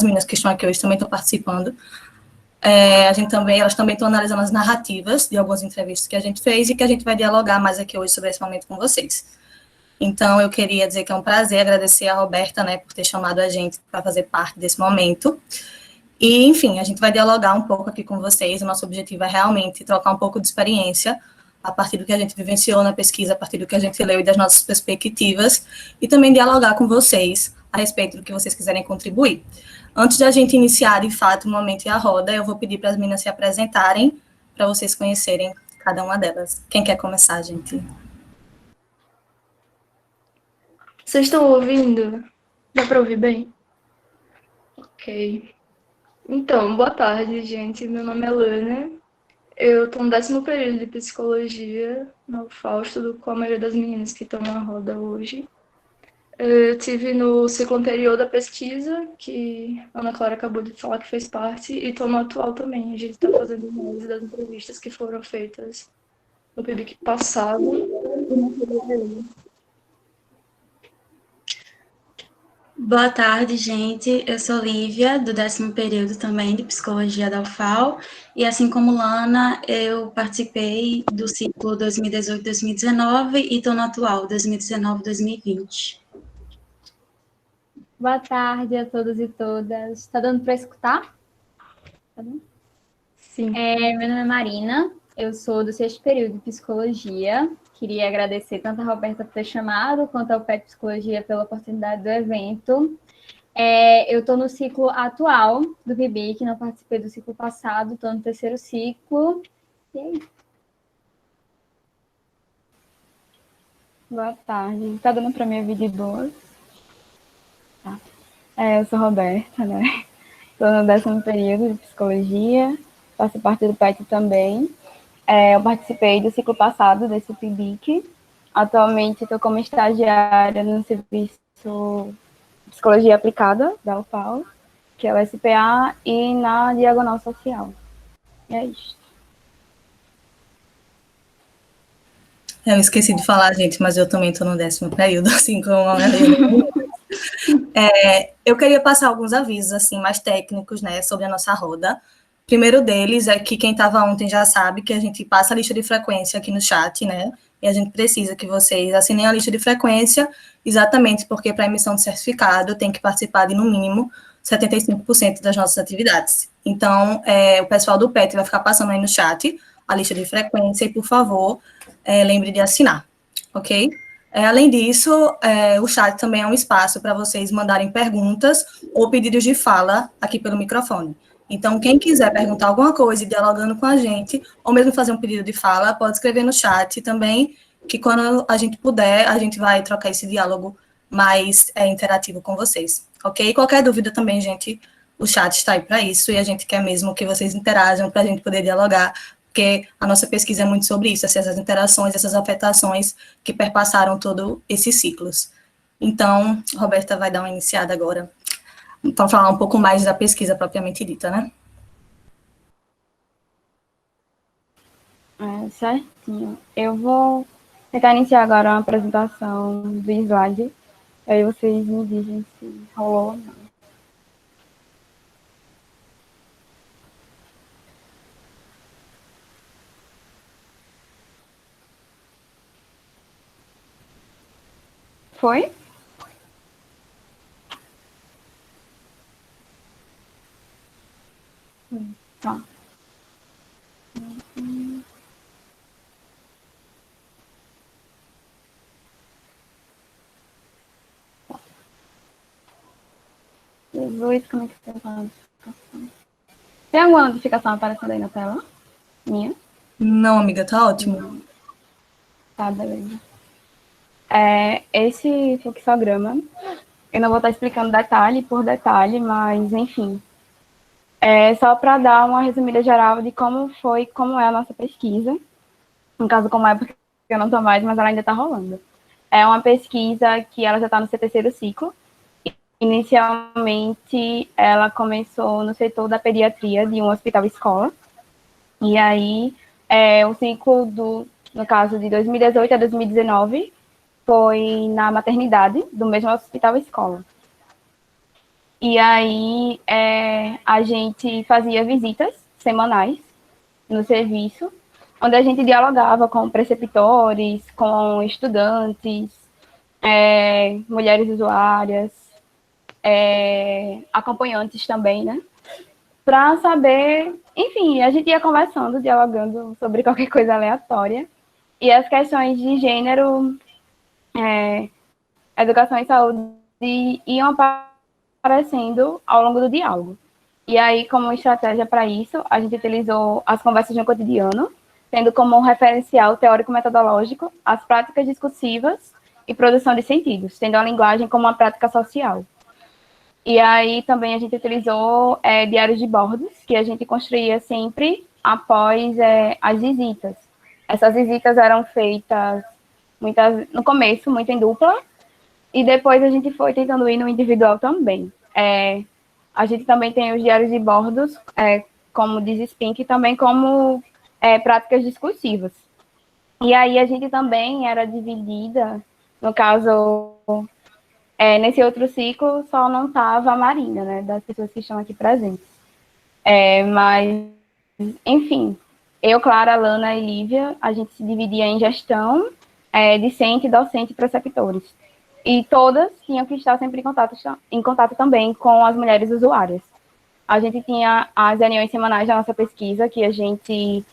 meninas que estão aqui hoje também estão participando. Elas também estão analisando as narrativas de algumas entrevistas que a gente fez e que a gente vai dialogar mais aqui hoje sobre esse momento com vocês. Então, eu queria dizer que é um prazer agradecer a Roberta, né, por ter chamado a gente para fazer parte desse momento. E, enfim, a gente vai dialogar um pouco aqui com vocês. O nosso objetivo é realmente trocar um pouco de experiência a partir do que a gente vivenciou na pesquisa, a partir do que a gente leu e das nossas perspectivas, e também dialogar com vocês a respeito do que vocês quiserem contribuir. Antes de a gente iniciar, de fato, o momento e a roda, eu vou pedir para as meninas se apresentarem, para vocês conhecerem cada uma delas. Quem quer começar, gente? Vocês estão ouvindo? Dá para ouvir bem? Ok. Então, boa tarde, gente. Meu nome é Lana. Eu estou no 10º período de psicologia na UFAL, estudo com a maioria das meninas que estão na roda hoje. Eu tive no ciclo anterior da pesquisa, que a Ana Clara acabou de falar que fez parte, e estou no atual também. A gente está fazendo análise das entrevistas que foram feitas no PIBIC passado e no PIBIC. Boa tarde, gente. Eu sou Lívia, do 10º período também de Psicologia da UFAL, e assim como Lana, eu participei do ciclo 2018-2019 e estou no atual, 2019-2020. Boa tarde a todos e todas. Está dando para escutar? Tá dando? Sim. Meu nome é Marina, eu sou do 6º período de Psicologia. Queria agradecer tanto a Roberta por ter chamado, quanto ao PET Psicologia pela oportunidade do evento. Eu estou no ciclo atual do PIBIC, não participei do ciclo passado, estou no 3º ciclo. E aí? Boa tarde. Está dando para me ouvir de boa? Tá. Eu sou Roberta, né? Estou no 10º período de Psicologia, faço parte do PET também. Eu participei do ciclo passado desse PIBIC. Atualmente estou como estagiária no serviço de Psicologia Aplicada da UFAL, que é o SPA, e na Diagonal Social. E é isso. Eu esqueci de falar, gente, mas eu também estou no 10º período, assim como a maioria. Eu queria passar alguns avisos, assim, mais técnicos, né, sobre a nossa roda. O primeiro deles é que quem estava ontem já sabe que a gente passa a lista de frequência aqui no chat, né, e a gente precisa que vocês assinem a lista de frequência, exatamente porque para emissão de certificado tem que participar de, no mínimo, 75% das nossas atividades. Então, o pessoal do PET vai ficar passando aí no chat a lista de frequência e, por favor, lembre de assinar, ok? Além disso, o chat também é um espaço para vocês mandarem perguntas ou pedidos de fala aqui pelo microfone. Então, quem quiser perguntar alguma coisa e dialogando com a gente, ou mesmo fazer um pedido de fala, pode escrever no chat também, que quando a gente puder, a gente vai trocar esse diálogo mais interativo com vocês, ok? Qualquer dúvida também, gente, o chat está aí para isso, e a gente quer mesmo que vocês interajam para a gente poder dialogar, porque a nossa pesquisa é muito sobre isso, essas interações, essas afetações que perpassaram todos esses ciclos. Então, Roberta vai dar uma iniciada agora, para falar um pouco mais da pesquisa propriamente dita, né? Certinho. Eu vou tentar iniciar agora uma apresentação do slide, aí vocês me dizem se rolou ou não. Foi? Tá. Jesus, como é que você fala notificação? Tem alguma notificação aparecendo aí na tela? Minha? Não, amiga, tá ótimo. Não. Tá, beleza. Esse fluxograma, eu não vou estar explicando detalhe por detalhe, mas, enfim, é só para dar uma resumida geral de como é a nossa pesquisa. No caso, como é, porque eu não estou mais, mas ela ainda está rolando. É uma pesquisa que ela já está no seu 3º ciclo. Inicialmente, ela começou no setor da pediatria de um hospital-escola. E aí, o ciclo no caso, de 2018 a 2019, foi na maternidade do mesmo hospital-escola. E aí a gente fazia visitas semanais no serviço, onde a gente dialogava com preceptores, com estudantes, mulheres usuárias, acompanhantes também, né? Para saber, enfim, a gente ia conversando, dialogando sobre qualquer coisa aleatória. E as questões de gênero, educação e saúde iam aparecendo ao longo do diálogo. E aí, como estratégia para isso, a gente utilizou as conversas no cotidiano, tendo como um referencial teórico-metodológico as práticas discursivas e produção de sentidos, tendo a linguagem como uma prática social. E aí também a gente utilizou diários de bordos, que a gente construía sempre após as visitas. Essas visitas eram feitas no começo, muito em dupla, e depois a gente foi tentando ir no individual também. A gente também tem os diários de bordos, como diz Spink, também como práticas discursivas. E aí a gente também era dividida, no caso, nesse outro ciclo só não estava a Marina, né, das pessoas que estão aqui presentes. Mas, enfim, eu, Clara, Lana e Lívia, a gente se dividia em gestão, discente, docente e preceptores. E todas tinham que estar sempre em contato também com as mulheres usuárias. A gente tinha as reuniões semanais da nossa pesquisa, que a gente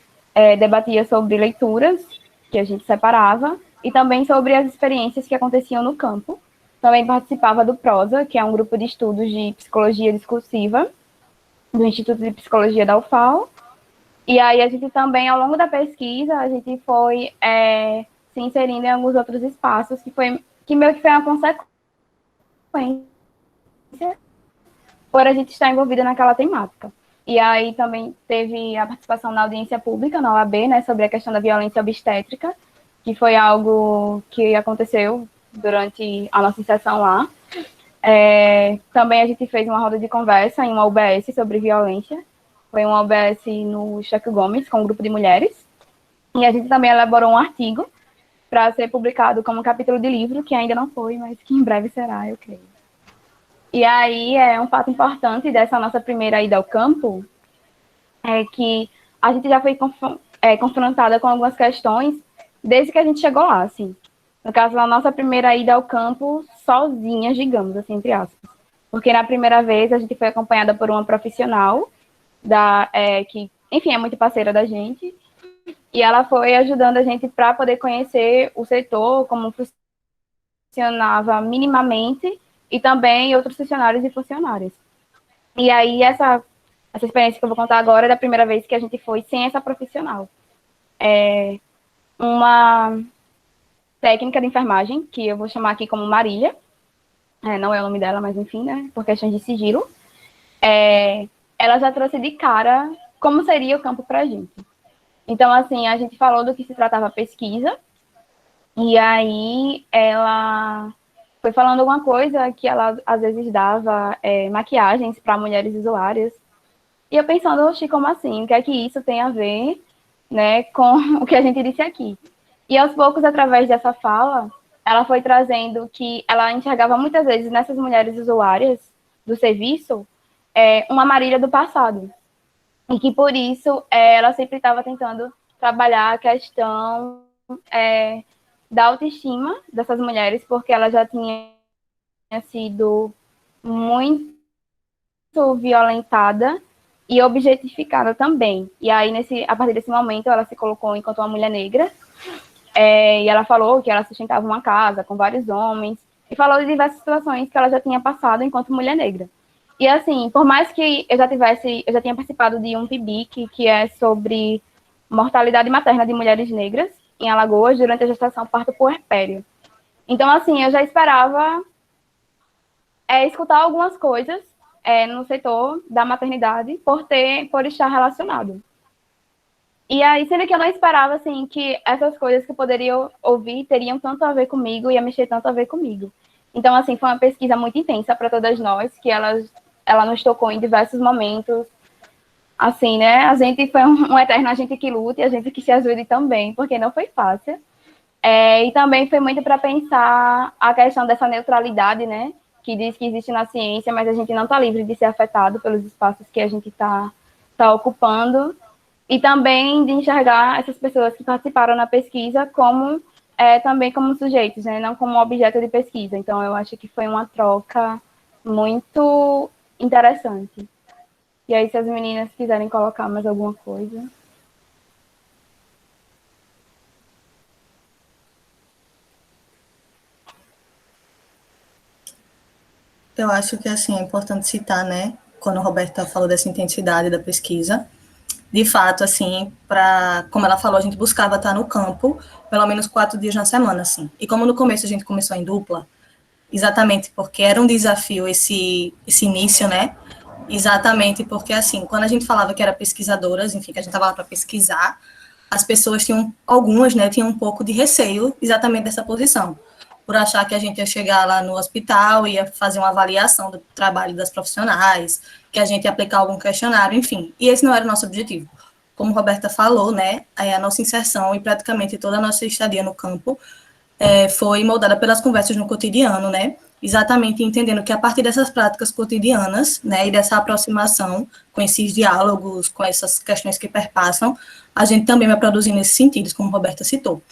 debatia sobre leituras, que a gente separava, e também sobre as experiências que aconteciam no campo. Também participava do PROSA, que é um grupo de estudos de psicologia discursiva, do Instituto de Psicologia da UFAL. E aí a gente também, ao longo da pesquisa, a gente foi se inserindo em alguns outros espaços, que meio que foi uma consequência por a gente estar envolvida naquela temática. E aí também teve a participação na audiência pública, na OAB, né, sobre a questão da violência obstétrica, que foi algo que aconteceu durante a nossa sessão lá. Também a gente fez uma roda de conversa em uma UBS sobre violência. Foi uma UBS no Cheque Gomes, com um grupo de mulheres. E a gente também elaborou um artigo para ser publicado como um capítulo de livro, que ainda não foi, mas que em breve será, eu creio. E aí, um fato importante dessa nossa primeira ida ao campo é que a gente já foi confrontada com algumas questões desde que a gente chegou lá, assim. No caso, na nossa primeira ida ao campo, sozinha, digamos, assim, entre aspas. Porque na primeira vez a gente foi acompanhada por uma profissional, que, enfim, é muito parceira da gente, e ela foi ajudando a gente para poder conhecer o setor, como funcionava minimamente, e também outros funcionários e funcionárias. E aí, essa experiência que eu vou contar agora é da primeira vez que a gente foi sem essa profissional. Uma técnica de enfermagem, que eu vou chamar aqui como Marília, não é o nome dela, mas enfim, né, por questões de sigilo, ela já trouxe de cara como seria o campo para a gente. Então, assim, a gente falou do que se tratava a pesquisa, e aí ela foi falando alguma coisa que ela, às vezes, dava maquiagens para mulheres usuárias. E eu pensando, oxi, como assim? O que é que isso tem a ver, né, com o que a gente disse aqui? E, aos poucos, através dessa fala, ela foi trazendo que ela enxergava muitas vezes nessas mulheres usuárias do serviço uma Marília do passado. E que, por isso, ela sempre estava tentando trabalhar a questão da autoestima dessas mulheres, porque ela já tinha sido muito violentada e objetificada também. E aí, a partir desse momento, ela se colocou enquanto uma mulher negra, e ela falou que ela sustentava uma casa com vários homens, e falou de diversas situações que ela já tinha passado enquanto mulher negra. E assim, por mais que eu já tinha participado de um PIBIC, que é sobre mortalidade materna de mulheres negras em Alagoas durante a gestação parto puerpério. Então, assim, eu já esperava escutar algumas coisas no setor da maternidade por estar relacionado. E aí, sendo que eu não esperava, assim, que essas coisas que eu poderia ouvir teriam tanto a ver comigo, ia mexer tanto a ver comigo. Então, assim, foi uma pesquisa muito intensa para todas nós, que ela nos tocou em diversos momentos. Assim, né, a gente foi um eterno a gente que luta e a gente que se ajude também, porque não foi fácil. E também foi muito para pensar a questão dessa neutralidade, né, que diz que existe na ciência, mas a gente não está livre de ser afetado pelos espaços que a gente está ocupando, e também de enxergar essas pessoas que participaram na pesquisa como também como sujeitos, né, não como objeto de pesquisa. Então, eu acho que foi uma troca muito interessante. E aí, se as meninas quiserem colocar mais alguma coisa... Eu acho que, assim, é importante citar, né, quando a Roberta falou dessa intensidade da pesquisa, de fato, assim, como ela falou, a gente buscava estar no campo pelo menos 4 dias na semana, assim. E como no começo a gente começou em dupla, exatamente porque era um desafio esse início, né, exatamente porque, assim, quando a gente falava que era pesquisadoras, enfim, que a gente estava lá para pesquisar, as pessoas tinham, algumas, né, tinham um pouco de receio exatamente dessa posição, por achar que a gente ia chegar lá no hospital, ia fazer uma avaliação do trabalho das profissionais, que a gente ia aplicar algum questionário, enfim. E esse não era o nosso objetivo. Como a Roberta falou, né, a nossa inserção e praticamente toda a nossa estadia no campo foi moldada pelas conversas no cotidiano, né, exatamente entendendo que a partir dessas práticas cotidianas, né, e dessa aproximação com esses diálogos, com essas questões que perpassam, a gente também vai produzir nesses sentidos, como a Roberta citou.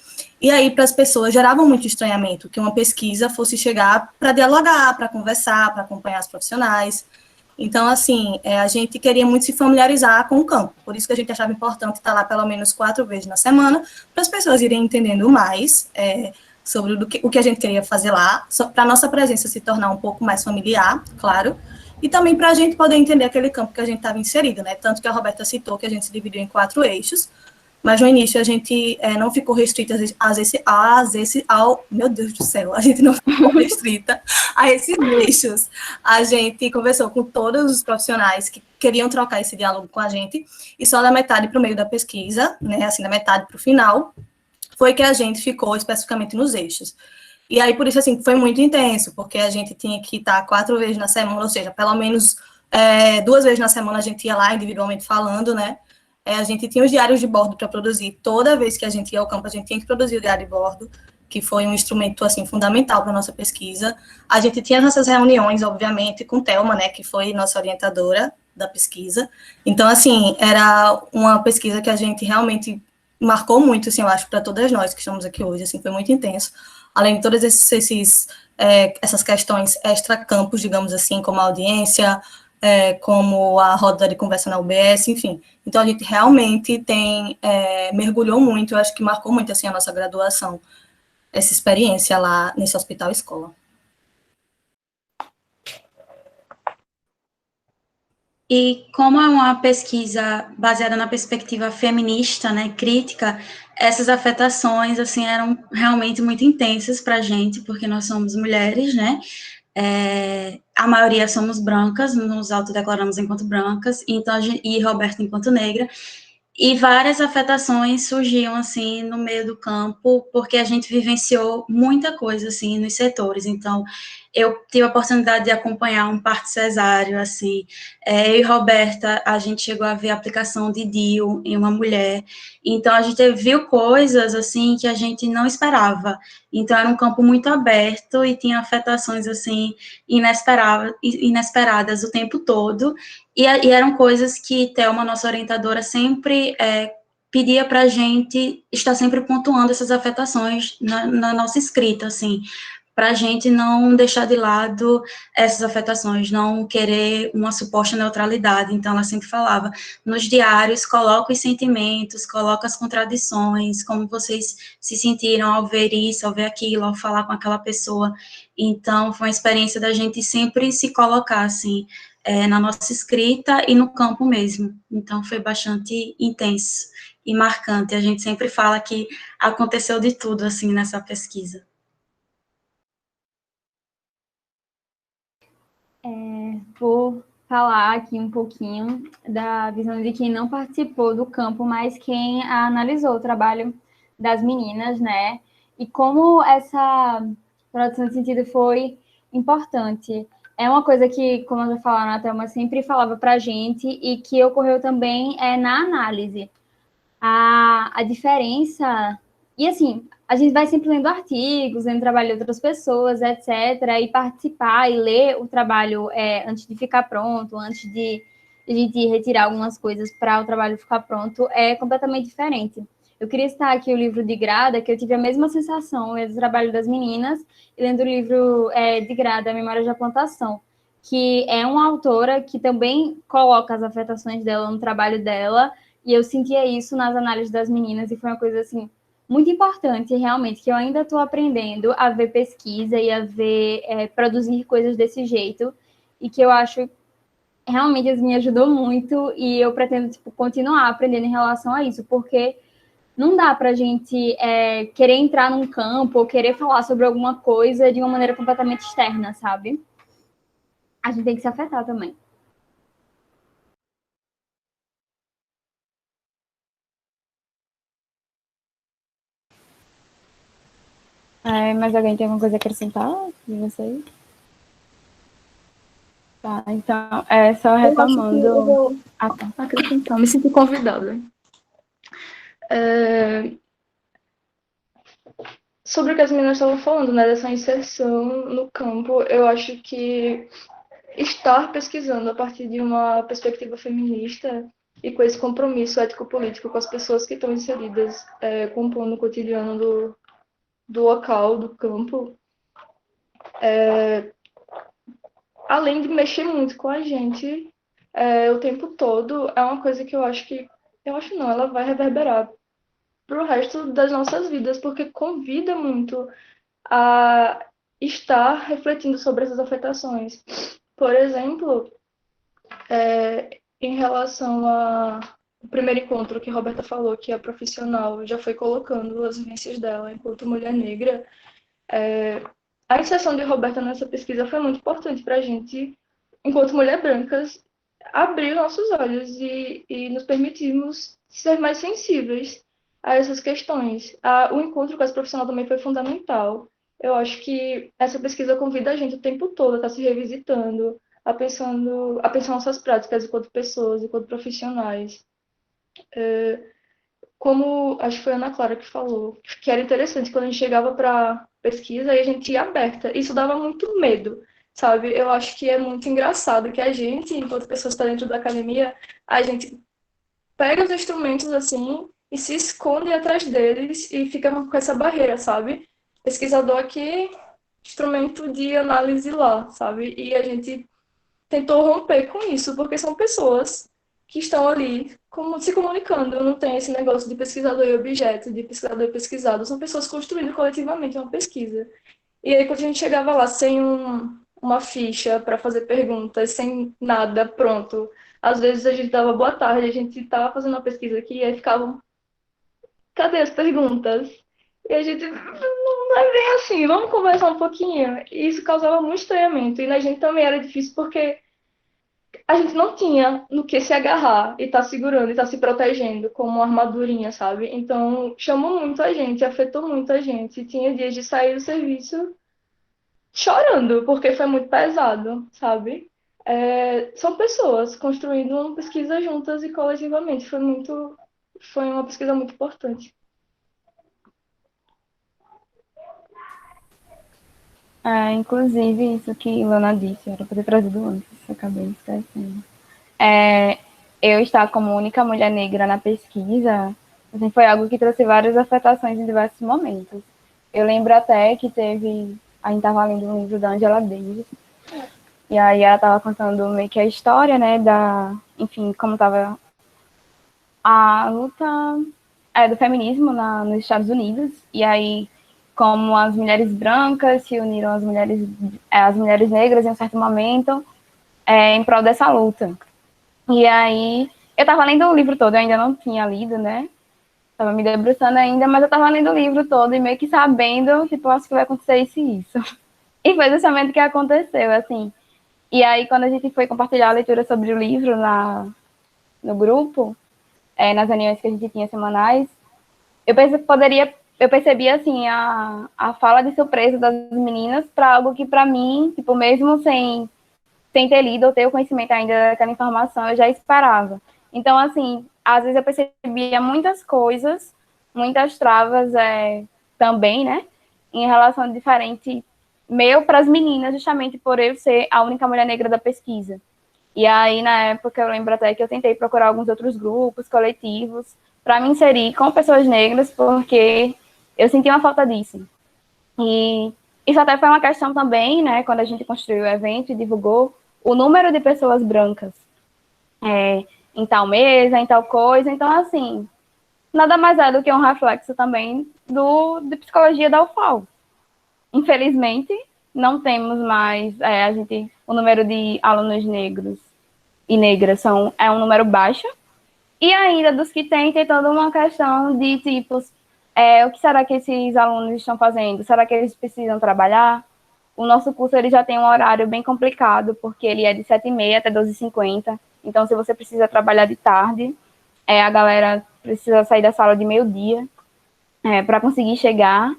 E aí, para as pessoas, gerava muito estranhamento que uma pesquisa fosse chegar para dialogar, para conversar, para acompanhar os profissionais. Então, assim, a gente queria muito se familiarizar com o campo, por isso que a gente achava importante estar lá pelo menos 4 vezes na semana, para as pessoas irem entendendo mais sobre o que a gente queria fazer lá, para a nossa presença se tornar um pouco mais familiar, claro, e também para a gente poder entender aquele campo que a gente estava inserido, né? Tanto que a Roberta citou que a gente se dividiu em 4 eixos, mas no início a gente não ficou restrita meu Deus do céu, a gente não ficou restrita a esses eixos. A gente conversou com todos os profissionais que queriam trocar esse diálogo com a gente, e só da metade para o meio da pesquisa, né, assim, da metade para o final, foi que a gente ficou especificamente nos eixos. E aí, por isso, assim, foi muito intenso, porque a gente tinha que estar 4 vezes na semana, ou seja, pelo menos 2 vezes na semana a gente ia lá individualmente falando, né? A gente tinha os diários de bordo para produzir. Toda vez que a gente ia ao campo, a gente tinha que produzir o diário de bordo, que foi um instrumento, assim, fundamental para a nossa pesquisa. A gente tinha nossas reuniões, obviamente, com Thelma, né, que foi nossa orientadora da pesquisa. Então, assim, era uma pesquisa que a gente realmente marcou muito, assim, eu acho, para todas nós que estamos aqui hoje, assim, foi muito intenso. Além de todas essas questões extra-campus, digamos assim, como a audiência, como a roda de conversa na UBS, enfim. Então, a gente realmente mergulhou muito, eu acho que marcou muito, assim, a nossa graduação, essa experiência lá nesse hospital escola. E como é uma pesquisa baseada na perspectiva feminista, né, crítica, essas afetações, assim, eram realmente muito intensas para a gente, porque nós somos mulheres, né, a maioria somos brancas, nos autodeclaramos enquanto brancas, então e Roberta enquanto negra, e várias afetações surgiam, assim, no meio do campo, porque a gente vivenciou muita coisa, assim, nos setores. Então, eu tive a oportunidade de acompanhar um parto cesáreo, assim. Eu e Roberta, a gente chegou a ver a aplicação de DIU em uma mulher. Então, a gente viu coisas, assim, que a gente não esperava. Então, era um campo muito aberto e tinha afetações, assim, inesperadas o tempo todo. E eram coisas que Thelma, nossa orientadora, sempre pedia para a gente estar sempre pontuando essas afetações na nossa escrita, assim, para a gente não deixar de lado essas afetações, não querer uma suposta neutralidade. Então, ela sempre falava, nos diários, coloca os sentimentos, coloca as contradições, como vocês se sentiram ao ver isso, ao ver aquilo, ao falar com aquela pessoa. Então, foi uma experiência da gente sempre se colocar, assim, na nossa escrita e no campo mesmo. Então, foi bastante intenso e marcante. A gente sempre fala que aconteceu de tudo, assim, nessa pesquisa. Vou falar aqui um pouquinho da visão de quem não participou do campo, mas quem analisou o trabalho das meninas, né? E como essa produção de sentido foi importante. É uma coisa que, como eu já falava, a Thelma sempre falava para a gente e que ocorreu também na análise. A diferença... E, assim, a gente vai sempre lendo artigos, lendo trabalho de outras pessoas, etc., e participar e ler o trabalho antes de ficar pronto, antes de a gente retirar algumas coisas para o trabalho ficar pronto, é completamente diferente. Eu queria citar aqui o livro de Grada, que eu tive a mesma sensação lendo o trabalho das meninas e lendo o livro de Grada, Memórias da Plantação, que é uma autora que também coloca as afetações dela no trabalho dela, e eu sentia isso nas análises das meninas, e foi uma coisa, assim, muito importante, realmente, que eu ainda estou aprendendo a ver pesquisa e a ver, produzir coisas desse jeito, e que eu acho realmente me ajudou muito, e eu pretendo tipo, continuar aprendendo em relação a isso, porque não dá para a gente querer entrar num campo ou querer falar sobre alguma coisa de uma maneira completamente externa, sabe? A gente tem que se afetar também. Mas alguém tem alguma coisa a acrescentar de vocês? Tá, então, só retomando... Eu vou acrescentar, me sinto convidada. Sobre o que as meninas estavam falando, né, dessa inserção no campo, eu acho que estar pesquisando a partir de uma perspectiva feminista e com esse compromisso ético-político com as pessoas que estão inseridas, compondo o cotidiano do local, do campo, além de mexer muito com a gente o tempo todo, é uma coisa que eu acho que, eu acho não, ela vai reverberar para o resto das nossas vidas, porque convida muito a estar refletindo sobre essas afetações. Por exemplo, em relação ao primeiro encontro que a Roberta falou, que a profissional já foi colocando as vivências dela enquanto mulher negra, a inserção de Roberta nessa pesquisa foi muito importante para a gente, enquanto mulher brancas, abrir nossos olhos e nos permitirmos ser mais sensíveis a essas questões. O encontro com essa profissional também foi fundamental. Eu acho que essa pesquisa convida a gente o tempo todo a estar se revisitando, a pensar nossas práticas enquanto pessoas, enquanto profissionais. Como acho que foi a Ana Clara que falou, que era interessante quando a gente chegava para pesquisa e a gente ia aberta. Isso dava muito medo, sabe? Eu acho que é muito engraçado que a gente, enquanto pessoas que estão dentro da academia, a gente pega os instrumentos assim e se esconde atrás deles e fica com essa barreira, sabe? Pesquisador aqui, instrumento de análise lá, sabe? E a gente tentou romper com isso, porque são pessoas que estão ali se comunicando, não tem esse negócio de pesquisador e objeto, de pesquisador e pesquisado, são pessoas construindo coletivamente uma pesquisa. E aí, quando a gente chegava lá sem uma ficha para fazer perguntas, sem nada pronto, às vezes a gente dava boa tarde, a gente estava fazendo uma pesquisa aqui, e aí ficavam, cadê as perguntas? E a gente, não é bem assim, vamos conversar um pouquinho. E isso causava muito estranhamento. E na gente também era difícil porque a gente não tinha no que se agarrar e tá segurando e tá se protegendo como uma armadurinha, sabe? Então, chamou muito a gente, afetou muito a gente. Tinha dias de sair do serviço chorando, porque foi muito pesado, sabe? São pessoas construindo uma pesquisa juntas e coletivamente. Foi uma pesquisa muito importante. Inclusive, isso que Lana disse, era para ter trazido antes, acabei esquecendo. Eu estar como única mulher negra na pesquisa, assim, foi algo que trouxe várias afetações em diversos momentos. Eu lembro até que a gente estava lendo um livro da Angela Davis, e aí ela estava contando meio que a história, né, enfim, como estava a luta do feminismo nos Estados Unidos, e aí como as mulheres brancas se uniram às mulheres negras em um certo momento em prol dessa luta. E aí, eu estava lendo o livro todo, eu ainda não tinha lido, né? Estava me debruçando ainda, mas eu estava lendo o livro todo e meio que sabendo, tipo, acho que vai acontecer isso e isso. E foi justamente o que aconteceu, assim. E aí, quando a gente foi compartilhar a leitura sobre o livro no grupo, nas reuniões que a gente tinha semanais, eu percebi, assim, a fala de surpresa das meninas para algo que, para mim, tipo, mesmo sem ter lido ou ter o conhecimento ainda daquela informação, eu já esperava. Então, assim, às vezes eu percebia muitas coisas, muitas travas, também, né, em relação diferente meu para as meninas, justamente por eu ser a única mulher negra da pesquisa. E aí, na época, eu lembro até que eu tentei procurar alguns outros grupos, coletivos, para me inserir com pessoas negras, porque eu senti uma falta disso. E isso até foi uma questão também, né, quando a gente construiu o evento e divulgou o número de pessoas brancas em tal mesa, em tal coisa. Então, assim, nada mais é do que um reflexo também de psicologia da UFAL. Infelizmente, não temos mais, o número de alunos negros e negras é um número baixo, e ainda dos que tem toda uma questão de tipos, o que será que esses alunos estão fazendo? Será que eles precisam trabalhar? O nosso curso ele já tem um horário bem complicado, porque ele é de 7h30 até 12h50, então se você precisa trabalhar de tarde, a galera precisa sair da sala de meio-dia para conseguir chegar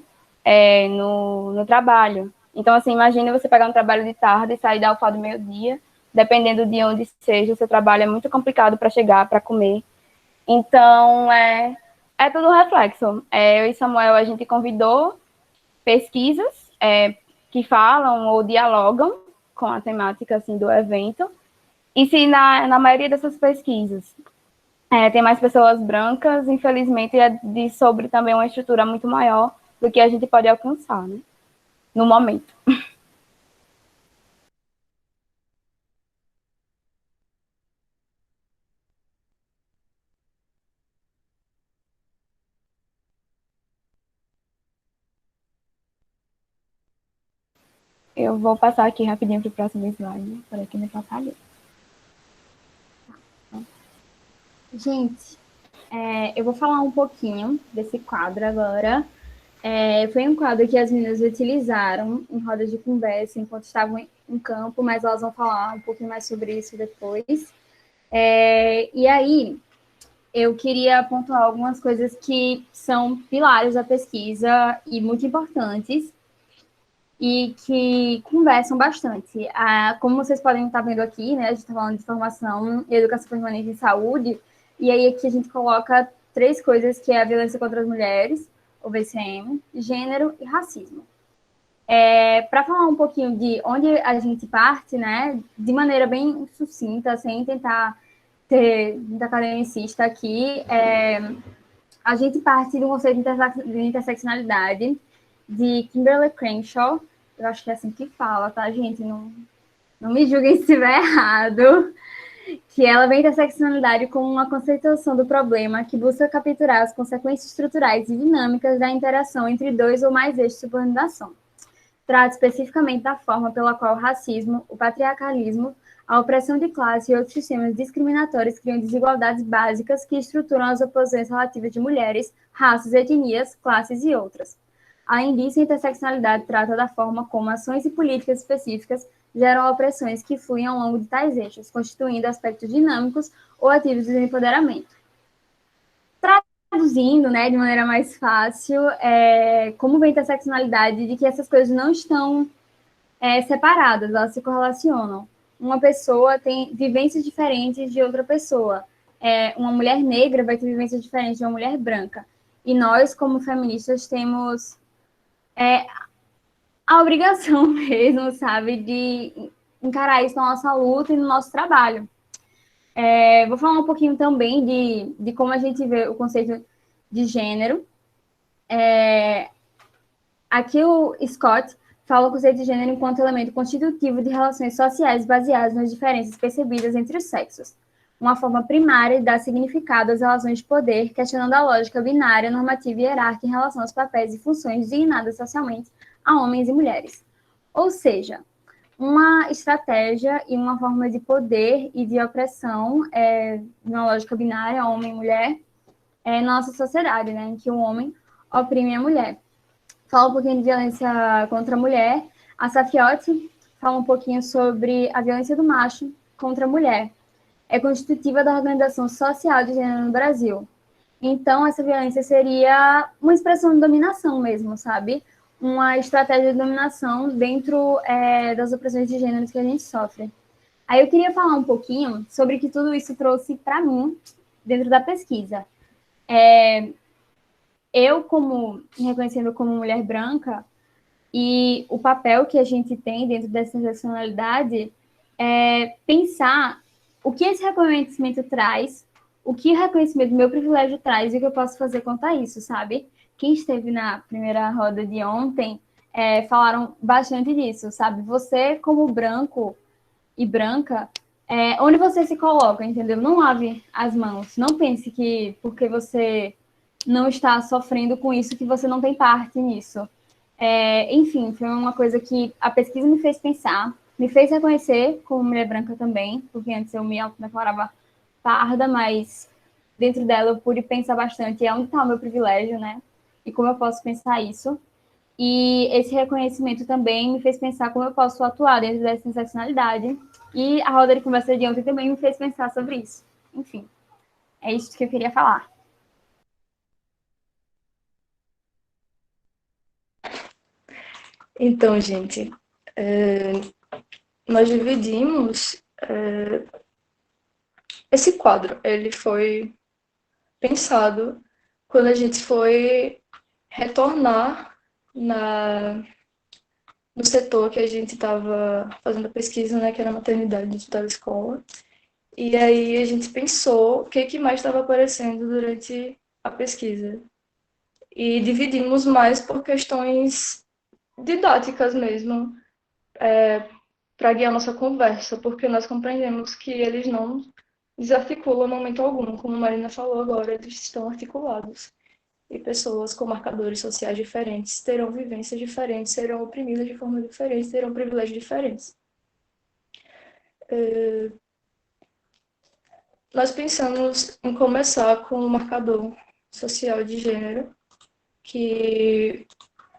no trabalho. Então, assim, imagine você pegar um trabalho de tarde e sair da UFAL do meio-dia, dependendo de onde seja, o seu trabalho é muito complicado para chegar, para comer. Então, é tudo reflexo. Eu e Samuel, a gente convidou pesquisas que falam ou dialogam com a temática assim, do evento. E se na maioria dessas pesquisas tem mais pessoas brancas, infelizmente é sobre também uma estrutura muito maior do que a gente pode alcançar, né? No momento. Eu vou passar aqui rapidinho para o próximo slide, para que me atrapalhe. Gente, eu vou falar um pouquinho desse quadro agora. Foi um quadro que as meninas utilizaram em rodas de conversa enquanto estavam em campo, mas elas vão falar um pouquinho mais sobre isso depois. E aí, eu queria pontuar algumas coisas que são pilares da pesquisa e muito importantes e que conversam bastante. Como vocês podem estar vendo aqui, né, a gente está falando de formação e educação permanente em saúde, e aí aqui a gente coloca 3 coisas, que é a violência contra as mulheres, o VCM, gênero e racismo. Para falar um pouquinho de onde a gente parte, né, de maneira bem sucinta, sem tentar ter muita academicista aqui, a gente parte de um conceito de interseccionalidade de Kimberly Crenshaw, eu acho que é assim que fala, tá, gente? Não me julguem se estiver errado, que ela vê a interseccionalidade como uma conceituação do problema que busca capturar as consequências estruturais e dinâmicas da interação entre 2 ou mais eixos de subordinação. Trata especificamente da forma pela qual o racismo, o patriarcalismo, a opressão de classe e outros sistemas discriminatórios criam desigualdades básicas que estruturam as oposições relativas de mulheres, raças, etnias, classes e outras. Além disso, a interseccionalidade trata da forma como ações e políticas específicas geram opressões que fluem ao longo de tais eixos, constituindo aspectos dinâmicos ou ativos de empoderamento. Traduzindo, né, de maneira mais fácil, como vem a interseccionalidade de que essas coisas não estão separadas, elas se correlacionam. Uma pessoa tem vivências diferentes de outra pessoa. Uma mulher negra vai ter vivências diferentes de uma mulher branca. E nós, como feministas, temos a obrigação mesmo, sabe, de encarar isso na nossa luta e no nosso trabalho. Vou falar um pouquinho também de como a gente vê o conceito de gênero. Aqui o Scott fala o conceito de gênero enquanto elemento constitutivo de relações sociais baseadas nas diferenças percebidas entre os sexos. Uma forma primária de dar significado às relações de poder, questionando a lógica binária, normativa e hierárquica em relação aos papéis e funções designadas socialmente a homens e mulheres. Ou seja, uma estratégia e uma forma de poder e de opressão, numa lógica binária, homem e mulher, na nossa sociedade, né, em que o homem oprime a mulher. Fala um pouquinho de violência contra a mulher. A Safiotti fala um pouquinho sobre a violência do macho contra a mulher. É constitutiva da organização social de gênero no Brasil. Então, essa violência seria uma expressão de dominação mesmo, sabe? Uma estratégia de dominação dentro das opressões de gêneros que a gente sofre. Aí eu queria falar um pouquinho sobre o que tudo isso trouxe para mim dentro da pesquisa. eu, como me reconhecendo como mulher branca, e o papel que a gente tem dentro dessa interseccionalidade é pensar o que esse reconhecimento traz, o que o reconhecimento do meu privilégio traz e o que eu posso fazer quanto a isso, sabe? Quem esteve na primeira roda de ontem falaram bastante disso, sabe? Você, como branco e branca, onde você se coloca, entendeu? Não lave as mãos. Não pense que porque você não está sofrendo com isso, que você não tem parte nisso. Enfim, foi uma coisa que a pesquisa me fez pensar, me fez reconhecer como mulher branca também, porque antes eu me autodeclarava parda, mas dentro dela eu pude pensar bastante onde está o meu privilégio, né? E como eu posso pensar isso. E esse reconhecimento também me fez pensar como eu posso atuar dentro dessa interseccionalidade. E a roda de conversa de ontem também me fez pensar sobre isso. Enfim, é isso que eu queria falar. Então, gente, nós dividimos esse quadro. Ele foi pensado quando a gente foi retornar no setor que a gente estava fazendo a pesquisa, né, que era a maternidade dentro da escola. E aí a gente pensou o que mais estava aparecendo durante a pesquisa. E dividimos mais por questões didáticas mesmo, para guiar nossa conversa, porque nós compreendemos que eles não desarticulam em momento algum, como a Marina falou agora, eles estão articulados. E pessoas com marcadores sociais diferentes terão vivências diferentes, serão oprimidas de forma diferente, terão privilégios diferentes. Nós pensamos em começar com um marcador social de gênero, que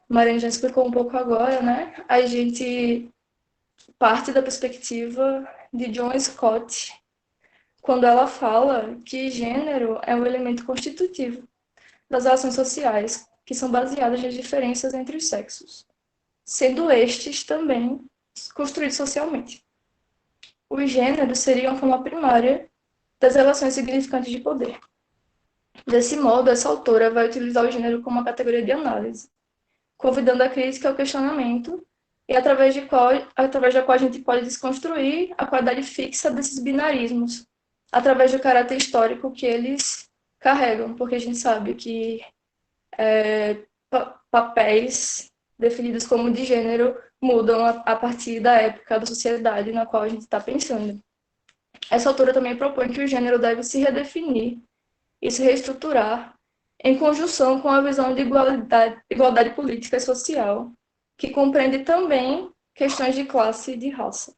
Mariana já explicou um pouco agora, né? A gente parte da perspectiva de John Scott, quando ela fala que gênero é um elemento constitutivo das relações sociais, que são baseadas nas diferenças entre os sexos, sendo estes também construídos socialmente. Os gêneros seriam a forma primária das relações significantes de poder. Desse modo, essa autora vai utilizar o gênero como uma categoria de análise, convidando a crítica ao questionamento e através da qual a gente pode desconstruir a qualidade fixa desses binarismos, através do caráter histórico que eles carregam, porque a gente sabe que papéis definidos como de gênero mudam a partir da época da sociedade na qual a gente está pensando. Essa autora também propõe que o gênero deve se redefinir e se reestruturar em conjunção com a visão de igualdade política e social, que compreende também questões de classe e de raça.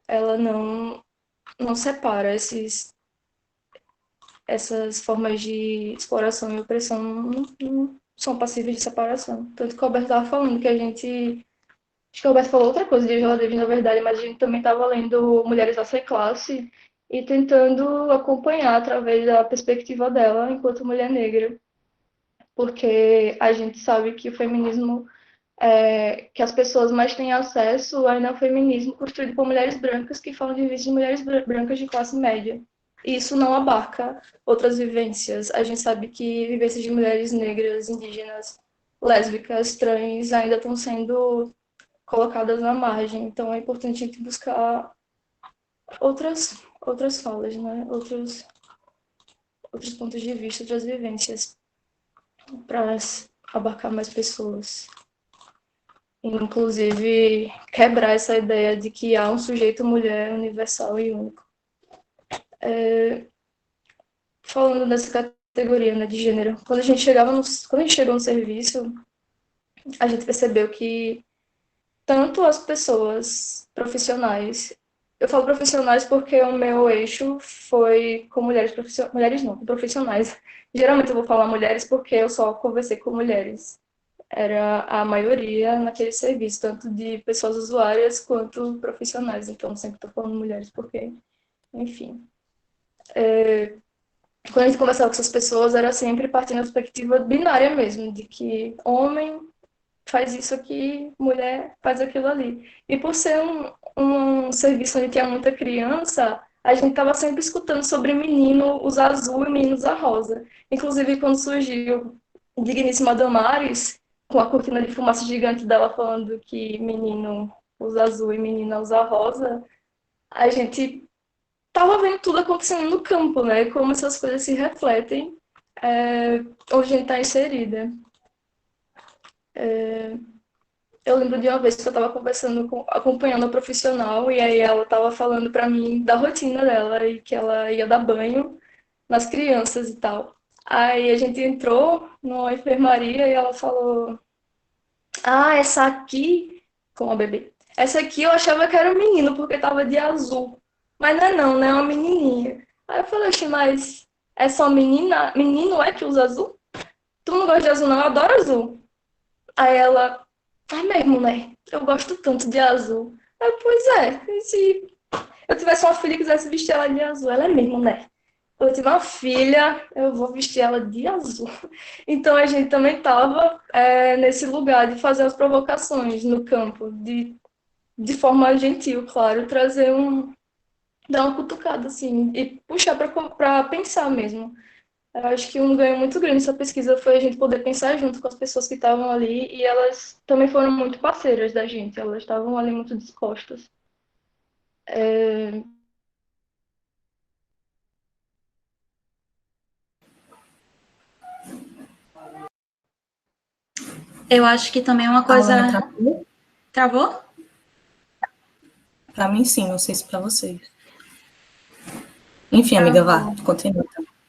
Ela não separa essas formas de exploração e opressão, não são passíveis de separação. Tanto que o Alberto estava falando que a gente... Acho que o Alberto falou outra coisa de Angela Davis, na verdade, mas a gente também estava lendo Mulheres da Sua Classe e tentando acompanhar através da perspectiva dela enquanto mulher negra, porque a gente sabe que o feminismo, que as pessoas mais têm acesso ainda é o feminismo construído por mulheres brancas que falam de vivências de mulheres brancas de classe média. E isso não abarca outras vivências. A gente sabe que vivências de mulheres negras, indígenas, lésbicas, trans ainda estão sendo colocadas na margem. Então é importante a gente buscar outras falas, né? Outros pontos de vista, outras vivências para abarcar mais pessoas. E, inclusive, quebrar essa ideia de que há um sujeito mulher universal e único. Falando dessa categoria, né, de gênero, quando a gente chegou no serviço, a gente percebeu que tanto as pessoas profissionais, eu falo profissionais porque o meu eixo foi com mulheres profissionais, mulheres não, com profissionais. Geralmente eu vou falar mulheres porque eu só conversei com mulheres. Era a maioria naquele serviço, tanto de pessoas usuárias quanto profissionais. Então, sempre estou falando mulheres porque, enfim. Quando a gente conversava com essas pessoas, era sempre partindo da perspectiva binária mesmo, de que homem faz isso aqui, mulher faz aquilo ali. E por ser um serviço onde tinha muita criança, a gente estava sempre escutando sobre menino usar azul e menino usar rosa. Inclusive, quando surgiu Digníssima Damares, com a cortina de fumaça gigante dela falando que menino usa azul e menina usa rosa, a gente tava vendo tudo acontecendo no campo, né? Como essas coisas se refletem onde a gente está inserida. Eu lembro de uma vez que eu estava conversando, acompanhando a profissional, e aí ela estava falando para mim da rotina dela e que ela ia dar banho nas crianças e tal. Aí a gente entrou numa enfermaria e ela falou: Ah, essa aqui, com a bebê, essa aqui eu achava que era um menino porque tava de azul. Mas não é não, né? É uma menininha. Aí eu falei: Oxe, mas é só menina? Menino é que usa azul? Tu não gosta de azul, não? Eu adoro azul. Aí ela: É mesmo, né? Eu gosto tanto de azul. Aí, pois é, e se eu tivesse uma filha e quisesse vestir ela de azul, ela é mesmo, né? Eu tive uma filha, eu vou vestir ela de azul. Então a gente também estava nesse lugar de fazer as provocações no campo, de forma gentil, claro, dar uma cutucada assim e puxar para pensar mesmo. Eu acho que um ganho muito grande dessa pesquisa foi a gente poder pensar junto com as pessoas que estavam ali e elas também foram muito parceiras da gente, elas estavam ali muito dispostas. Eu acho que também é uma A Alana coisa... Travou? Para mim, sim, não sei se para vocês. Enfim, amiga, vá, Travou. continua.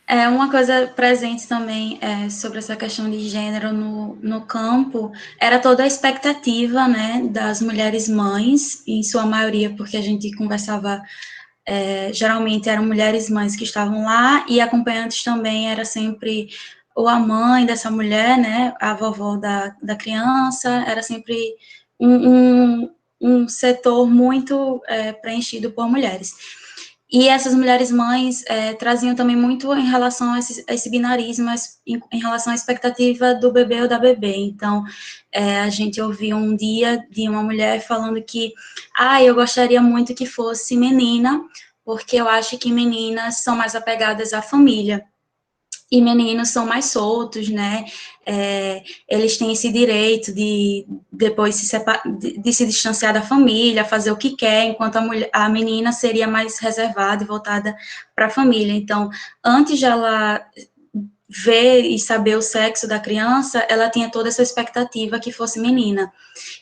É uma coisa presente também sobre essa questão de gênero no campo, era toda a expectativa, né, das mulheres mães, em sua maioria, porque a gente conversava, geralmente eram mulheres mães que estavam lá, e acompanhantes também era sempre ou a mãe dessa mulher, né, a vovó da criança, era sempre um setor muito preenchido por mulheres. E essas mulheres mães traziam também muito em relação a esse binarismo, em relação à expectativa do bebê ou da bebê. Então, a gente ouviu um dia de uma mulher falando que, eu gostaria muito que fosse menina, porque eu acho que meninas são mais apegadas à família. E meninos são mais soltos, né? Eles têm esse direito de depois de se distanciar da família, fazer o que quer, enquanto a menina seria mais reservada e voltada para a família. Então, antes de ela ver e saber o sexo da criança, ela tinha toda essa expectativa que fosse menina.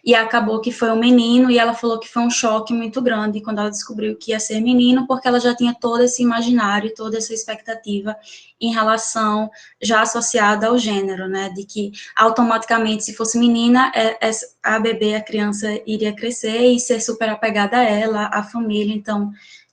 E acabou que foi um menino, e ela falou que foi um choque muito grande quando ela descobriu que ia ser menino, porque ela já tinha todo esse imaginário, toda essa expectativa em relação, já associada ao gênero, né, de que automaticamente, se fosse menina, a bebê, a criança, iria crescer e ser super apegada a ela, à família. Então,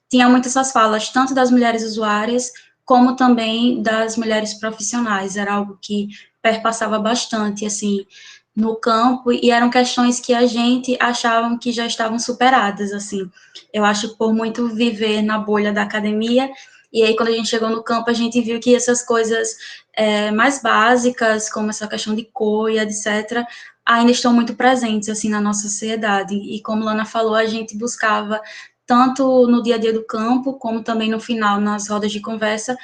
tinha muitas essas falas, tanto das mulheres usuárias, como também das mulheres profissionais, era algo que perpassava bastante, assim, no campo, e eram questões que a gente achava que já estavam superadas, assim. Eu acho por muito viver na bolha da academia, e aí quando a gente chegou no campo, a gente viu que essas coisas mais básicas, como essa questão de cor e etc., ainda estão muito presentes, assim, na nossa sociedade. E como Lana falou, a gente buscava tanto no dia a dia do campo, como também no final, nas rodas de conversa,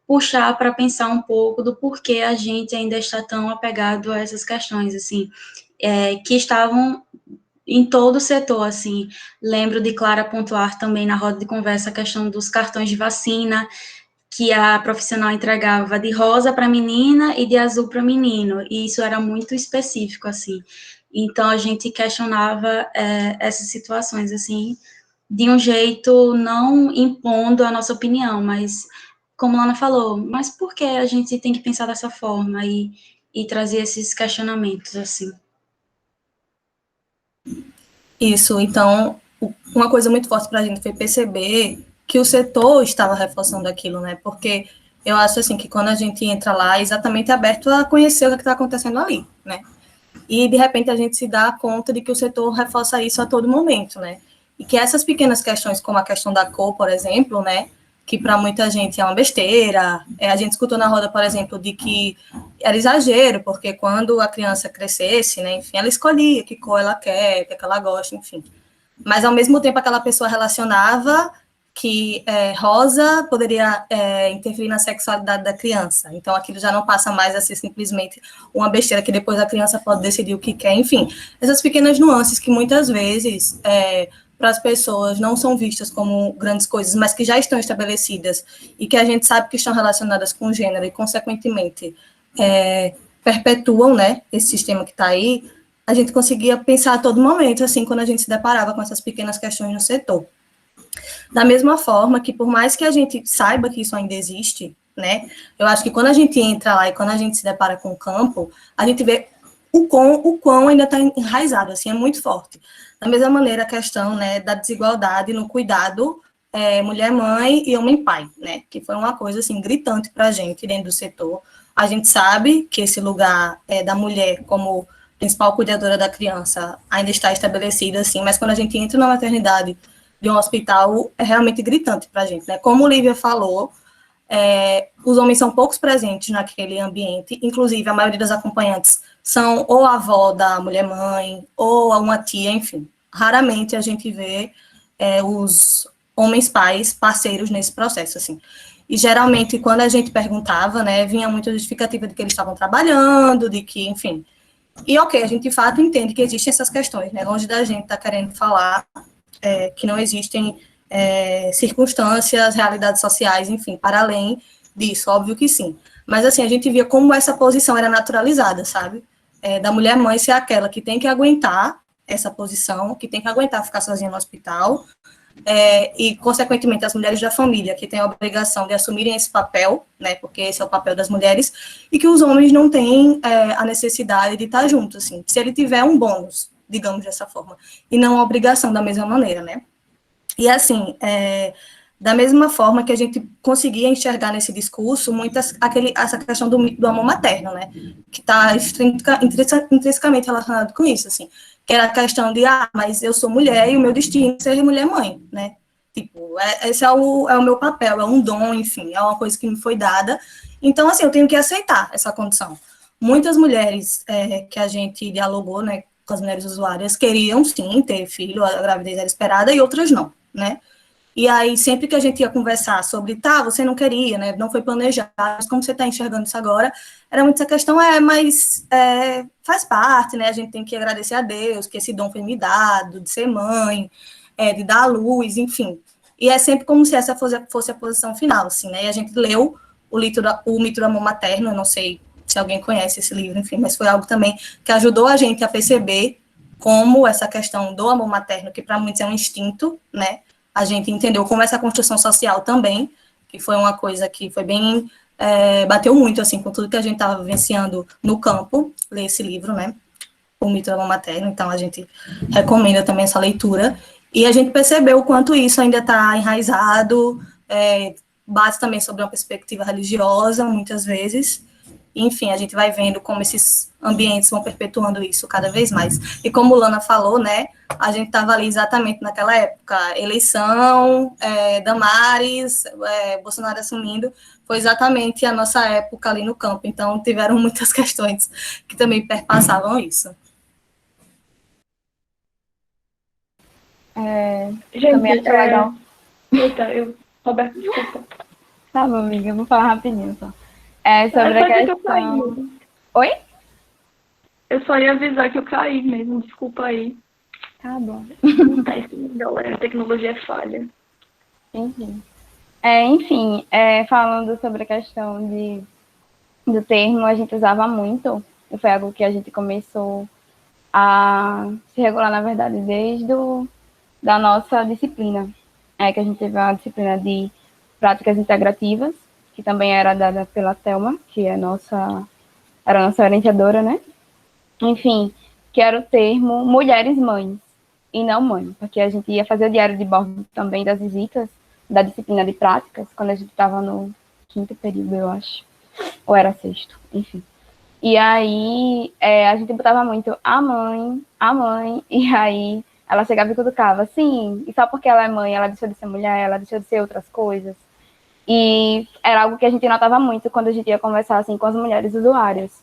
puxar para pensar um pouco do porquê a gente ainda está tão apegado a essas questões, assim, que estavam em todo o setor, assim. Lembro de Clara pontuar também na roda de conversa a questão dos cartões de vacina, que a profissional entregava de rosa para menina e de azul para menino, e isso era muito específico, assim. Então, a gente questionava essas situações, assim, de um jeito não impondo a nossa opinião, mas, como a Ana falou, mas por que a gente tem que pensar dessa forma e trazer esses questionamentos, assim? Isso, então, uma coisa muito forte para a gente foi perceber que o setor estava reforçando aquilo, né? Porque eu acho assim que quando a gente entra lá, é exatamente aberto a conhecer o que está acontecendo ali, né? E de repente a gente se dá conta de que o setor reforça isso a todo momento, né? E que essas pequenas questões, como a questão da cor, por exemplo, né? Que para muita gente é uma besteira. A gente escutou na roda, por exemplo, de que era exagero, porque quando a criança crescesse, né, enfim, ela escolhia que cor ela quer, o que ela gosta, enfim. Mas, ao mesmo tempo, aquela pessoa relacionava que rosa poderia interferir na sexualidade da criança. Então, aquilo já não passa mais a ser simplesmente uma besteira que depois a criança pode decidir o que quer. Enfim, essas pequenas nuances que muitas vezes para as pessoas não são vistas como grandes coisas, mas que já estão estabelecidas e que a gente sabe que estão relacionadas com o gênero e, consequentemente, perpetuam, né, esse sistema que está aí, a gente conseguia pensar a todo momento, assim, quando a gente se deparava com essas pequenas questões no setor. Da mesma forma que, por mais que a gente saiba que isso ainda existe, né, eu acho que quando a gente entra lá e quando a gente se depara com o campo, a gente vê o quão ainda está enraizado, assim, é muito forte. Da mesma maneira, a questão, né, da desigualdade no cuidado mulher-mãe e homem-pai, né, que foi uma coisa, assim, gritante para a gente dentro do setor. A gente sabe que esse lugar da mulher como principal cuidadora da criança ainda está estabelecido, assim, mas quando a gente entra na maternidade de um hospital, é realmente gritante para a gente, né? Como Lívia falou, os homens são poucos presentes naquele ambiente, inclusive a maioria das acompanhantes são ou a avó da mulher-mãe, ou uma tia, enfim. Raramente a gente vê os homens pais parceiros nesse processo, assim. E geralmente, quando a gente perguntava, né, vinha muita justificativa de que eles estavam trabalhando, de que, enfim. E ok, a gente de fato entende que existem essas questões, né? Longe da gente estar querendo falar que não existem circunstâncias, realidades sociais, enfim, para além disso, óbvio que sim. Mas, assim, a gente via como essa posição era naturalizada, sabe? Da mulher-mãe ser aquela que tem que aguentar essa posição, que tem que aguentar ficar sozinha no hospital, e, consequentemente, as mulheres da família, que têm a obrigação de assumirem esse papel, né, porque esse é o papel das mulheres, e que os homens não têm a necessidade de estar juntos, assim, se ele tiver um bônus, digamos dessa forma, e não a obrigação da mesma maneira, né. E, assim, da mesma forma que a gente conseguia enxergar nesse discurso essa questão do amor materno, né, que está intrinsecamente relacionado com isso, assim, que era a questão de, mas eu sou mulher e o meu destino é ser mulher-mãe, né, tipo, esse é o meu papel, é um dom, enfim, é uma coisa que me foi dada, então, assim, eu tenho que aceitar essa condição. Muitas mulheres que a gente dialogou, né, com as mulheres usuárias, queriam, sim, ter filho, a gravidez era esperada, e outras não, né, e aí, sempre que a gente ia conversar sobre, você não queria, né, não foi planejado, mas como você está enxergando isso agora, era muito essa questão, mas faz parte, né, a gente tem que agradecer a Deus, que esse dom foi me dado, de ser mãe, de dar à luz, enfim. E é sempre como se essa fosse a posição final, assim, né, e a gente leu o Mito do Amor Materno, eu não sei se alguém conhece esse livro, enfim, mas foi algo também que ajudou a gente a perceber como essa questão do amor materno, que para muitos é um instinto, né, a gente entendeu como essa construção social também, que foi uma coisa que foi bem, bateu muito, assim, com tudo que a gente estava vivenciando no campo, ler esse livro, né, O Mito do Amor Materno, então a gente recomenda também essa leitura, e a gente percebeu o quanto isso ainda está enraizado, bate também sobre uma perspectiva religiosa, muitas vezes, enfim, a gente vai vendo como esses ambientes vão perpetuando isso cada vez mais. E como Lana falou, né, a gente estava ali exatamente naquela época, eleição, Damares, Bolsonaro assumindo, foi exatamente a nossa época ali no campo, então tiveram muitas questões que também perpassavam isso. Gente, também achei legal. Eita, Roberto, desculpa. Tá bom, amiga, eu vou falar rapidinho só. Sobre a questão... Oi? Eu só ia avisar que eu caí mesmo, desculpa aí. Tá bom. A tecnologia é falha. Enfim. Falando sobre a questão do termo, a gente usava muito, e foi algo que a gente começou a se regular, na verdade, desde da nossa disciplina. Que a gente teve uma disciplina de práticas integrativas, que também era dada pela Thelma, que era a nossa orientadora, né? Enfim, que era o termo mulheres mães, e não mãe, porque a gente ia fazer o diário de bordo também das visitas, da disciplina de práticas, quando a gente estava no 5º período, eu acho, ou era 6º, enfim. E aí, a gente botava muito a mãe, e aí ela chegava e cutucava, sim, e só porque ela é mãe, ela deixou de ser mulher, ela deixou de ser outras coisas. E era algo que a gente notava muito quando a gente ia conversar, assim, com as mulheres usuárias.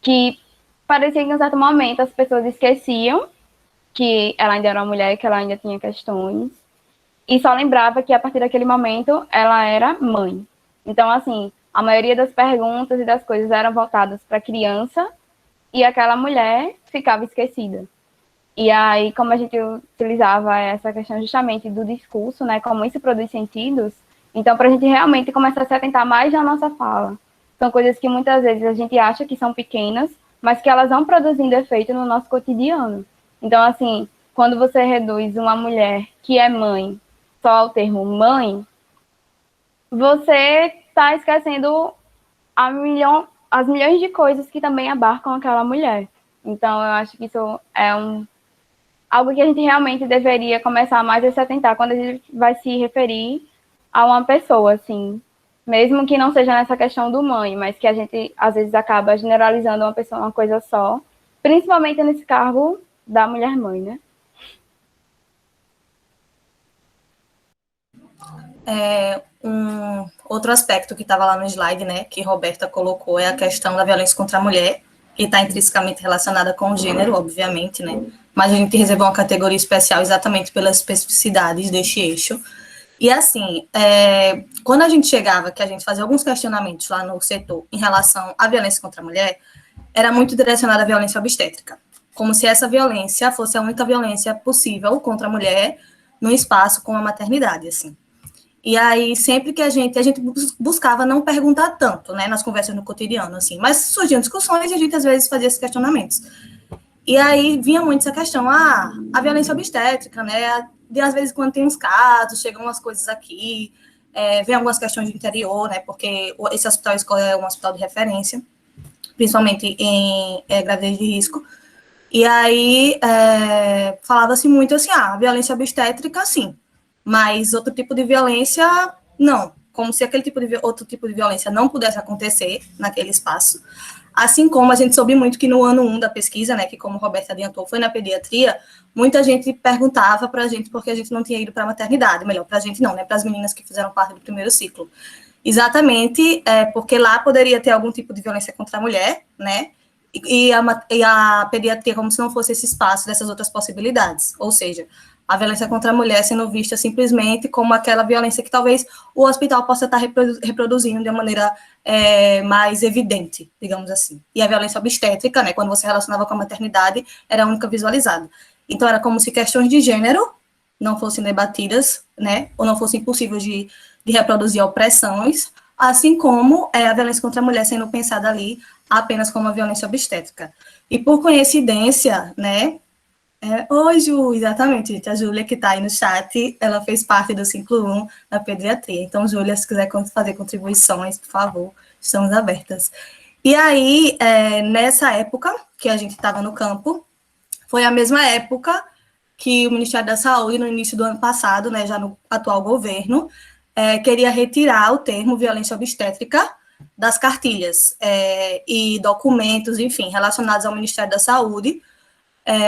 Que parecia que, em um certo momento, as pessoas esqueciam que ela ainda era uma mulher, que ela ainda tinha questões, e só lembrava que a partir daquele momento ela era mãe. Então, assim, a maioria das perguntas e das coisas eram voltadas para a criança e aquela mulher ficava esquecida. E aí, como a gente utilizava essa questão justamente do discurso, né, como isso produz sentidos, então, para a gente realmente começar a se atentar mais na nossa fala. São coisas que muitas vezes a gente acha que são pequenas, mas que elas vão produzindo efeito no nosso cotidiano. Então, assim, quando você reduz uma mulher que é mãe só ao termo mãe, você está esquecendo as milhões de coisas que também abarcam aquela mulher. Então, eu acho que isso é algo que a gente realmente deveria começar mais a se atentar quando a gente vai se referir a uma pessoa, assim. Mesmo que não seja nessa questão do mãe, mas que a gente, às vezes, acaba generalizando uma pessoa, uma coisa só, principalmente nesse cargo da mulher-mãe, né? Um outro aspecto que estava lá no slide, né, que Roberta colocou, é a questão da violência contra a mulher, que está intrinsecamente relacionada com o gênero, obviamente, né, mas a gente reservou uma categoria especial exatamente pelas especificidades deste eixo. E, assim, quando a gente chegava, que a gente fazia alguns questionamentos lá no setor em relação à violência contra a mulher, era muito direcionada à violência obstétrica, como se essa violência fosse a única violência possível contra a mulher no espaço com a maternidade, assim. E aí, sempre que a gente buscava não perguntar tanto, né, nas conversas no cotidiano, assim, mas surgiam discussões e a gente, às vezes, fazia esses questionamentos. E aí, vinha muito essa questão, a violência obstétrica, né, de, às vezes, quando tem uns casos, chegam umas coisas aqui, vem algumas questões de interior, né, porque esse hospital escola é um hospital de referência, principalmente em gravidez de risco. E aí, falava-se muito assim, a violência obstétrica, sim, mas outro tipo de violência, não. Como se aquele outro tipo de violência não pudesse acontecer naquele espaço. Assim como a gente soube muito que no ano 1 da pesquisa, né, que como o Roberto adiantou, foi na pediatria, muita gente perguntava para a gente por que a gente não tinha ido para a maternidade. Melhor, para a gente não, né, para as meninas que fizeram parte do primeiro ciclo. Exatamente porque lá poderia ter algum tipo de violência contra a mulher, né, e a pediatria como se não fosse esse espaço dessas outras possibilidades. Ou seja, a violência contra a mulher sendo vista simplesmente como aquela violência que talvez o hospital possa estar reproduzindo de uma maneira mais evidente, digamos assim. E a violência obstétrica, né, quando você relacionava com a maternidade, era a única visualizada. Então, era como se questões de gênero não fossem debatidas, né, ou não fossem possíveis de reproduzir opressões, assim como a violência contra a mulher sendo pensada ali apenas como uma violência obstétrica. E por coincidência, né, oi, Ju, exatamente, gente, a Júlia que está aí no chat, ela fez parte do ciclo 1 da pediatria. Então, Júlia, se quiser fazer contribuições, por favor, estamos abertas. E aí, nessa época que a gente estava no campo, foi a mesma época que o Ministério da Saúde, no início do ano passado, né, já no atual governo, queria retirar o termo violência obstétrica das cartilhas e documentos, enfim, relacionados ao Ministério da Saúde,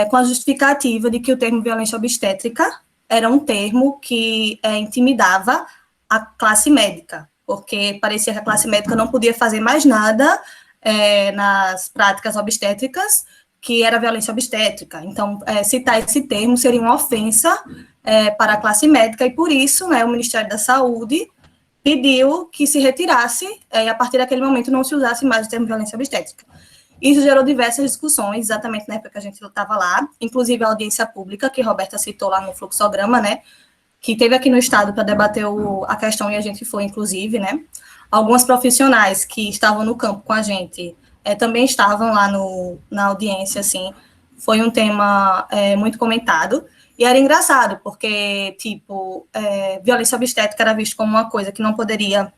com a justificativa de que o termo violência obstétrica era um termo que intimidava a classe médica, porque parecia que a classe médica não podia fazer mais nada nas práticas obstétricas, que era violência obstétrica. Então, citar esse termo seria uma ofensa para a classe médica, e por isso, né, o Ministério da Saúde pediu que se retirasse, e a partir daquele momento não se usasse mais o termo violência obstétrica. Isso gerou diversas discussões, exatamente na época que a gente estava lá, inclusive a audiência pública, que a Roberta citou lá no fluxograma, né, que teve aqui no estado para debater a questão, e a gente foi, inclusive, né. Algumas profissionais que estavam no campo com a gente também estavam lá na audiência, assim, foi um tema muito comentado, e era engraçado, porque, tipo, violência obstétrica era visto como uma coisa que não poderia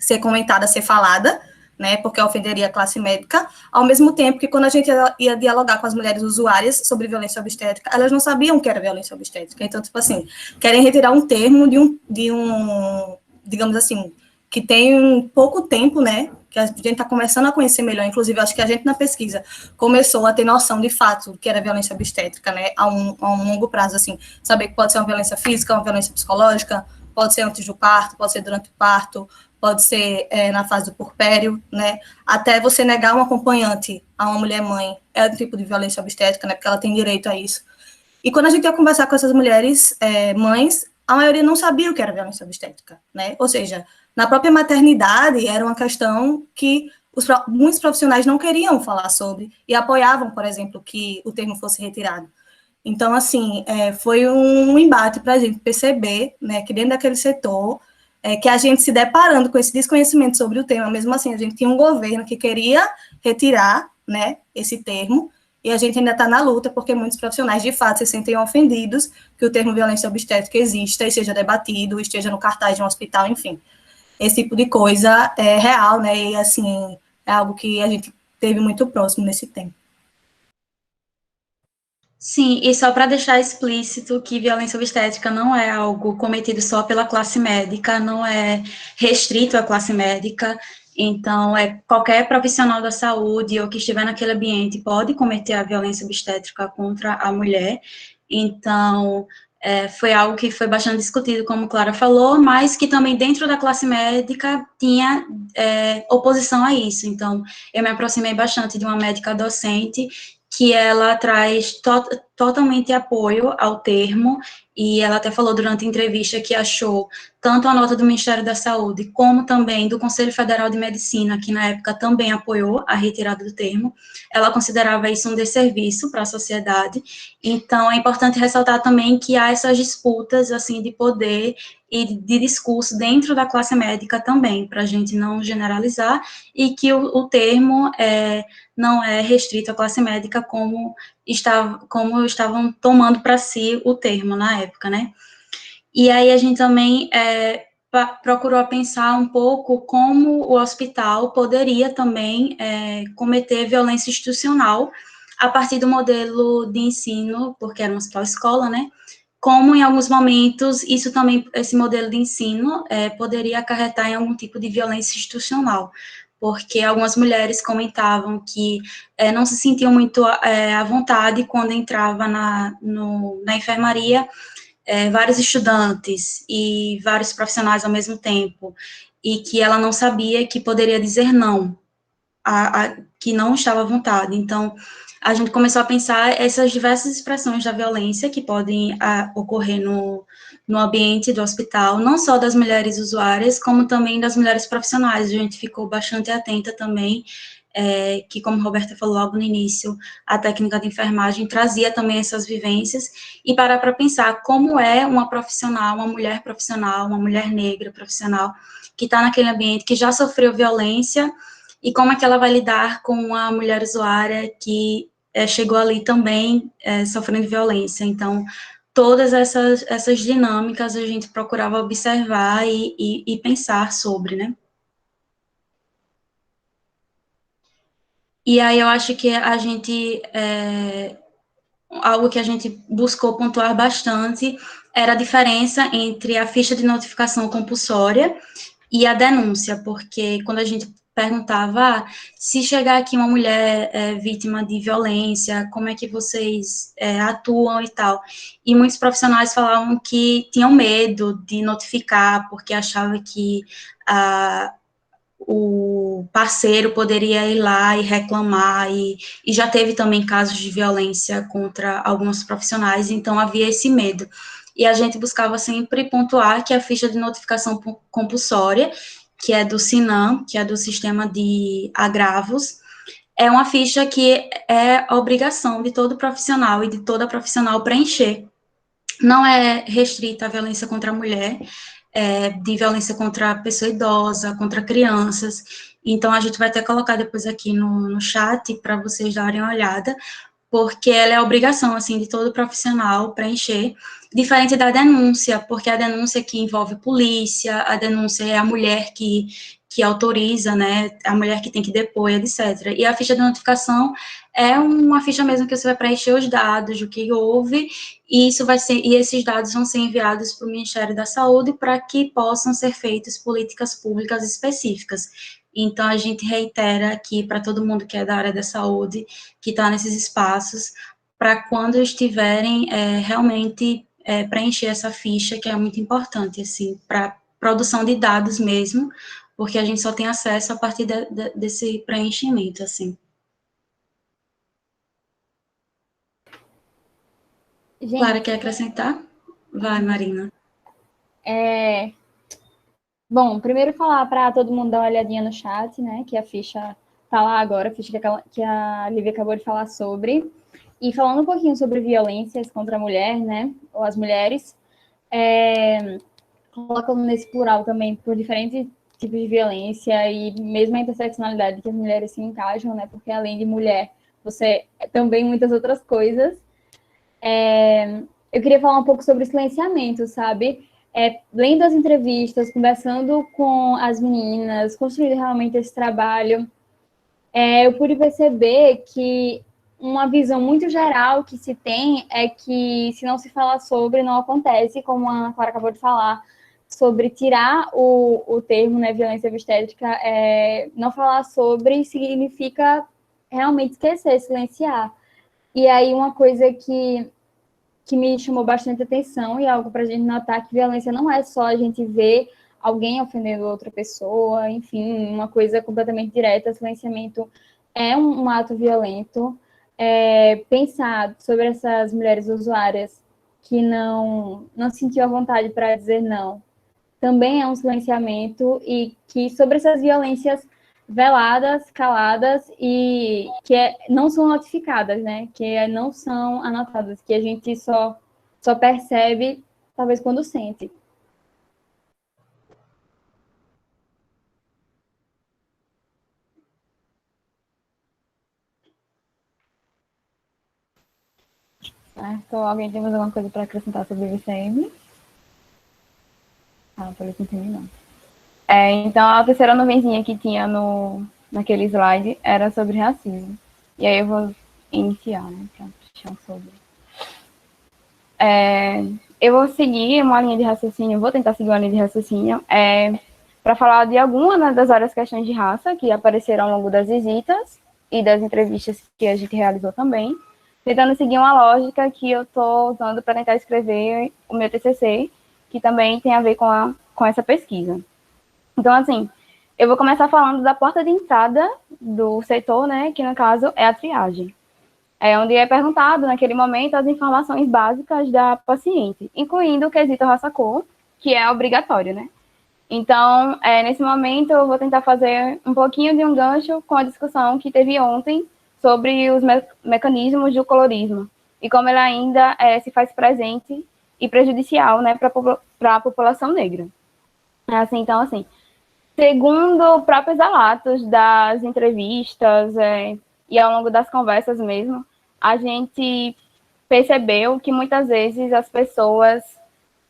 ser comentada, ser falada, né, porque ofenderia a classe médica, ao mesmo tempo que quando a gente ia dialogar com as mulheres usuárias sobre violência obstétrica, elas não sabiam o que era violência obstétrica. Então, tipo assim, querem retirar um termo de um digamos assim, que tem pouco tempo, né, que a gente está começando a conhecer melhor, inclusive, acho que a gente na pesquisa começou a ter noção, de fato, do que era violência obstétrica, né, a um longo prazo, assim, saber que pode ser uma violência física, uma violência psicológica, pode ser antes do parto, pode ser durante o parto, pode ser na fase do puerpério, né, até você negar um acompanhante a uma mulher-mãe, é um tipo de violência obstétrica, né, porque ela tem direito a isso. E quando a gente ia conversar com essas mulheres mães, a maioria não sabia o que era violência obstétrica, né? Ou seja, na própria maternidade era uma questão que muitos profissionais não queriam falar sobre e apoiavam, por exemplo, que o termo fosse retirado. Então, assim, foi um embate para a gente perceber, né, que dentro daquele setor, que a gente se deparando com esse desconhecimento sobre o tema, mesmo assim, a gente tinha um governo que queria retirar, né, esse termo, e a gente ainda está na luta, porque muitos profissionais, de fato, se sentem ofendidos que o termo violência obstétrica exista e seja debatido, esteja no cartaz de um hospital, enfim. Esse tipo de coisa é real, né, e, assim, é algo que a gente teve muito próximo nesse tempo. Sim, e só para deixar explícito que violência obstétrica não é algo cometido só pela classe médica, não é restrito à classe médica, então qualquer profissional da saúde ou que estiver naquele ambiente pode cometer a violência obstétrica contra a mulher, então foi algo que foi bastante discutido, como Clara falou, mas que também dentro da classe médica tinha oposição a isso, então eu me aproximei bastante de uma médica docente que ela traz totalmente apoio ao termo, e ela até falou durante a entrevista que achou tanto a nota do Ministério da Saúde, como também do Conselho Federal de Medicina, que na época também apoiou a retirada do termo, ela considerava isso um desserviço para a sociedade, então é importante ressaltar também que há essas disputas, assim, de poder e de discurso dentro da classe médica também, para a gente não generalizar, e que o termo não é restrito à classe médica como estavam tomando para si o termo na época, né? E aí a gente também procurou pensar um pouco como o hospital poderia também cometer violência institucional a partir do modelo de ensino, porque era uma hospital escola, né? Como em alguns momentos isso também, esse modelo de ensino poderia acarretar em algum tipo de violência institucional, porque algumas mulheres comentavam que não se sentiam muito à vontade quando entrava na enfermaria, vários estudantes e vários profissionais ao mesmo tempo, e que ela não sabia que poderia dizer não, que não estava à vontade. Então, a gente começou a pensar essas diversas expressões da violência que podem ocorrer no ambiente do hospital, não só das mulheres usuárias, como também das mulheres profissionais. A gente ficou bastante atenta também, que, como a Roberta falou logo no início, a técnica de enfermagem trazia também essas vivências, e parar para pensar como é uma profissional, uma mulher negra profissional, que está naquele ambiente, que já sofreu violência, e como é que ela vai lidar com uma mulher usuária que chegou ali também sofrendo violência. Então, todas essas dinâmicas a gente procurava observar e pensar sobre, né? E aí eu acho que a gente, algo que a gente buscou pontuar bastante era a diferença entre a ficha de notificação compulsória e a denúncia, porque quando a gente perguntava, se chegar aqui uma mulher vítima de violência, como é que vocês atuam e tal, e muitos profissionais falavam que tinham medo de notificar, porque achavam que o parceiro poderia ir lá e reclamar, e já teve também casos de violência contra alguns profissionais, então havia esse medo. E a gente buscava sempre pontuar que a ficha de notificação compulsória, que é do SINAM, que é do Sistema de Agravos, é uma ficha que é obrigação de todo profissional e de toda profissional preencher. Não é restrita à violência contra a mulher, de violência contra a pessoa idosa, contra crianças. Então, a gente vai até colocar depois aqui no chat para vocês darem uma olhada, porque ela é obrigação, assim, de todo profissional preencher, diferente da denúncia, porque a denúncia que envolve polícia, a denúncia é a mulher que autoriza, né, a mulher que tem que depor, etc. E a ficha de notificação é uma ficha mesmo que você vai preencher os dados do que houve, e esses dados vão ser enviados para o Ministério da Saúde para que possam ser feitas políticas públicas específicas. Então, a gente reitera aqui para todo mundo que é da área da saúde, que está nesses espaços, para quando estiverem realmente preencher essa ficha, que é muito importante, assim, para produção de dados mesmo, porque a gente só tem acesso a partir desse preenchimento, assim. Gente, Clara, quer acrescentar? Vai, Marina. Bom, primeiro falar para todo mundo dar uma olhadinha no chat, né? Que a ficha tá lá agora, a ficha que a Lívia acabou de falar sobre. E falando um pouquinho sobre violências contra a mulher, né? Ou as mulheres, colocando nesse plural também por diferentes tipos de violência e mesmo a interseccionalidade que as mulheres se encaixam, né? Porque além de mulher, você é também muitas outras coisas. Eu queria falar um pouco sobre silenciamento, sabe? Lendo as entrevistas, conversando com as meninas, construindo realmente esse trabalho, eu pude perceber que uma visão muito geral que se tem é que se não se fala sobre, não acontece, como a Clara acabou de falar, sobre tirar o termo, né, violência obstétrica, não falar sobre significa realmente esquecer, silenciar. E aí uma coisa que me chamou bastante atenção e algo para a gente notar que violência não é só a gente ver alguém ofendendo outra pessoa, enfim, uma coisa completamente direta, silenciamento é um ato violento. Pensar sobre essas mulheres usuárias que não sentiu a vontade para dizer não, também é um silenciamento, e que sobre essas violências veladas, caladas e que não são notificadas, né? Que não são anotadas, que a gente só percebe, talvez, quando sente. Certo? Alguém tem mais alguma coisa para acrescentar sobre o ICM? Ah, por isso não. Então, a terceira nuvenzinha que tinha naquele slide era sobre racismo. E aí eu vou iniciar, né, para puxar sobre. Eu vou seguir uma linha de raciocínio, vou tentar seguir uma linha de raciocínio, para falar de algumas das várias questões de raça que apareceram ao longo das visitas e das entrevistas que a gente realizou também, tentando seguir uma lógica que eu estou usando para tentar escrever o meu TCC, que também tem a ver com essa pesquisa. Então, assim, eu vou começar falando da porta de entrada do setor, né, que no caso é a triagem. Onde é perguntado, naquele momento, as informações básicas da paciente, incluindo o quesito raça-cor, que é obrigatório, né? Então, nesse momento, eu vou tentar fazer um pouquinho de um gancho com a discussão que teve ontem sobre os mecanismos do colorismo e como ele ainda se faz presente e prejudicial, né, para a população negra. Então, assim, segundo próprios relatos das entrevistas e ao longo das conversas mesmo, a gente percebeu que muitas vezes as pessoas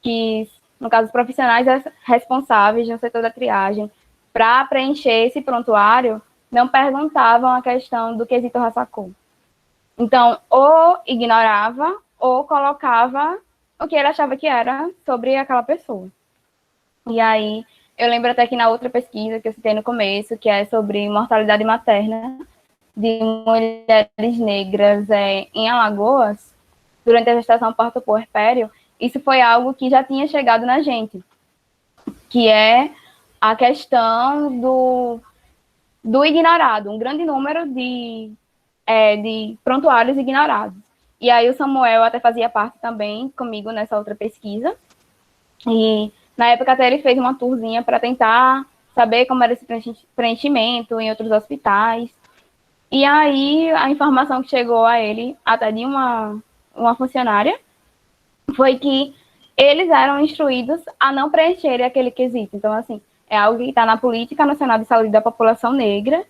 que, no caso, os profissionais responsáveis no setor da triagem, para preencher esse prontuário, não perguntavam a questão do quesito raça-cor. Então, ou ignorava, ou colocava o que ele achava que era sobre aquela pessoa. E aí, eu lembro até que na outra pesquisa que eu citei no começo, que é sobre mortalidade materna de mulheres negras em Alagoas, durante a gestação parto-puerpério, isso foi algo que já tinha chegado na gente, que é a questão do ignorado, um grande número de prontuários ignorados. E aí o Samuel até fazia parte também comigo nessa outra pesquisa, e na época até ele fez uma tourzinha para tentar saber como era esse preenchimento em outros hospitais. E aí a informação que chegou a ele, até de uma funcionária, foi que eles eram instruídos a não preencherem aquele quesito. Então, assim, é algo que está na Política Nacional de Saúde da População Negra,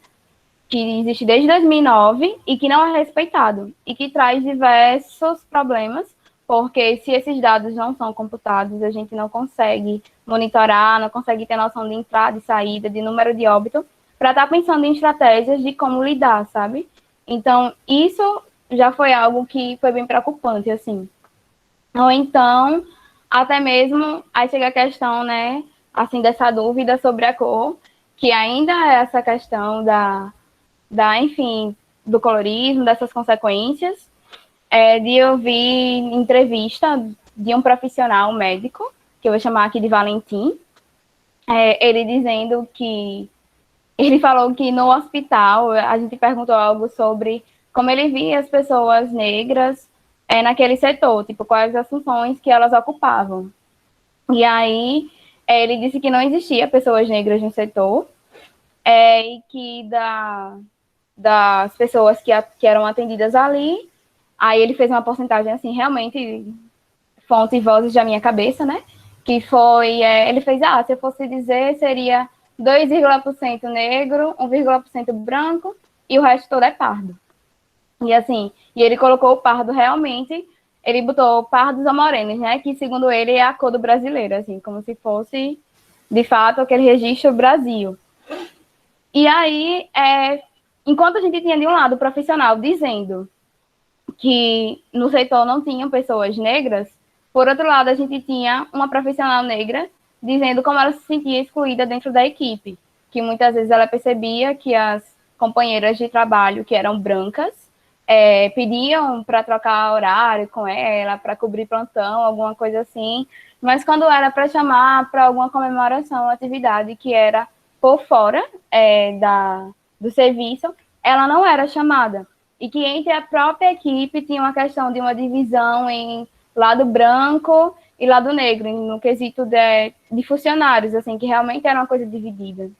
que existe desde 2009 e que não é respeitado, e que traz diversos problemas, porque se esses dados não são computados, a gente não consegue monitorar, não consegue ter noção de entrada e saída, de número de óbito, para estar pensando em estratégias de como lidar, sabe? Então, isso já foi algo que foi bem preocupante, assim. Ou então, até mesmo, aí chega a questão, né, assim, dessa dúvida sobre a cor, que ainda é essa questão enfim, do colorismo, dessas consequências, de ouvir entrevista de um profissional médico, que eu vou chamar aqui de Valentim, ele dizendo que ele falou que no hospital a gente perguntou algo sobre como ele via as pessoas negras naquele setor, tipo, quais as funções que elas ocupavam. E aí ele disse que não existia pessoas negras no setor, e que das pessoas que eram atendidas ali, aí ele fez uma porcentagem assim, realmente, fonte e vozes da minha cabeça, né? Que foi, ele fez, se eu fosse dizer, seria 2,% negro, 1,% branco, e o resto todo é pardo. E assim, ele colocou o pardo realmente, ele botou pardos ou morenos, né? Que segundo ele é a cor do brasileiro, assim, como se fosse, de fato, aquele registro Brasil. E aí, enquanto a gente tinha de um lado o profissional dizendo que no setor não tinham pessoas negras, por outro lado, a gente tinha uma profissional negra dizendo como ela se sentia excluída dentro da equipe, que muitas vezes ela percebia que as companheiras de trabalho que eram brancas pediam para trocar horário com ela, para cobrir plantão, alguma coisa assim, mas quando era para chamar para alguma comemoração, atividade que era por fora do serviço, ela não era chamada. E que entre a própria equipe tinha uma questão de uma divisão em lado branco e lado negro, no quesito de funcionários, assim, que realmente era uma coisa dividida.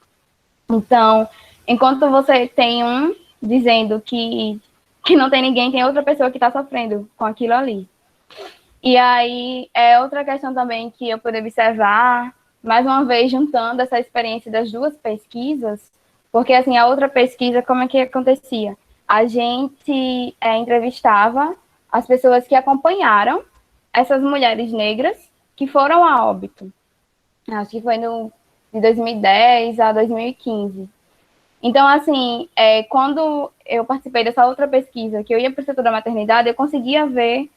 Então, enquanto você tem um dizendo que não tem ninguém, tem outra pessoa que está sofrendo com aquilo ali. E aí, outra questão também que eu pude observar, mais uma vez, juntando essa experiência das duas pesquisas, porque, assim, a outra pesquisa, como é que acontecia? A gente entrevistava as pessoas que acompanharam essas mulheres negras que foram a óbito. Acho que foi de 2010 a 2015. Então, assim, quando eu participei dessa outra pesquisa, que eu ia para o setor da maternidade, eu conseguia ver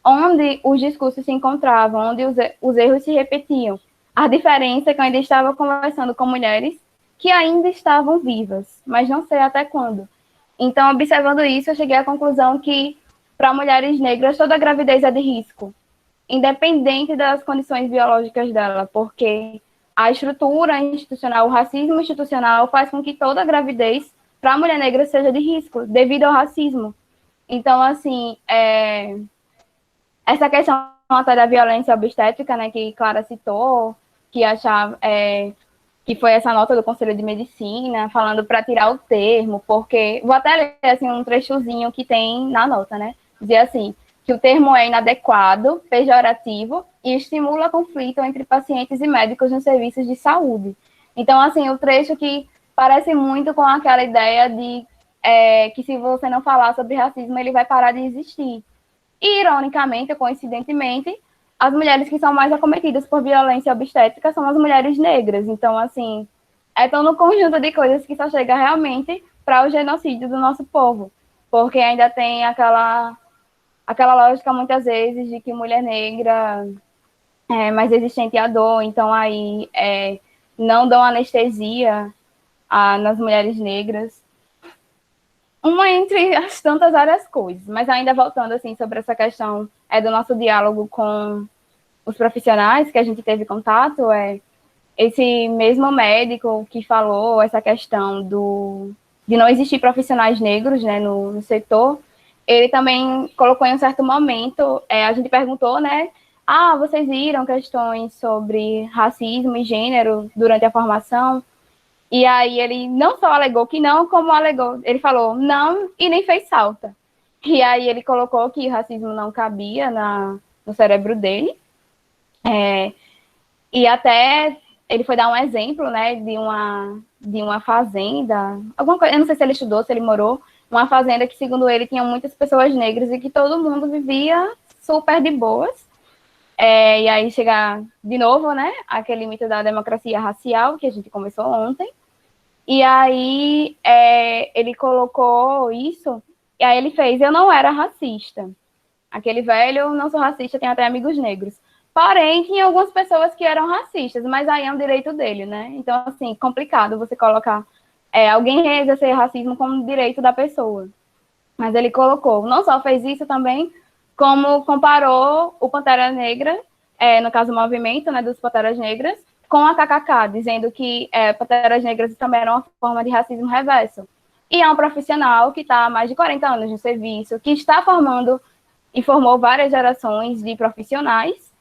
onde os discursos se encontravam, onde os erros se repetiam. A diferença é que eu ainda estava conversando com mulheres que ainda estavam vivas, mas não sei até quando. Então, observando isso, eu cheguei à conclusão que, para mulheres negras, toda gravidez é de risco, independente das condições biológicas dela, porque a estrutura institucional, o racismo institucional faz com que toda gravidez para a mulher negra seja de risco, devido ao racismo. Então, assim, essa questão até da violência obstétrica, né, que Clara citou, que achava que foi essa nota do Conselho de Medicina, falando para tirar o termo, porque vou até ler assim, um trechozinho que tem na nota, né? Dizia assim, que o termo é inadequado, pejorativo e estimula conflito entre pacientes e médicos nos serviços de saúde. Então, assim, o trecho que parece muito com aquela ideia de que se você não falar sobre racismo, ele vai parar de existir. E, ironicamente, coincidentemente, as mulheres que são mais acometidas por violência obstétrica são as mulheres negras. Então, assim, tão no conjunto de coisas que só chega realmente para o genocídio do nosso povo. Porque ainda tem aquela lógica, muitas vezes, de que mulher negra é mais resistente à dor. Então, aí, não dão anestesia nas mulheres negras. Uma entre as tantas várias coisas. Mas ainda voltando, assim, sobre essa questão do nosso diálogo com os profissionais que a gente teve contato, esse mesmo médico que falou essa questão de não existir profissionais negros, né, no setor, ele também colocou em um certo momento, a gente perguntou, né, vocês viram questões sobre racismo e gênero durante a formação? E aí ele não só alegou que não, como alegou, ele falou não e nem fez falta. E aí ele colocou que o racismo não cabia no cérebro dele, e até ele foi dar um exemplo, né, de uma fazenda, alguma coisa, eu não sei se ele estudou, se ele morou, uma fazenda que, segundo ele, tinha muitas pessoas negras e que todo mundo vivia super de boas. E aí chega de novo, né, aquele mito da democracia racial que a gente começou ontem. E aí ele colocou isso, e aí ele fez, eu não era racista. Aquele velho, não sou racista, tenho até amigos negros. Porém, tinha algumas pessoas que eram racistas, mas aí é um direito dele, né? Então, assim, complicado você colocar alguém exercer racismo como direito da pessoa. Mas ele colocou, não só fez isso também, como comparou o Pantera Negra, no caso o movimento, né, dos Panteras Negras, com a KKK, dizendo que Panteras Negras também era uma forma de racismo reverso. E é um profissional que está há mais de 40 anos no serviço, que está formando e formou várias gerações de profissionais,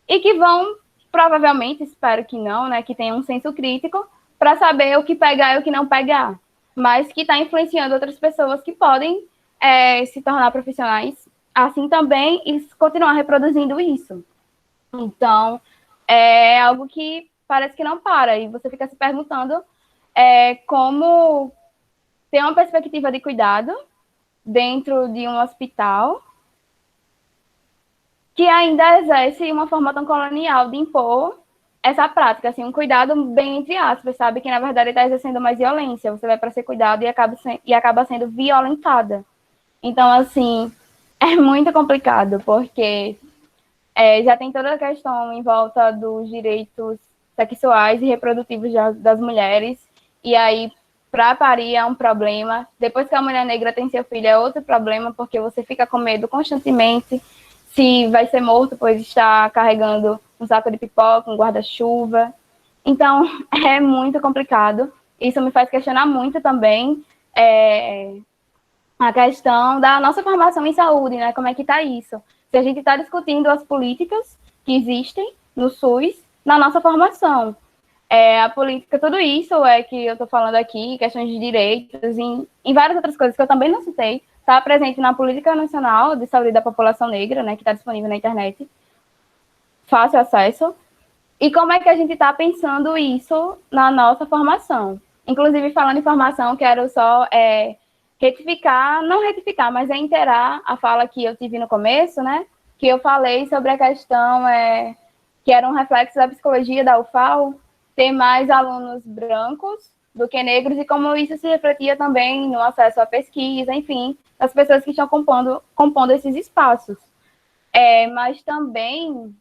e que vão provavelmente, espero que não, né, que tenha um senso crítico para saber o que pegar e o que não pegar, mas que está influenciando outras pessoas que podem se tornar profissionais assim também e continuar reproduzindo isso. Então, é algo que parece que não para, e você fica se perguntando como ter uma perspectiva de cuidado dentro de um hospital que ainda exerce uma forma tão colonial de impor essa prática, assim, um cuidado bem entre aspas, sabe? Que, na verdade, está exercendo mais violência. Você vai para ser cuidado e acaba sendo violentada. Então, assim, é muito complicado, porque já tem toda a questão em volta dos direitos sexuais e reprodutivos das mulheres, e aí, para parir é um problema. Depois que a mulher negra tem seu filho, é outro problema, porque você fica com medo constantemente se vai ser morto, pois está carregando um saco de pipoca, um guarda-chuva. Então, é muito complicado. Isso me faz questionar muito também a questão da nossa formação em saúde, né? Como é que está isso? Se a gente está discutindo as políticas que existem no SUS na nossa formação. A política, tudo isso que eu estou falando aqui, questões de direitos, em várias outras coisas que eu também não citei, está presente na Política Nacional de Saúde da População Negra, né, que está disponível na internet, fácil acesso. E como é que a gente está pensando isso na nossa formação? Inclusive, falando em formação, quero só não retificar, mas reiterar a fala que eu tive no começo, né, que eu falei sobre a questão que era um reflexo da psicologia da UFAL, ter mais alunos brancos do que negros, e como isso se refletia também no acesso à pesquisa, enfim, das pessoas que estão compondo esses espaços. Mas também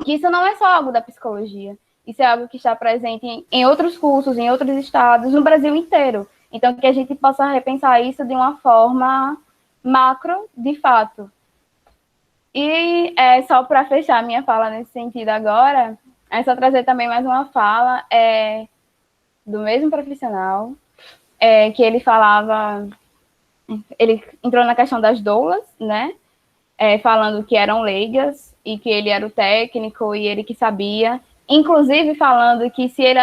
que isso não é só algo da psicologia, isso é algo que está presente em outros cursos, em outros estados, no Brasil inteiro. Então, que a gente possa repensar isso de uma forma macro, de fato. E só para fechar minha fala nesse sentido agora, é só trazer também mais uma fala do mesmo profissional, que ele falava, ele entrou na questão das doulas, né, falando que eram leigas e que ele era o técnico e ele que sabia, inclusive falando que se ele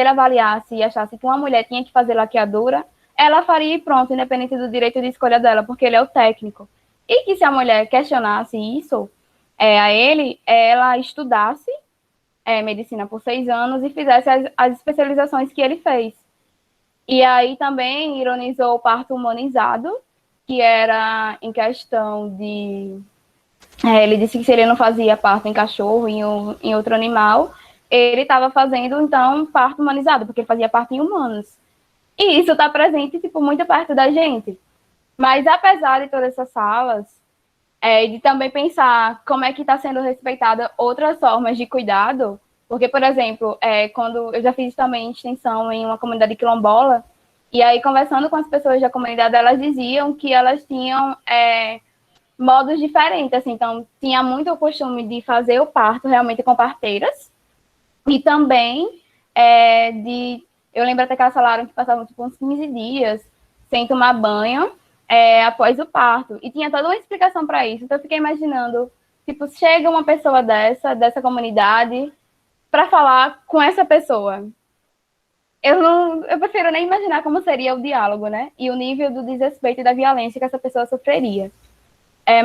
avaliasse e achasse que uma mulher tinha que fazer laqueadura, ela faria e pronto, independente do direito de escolha dela, porque ele é o técnico. E que se a mulher questionasse isso a ele, ela estudasse medicina por 6 anos e fizesse as especializações que ele fez. E aí também ironizou o parto humanizado, que era em questão de... ele disse que se ele não fazia parto em cachorro, em outro animal, ele estava fazendo, então, parto humanizado, porque ele fazia parto em humanos. E isso está presente, tipo, muito perto da gente. Mas, apesar de todas essas falas, de também pensar como é que está sendo respeitada outras formas de cuidado, porque, por exemplo, quando eu já fiz também extensão em uma comunidade quilombola, e aí, conversando com as pessoas da comunidade, elas diziam que elas tinham modos diferentes, assim, então, tinha muito o costume de fazer o parto realmente com parteiras, e também eu lembro até que elas falaram que passavam, tipo, uns 15 dias sem tomar banho, após o parto, e tinha toda uma explicação para isso. Então eu fiquei imaginando, tipo, chega uma pessoa dessa comunidade para falar com essa pessoa. Eu prefiro nem imaginar como seria o diálogo, né? E o nível do desrespeito e da violência que essa pessoa sofreria.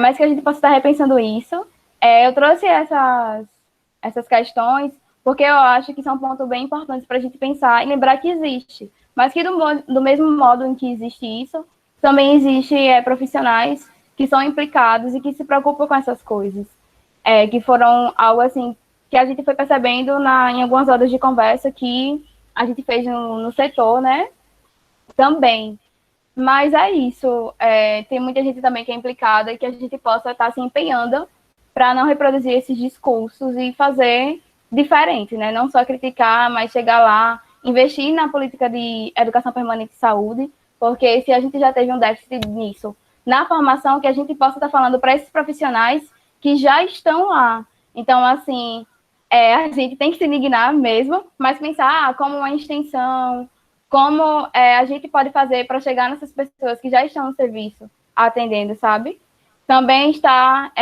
Mas que a gente possa estar repensando isso. Eu trouxe essas questões porque eu acho que são pontos bem importantes para a gente pensar e lembrar que existe. Mas que do mesmo modo em que existe isso, também existe profissionais que são implicados e que se preocupam com essas coisas. Que foram algo assim que a gente foi percebendo em algumas horas de conversa que a gente fez no setor, né? Também. Mas é isso. Tem muita gente também que é implicada e que a gente possa estar se empenhando para não reproduzir esses discursos e fazer diferente, né? Não só criticar, mas chegar lá, investir na política de educação permanente e saúde, porque se a gente já teve um déficit nisso, na formação, que a gente possa estar falando para esses profissionais que já estão lá. Então, assim, a gente tem que se indignar mesmo, mas pensar como uma extensão, como a gente pode fazer para chegar nessas pessoas que já estão no serviço, atendendo, sabe? também está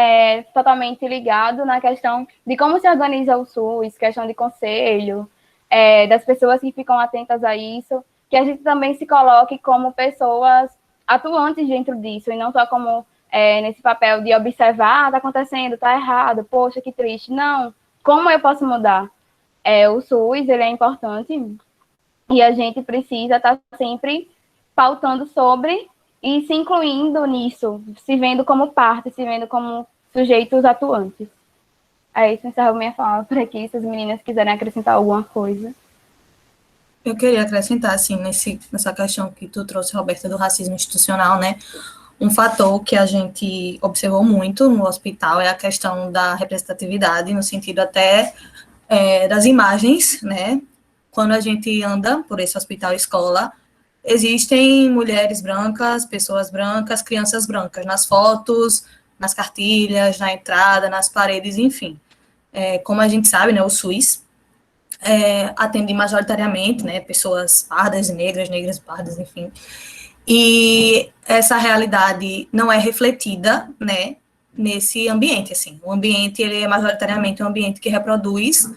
totalmente ligado na questão de como se organiza o SUS, questão de conselho, das pessoas que ficam atentas a isso, que a gente também se coloque como pessoas atuantes dentro disso, e não só como nesse papel de observar, está acontecendo, está errado, poxa, que triste. Não, como eu posso mudar? O SUS, ele é importante, e a gente precisa estar sempre pautando sobre e se incluindo nisso, se vendo como parte, se vendo como sujeitos atuantes. É isso, encerro minha fala por aqui, se as meninas quiserem acrescentar alguma coisa. Eu queria acrescentar, assim, nessa questão que tu trouxe, Roberta, do racismo institucional, né? Um fator que a gente observou muito no hospital é a questão da representatividade, no sentido até das imagens, né? Quando a gente anda por esse hospital escola, existem mulheres brancas, pessoas brancas, crianças brancas, nas fotos, nas cartilhas, na entrada, nas paredes, enfim. Como a gente sabe, né, o SUS atende majoritariamente, né, pessoas pardas, negras, pardas, enfim. E essa realidade não é refletida, né, nesse ambiente, assim. O ambiente, ele é majoritariamente um ambiente que reproduz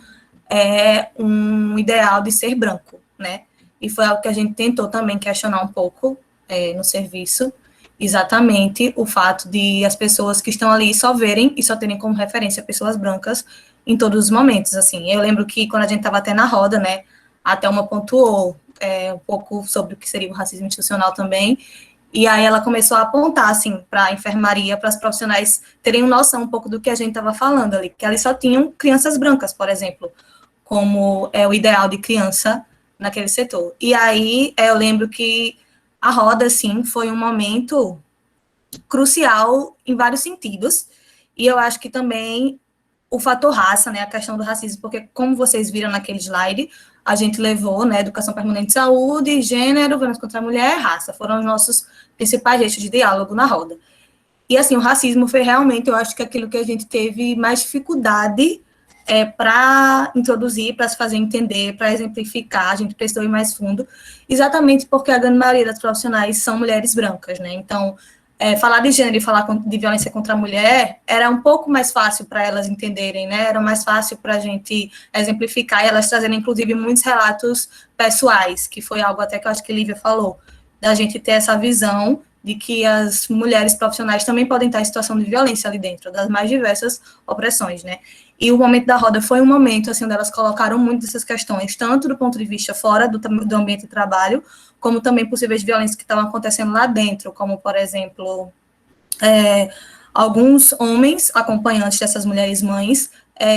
um ideal de ser branco, né? E foi algo que a gente tentou também questionar um pouco no serviço, exatamente o fato de as pessoas que estão ali só verem e só terem como referência pessoas brancas em todos os momentos, assim. Eu lembro que quando a gente estava até na roda, né, a Thelma pontuou um pouco sobre o que seria o racismo institucional também, e aí ela começou a apontar, assim, para a enfermaria, para os profissionais terem noção um pouco do que a gente estava falando ali, que ali só tinham crianças brancas, por exemplo, como é o ideal de criança naquele setor. E aí eu lembro que a roda, assim, foi um momento crucial em vários sentidos, e eu acho que também o fator raça, né, a questão do racismo, porque como vocês viram naquele slide, a gente levou, né, educação permanente de saúde, gênero, violência contra a mulher, raça, foram os nossos principais eixos de diálogo na roda. E, assim, o racismo foi realmente, eu acho que aquilo que a gente teve mais dificuldade para introduzir, para se fazer entender, para exemplificar, a gente precisou ir mais fundo, exatamente porque a grande maioria das profissionais são mulheres brancas, né? Então, falar de gênero e falar de violência contra a mulher era um pouco mais fácil para elas entenderem, né? Era mais fácil para a gente exemplificar e elas trazerem, inclusive, muitos relatos pessoais, que foi algo até que eu acho que a Lívia falou, da gente ter essa visão de que as mulheres profissionais também podem estar em situação de violência ali dentro, das mais diversas opressões, né? E o momento da roda foi um momento, assim, onde elas colocaram muito dessas questões, tanto do ponto de vista fora do ambiente de trabalho, como também possíveis violências que estavam acontecendo lá dentro, como, por exemplo, alguns homens acompanhantes dessas mulheres mães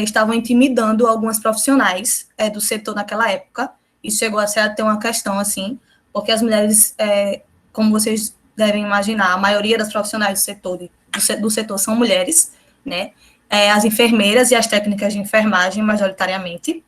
estavam intimidando algumas profissionais do setor naquela época. Isso chegou a ser até uma questão, assim, porque as mulheres, como vocês devem imaginar, a maioria das profissionais do setor são mulheres, né? As enfermeiras e as técnicas de enfermagem, majoritariamente.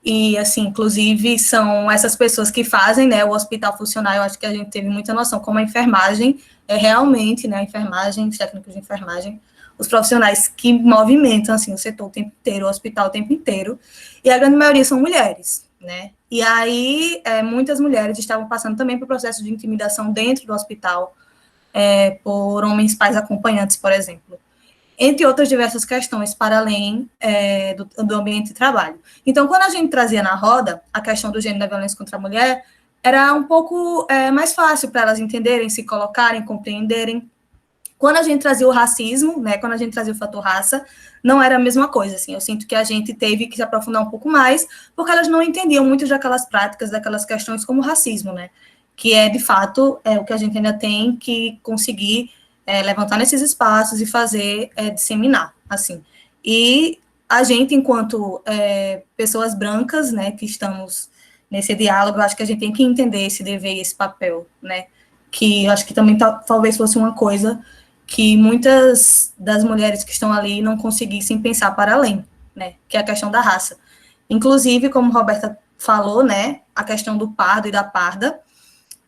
E, assim, inclusive, são essas pessoas que fazem, né, o hospital funcionar. Eu acho que a gente teve muita noção como a enfermagem realmente, né, a enfermagem, os técnicos de enfermagem, os profissionais que movimentam, assim, o setor o tempo inteiro, o hospital o tempo inteiro, e a grande maioria são mulheres, né. E aí, muitas mulheres estavam passando também por processo de intimidação dentro do hospital, por homens pais acompanhantes, por exemplo, entre outras diversas questões para além do ambiente de trabalho. Então, quando a gente trazia na roda a questão do gênero da violência contra a mulher, era um pouco mais fácil para elas entenderem, se colocarem, compreenderem. Quando a gente trazia o racismo, né, quando a gente trazia o fator raça, não era a mesma coisa, assim, eu sinto que a gente teve que se aprofundar um pouco mais, porque elas não entendiam muitas daquelas práticas, daquelas questões como racismo, né, que de fato, o que a gente ainda tem que conseguir levantar nesses espaços e fazer disseminar, assim. E a gente, enquanto pessoas brancas, né, que estamos nesse diálogo, acho que a gente tem que entender esse dever e esse papel, né, que acho que também talvez fosse uma coisa que muitas das mulheres que estão ali não conseguissem pensar para além, né, que é a questão da raça. Inclusive, como Roberta falou, né, a questão do pardo e da parda,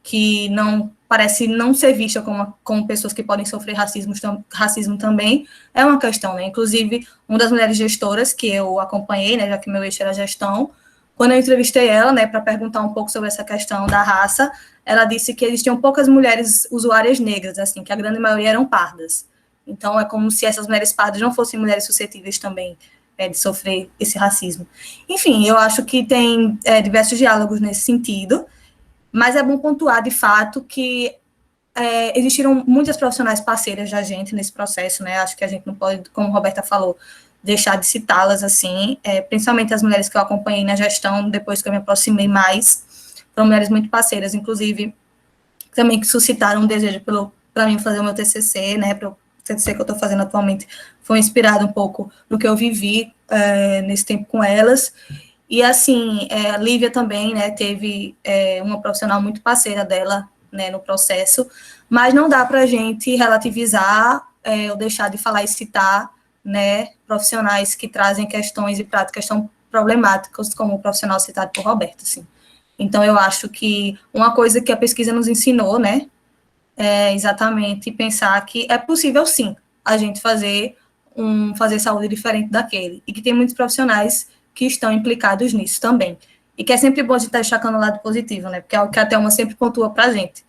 que não parece não ser vista como pessoas que podem sofrer racismo também, é uma questão, né? Inclusive, uma das mulheres gestoras que eu acompanhei, né, já que meu eixo era gestão, quando eu entrevistei ela, né, para perguntar um pouco sobre essa questão da raça, ela disse que existiam poucas mulheres usuárias negras, assim, que a grande maioria eram pardas. Então, é como se essas mulheres pardas não fossem mulheres suscetíveis também de sofrer esse racismo. Enfim, eu acho que tem diversos diálogos nesse sentido, mas é bom pontuar, de fato, que existiram muitas profissionais parceiras da gente nesse processo, né? Acho que a gente não pode, como a Roberta falou, deixar de citá-las, assim, principalmente as mulheres que eu acompanhei na gestão, depois que eu me aproximei mais, foram mulheres muito parceiras, inclusive, também que suscitaram um desejo para mim fazer o meu TCC, né, para o TCC que eu estou fazendo atualmente, foi inspirado um pouco no que eu vivi nesse tempo com elas. E, assim, a Lívia também, né, teve uma profissional muito parceira dela, né, no processo, mas não dá para a gente relativizar ou deixar de falar e citar, né, profissionais que trazem questões e práticas tão problemáticas como o profissional citado por Roberto, assim. Então, eu acho que uma coisa que a pesquisa nos ensinou, né, é exatamente pensar que é possível, sim, a gente fazer saúde diferente daquele, e que tem muitos profissionais que estão implicados nisso também. E que é sempre bom a gente estar destacando o lado positivo, né, porque é o que a Thelma sempre pontua para a gente,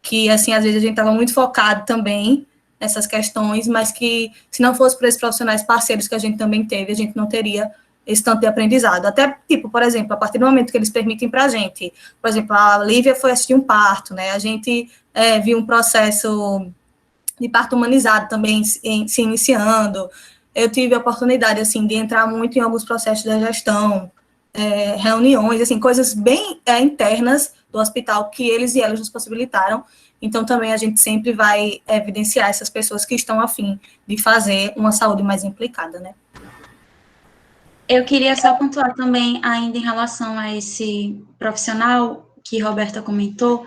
que, assim, às vezes a gente estava muito focado também nessas questões, mas que, se não fosse por esses profissionais parceiros que a gente também teve, a gente não teria esse tanto de aprendizado. Até, tipo, por exemplo, a partir do momento que eles permitem para a gente, por exemplo, a Lívia foi assistir um parto, né, a gente viu um processo de parto humanizado também se iniciando, eu tive a oportunidade, assim, de entrar muito em alguns processos da gestão, reuniões, assim, coisas bem internas do hospital que eles e elas nos possibilitaram. Então, também a gente sempre vai evidenciar essas pessoas que estão a fim de fazer uma saúde mais implicada, né? Eu queria só pontuar também, ainda em relação a esse profissional que Roberta comentou,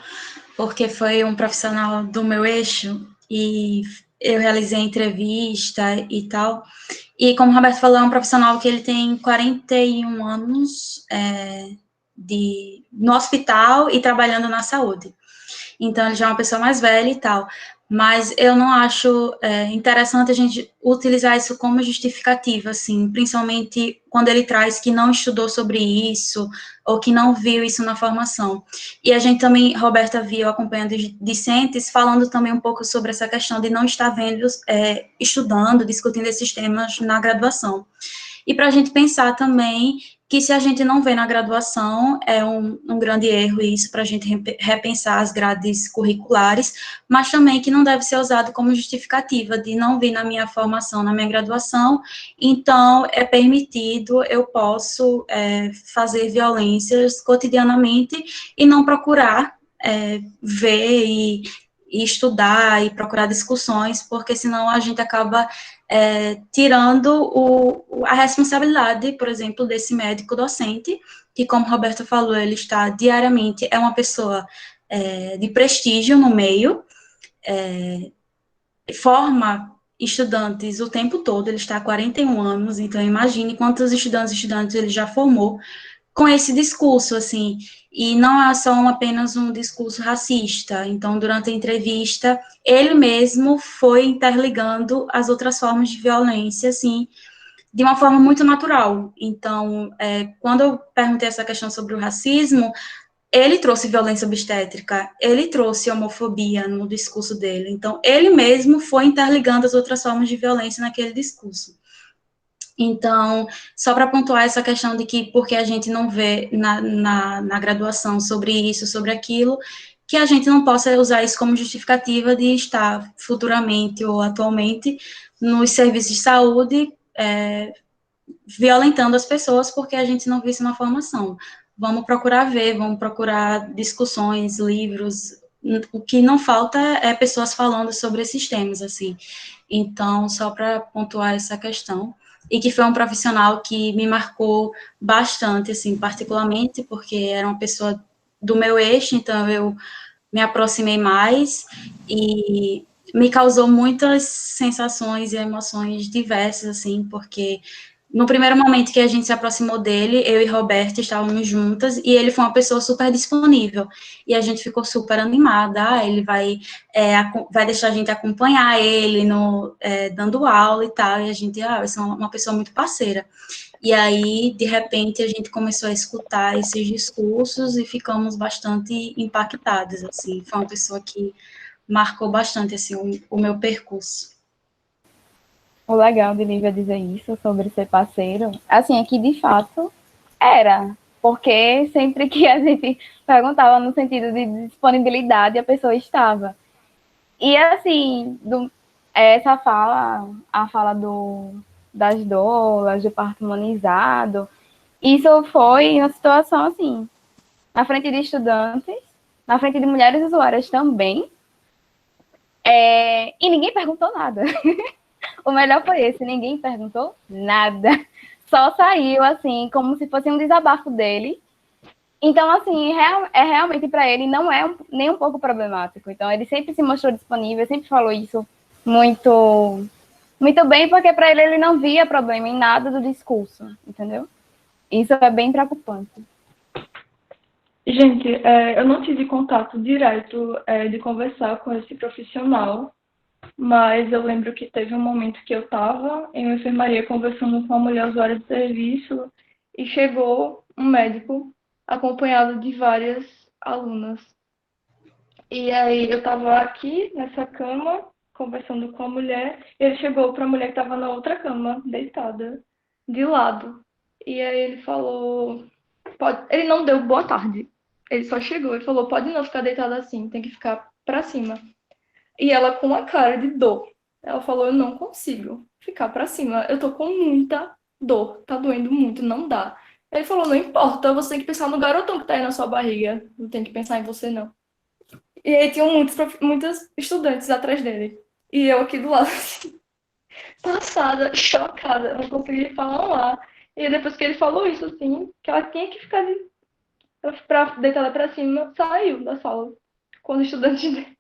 porque foi um profissional do meu eixo e eu realizei entrevista e tal. E como o Roberto falou, é um profissional que ele tem 41 anos no hospital e trabalhando na saúde. Então, ele já é uma pessoa mais velha e tal. Mas eu não acho interessante a gente utilizar isso como justificativa, assim, principalmente quando ele traz que não estudou sobre isso ou que não viu isso na formação. E a gente também, Roberta viu acompanhando discentes, falando também um pouco sobre essa questão de não estar vendo, estudando, discutindo esses temas na graduação. E para a gente pensar também que se a gente não vê na graduação, é um grande erro isso para a gente repensar as grades curriculares, mas também que não deve ser usado como justificativa de não vir na minha formação, na minha graduação, então é permitido, eu posso fazer violências cotidianamente e não procurar ver e estudar e procurar discussões, porque senão a gente acaba tirando a responsabilidade, por exemplo, desse médico docente, que, como o Roberto falou, ele está diariamente, é uma pessoa de prestígio no meio, forma estudantes o tempo todo, ele está há 41 anos, então imagine quantos estudantes ele já formou, com esse discurso, assim, e não é só apenas um discurso racista. Então, durante a entrevista, ele mesmo foi interligando as outras formas de violência, assim, de uma forma muito natural. Então, quando eu perguntei essa questão sobre o racismo, ele trouxe violência obstétrica, ele trouxe homofobia no discurso dele. Então, ele mesmo foi interligando as outras formas de violência naquele discurso. Então, só para pontuar essa questão de que, porque a gente não vê na graduação sobre isso, sobre aquilo, que a gente não possa usar isso como justificativa de estar futuramente ou atualmente nos serviços de saúde violentando as pessoas porque a gente não viu isso na formação. Vamos procurar ver, vamos procurar discussões, livros, o que não falta é pessoas falando sobre esses temas, assim. Então, só para pontuar essa questão, e que foi um profissional que me marcou bastante, assim, particularmente, porque era uma pessoa do meu eixo, então eu me aproximei mais e me causou muitas sensações e emoções diversas, assim, porque no primeiro momento que a gente se aproximou dele, eu e Roberta estávamos juntas, e ele foi uma pessoa super disponível, e a gente ficou super animada, ele vai deixar a gente acompanhar ele dando aula e tal, e a gente, vai ser uma pessoa muito parceira. E aí, de repente, a gente começou a escutar esses discursos e ficamos bastante impactadas, assim, foi uma pessoa que marcou bastante, assim, o meu percurso. o legal de Lívia dizer isso sobre ser parceiro, assim, é que de fato era, porque sempre que a gente perguntava no sentido de disponibilidade, a pessoa estava. E assim, essa fala, a fala das doulas, do parto humanizado, isso foi uma situação assim, na frente de estudantes, na frente de mulheres usuárias também, e ninguém perguntou nada. O melhor foi esse, ninguém perguntou nada. Só saiu, assim, como se fosse um desabafo dele. Então, assim, realmente para ele não é nem um pouco problemático. Então, ele sempre se mostrou disponível, sempre falou isso muito, muito bem, porque para ele não via problema em nada do discurso, entendeu? Isso é bem preocupante. Gente, eu não tive contato direto de conversar com esse profissional, mas eu lembro que teve um momento que eu estava em uma enfermaria conversando com uma mulher usuária de serviço e chegou um médico acompanhado de várias alunas. E aí eu estava aqui nessa cama conversando com a mulher e ele chegou para a mulher que estava na outra cama, deitada, de lado. E aí ele falou, ele não deu boa tarde. Ele só chegou e falou, pode não ficar deitada assim, tem que ficar para cima. E ela com uma cara de dor. Ela falou, eu não consigo ficar para cima. Eu tô com muita dor, tá doendo muito, não dá. Ele falou, não importa, você tem que pensar no garotão que tá aí na sua barriga. Não tem que pensar em você, não. E aí tinham muitos estudantes atrás dele. E eu aqui do lado, assim, passada, chocada, não conseguia falar um A. E depois que ele falou isso, assim, que ela tinha que ficar deitada pra cima, saiu da sala com os estudantes dele.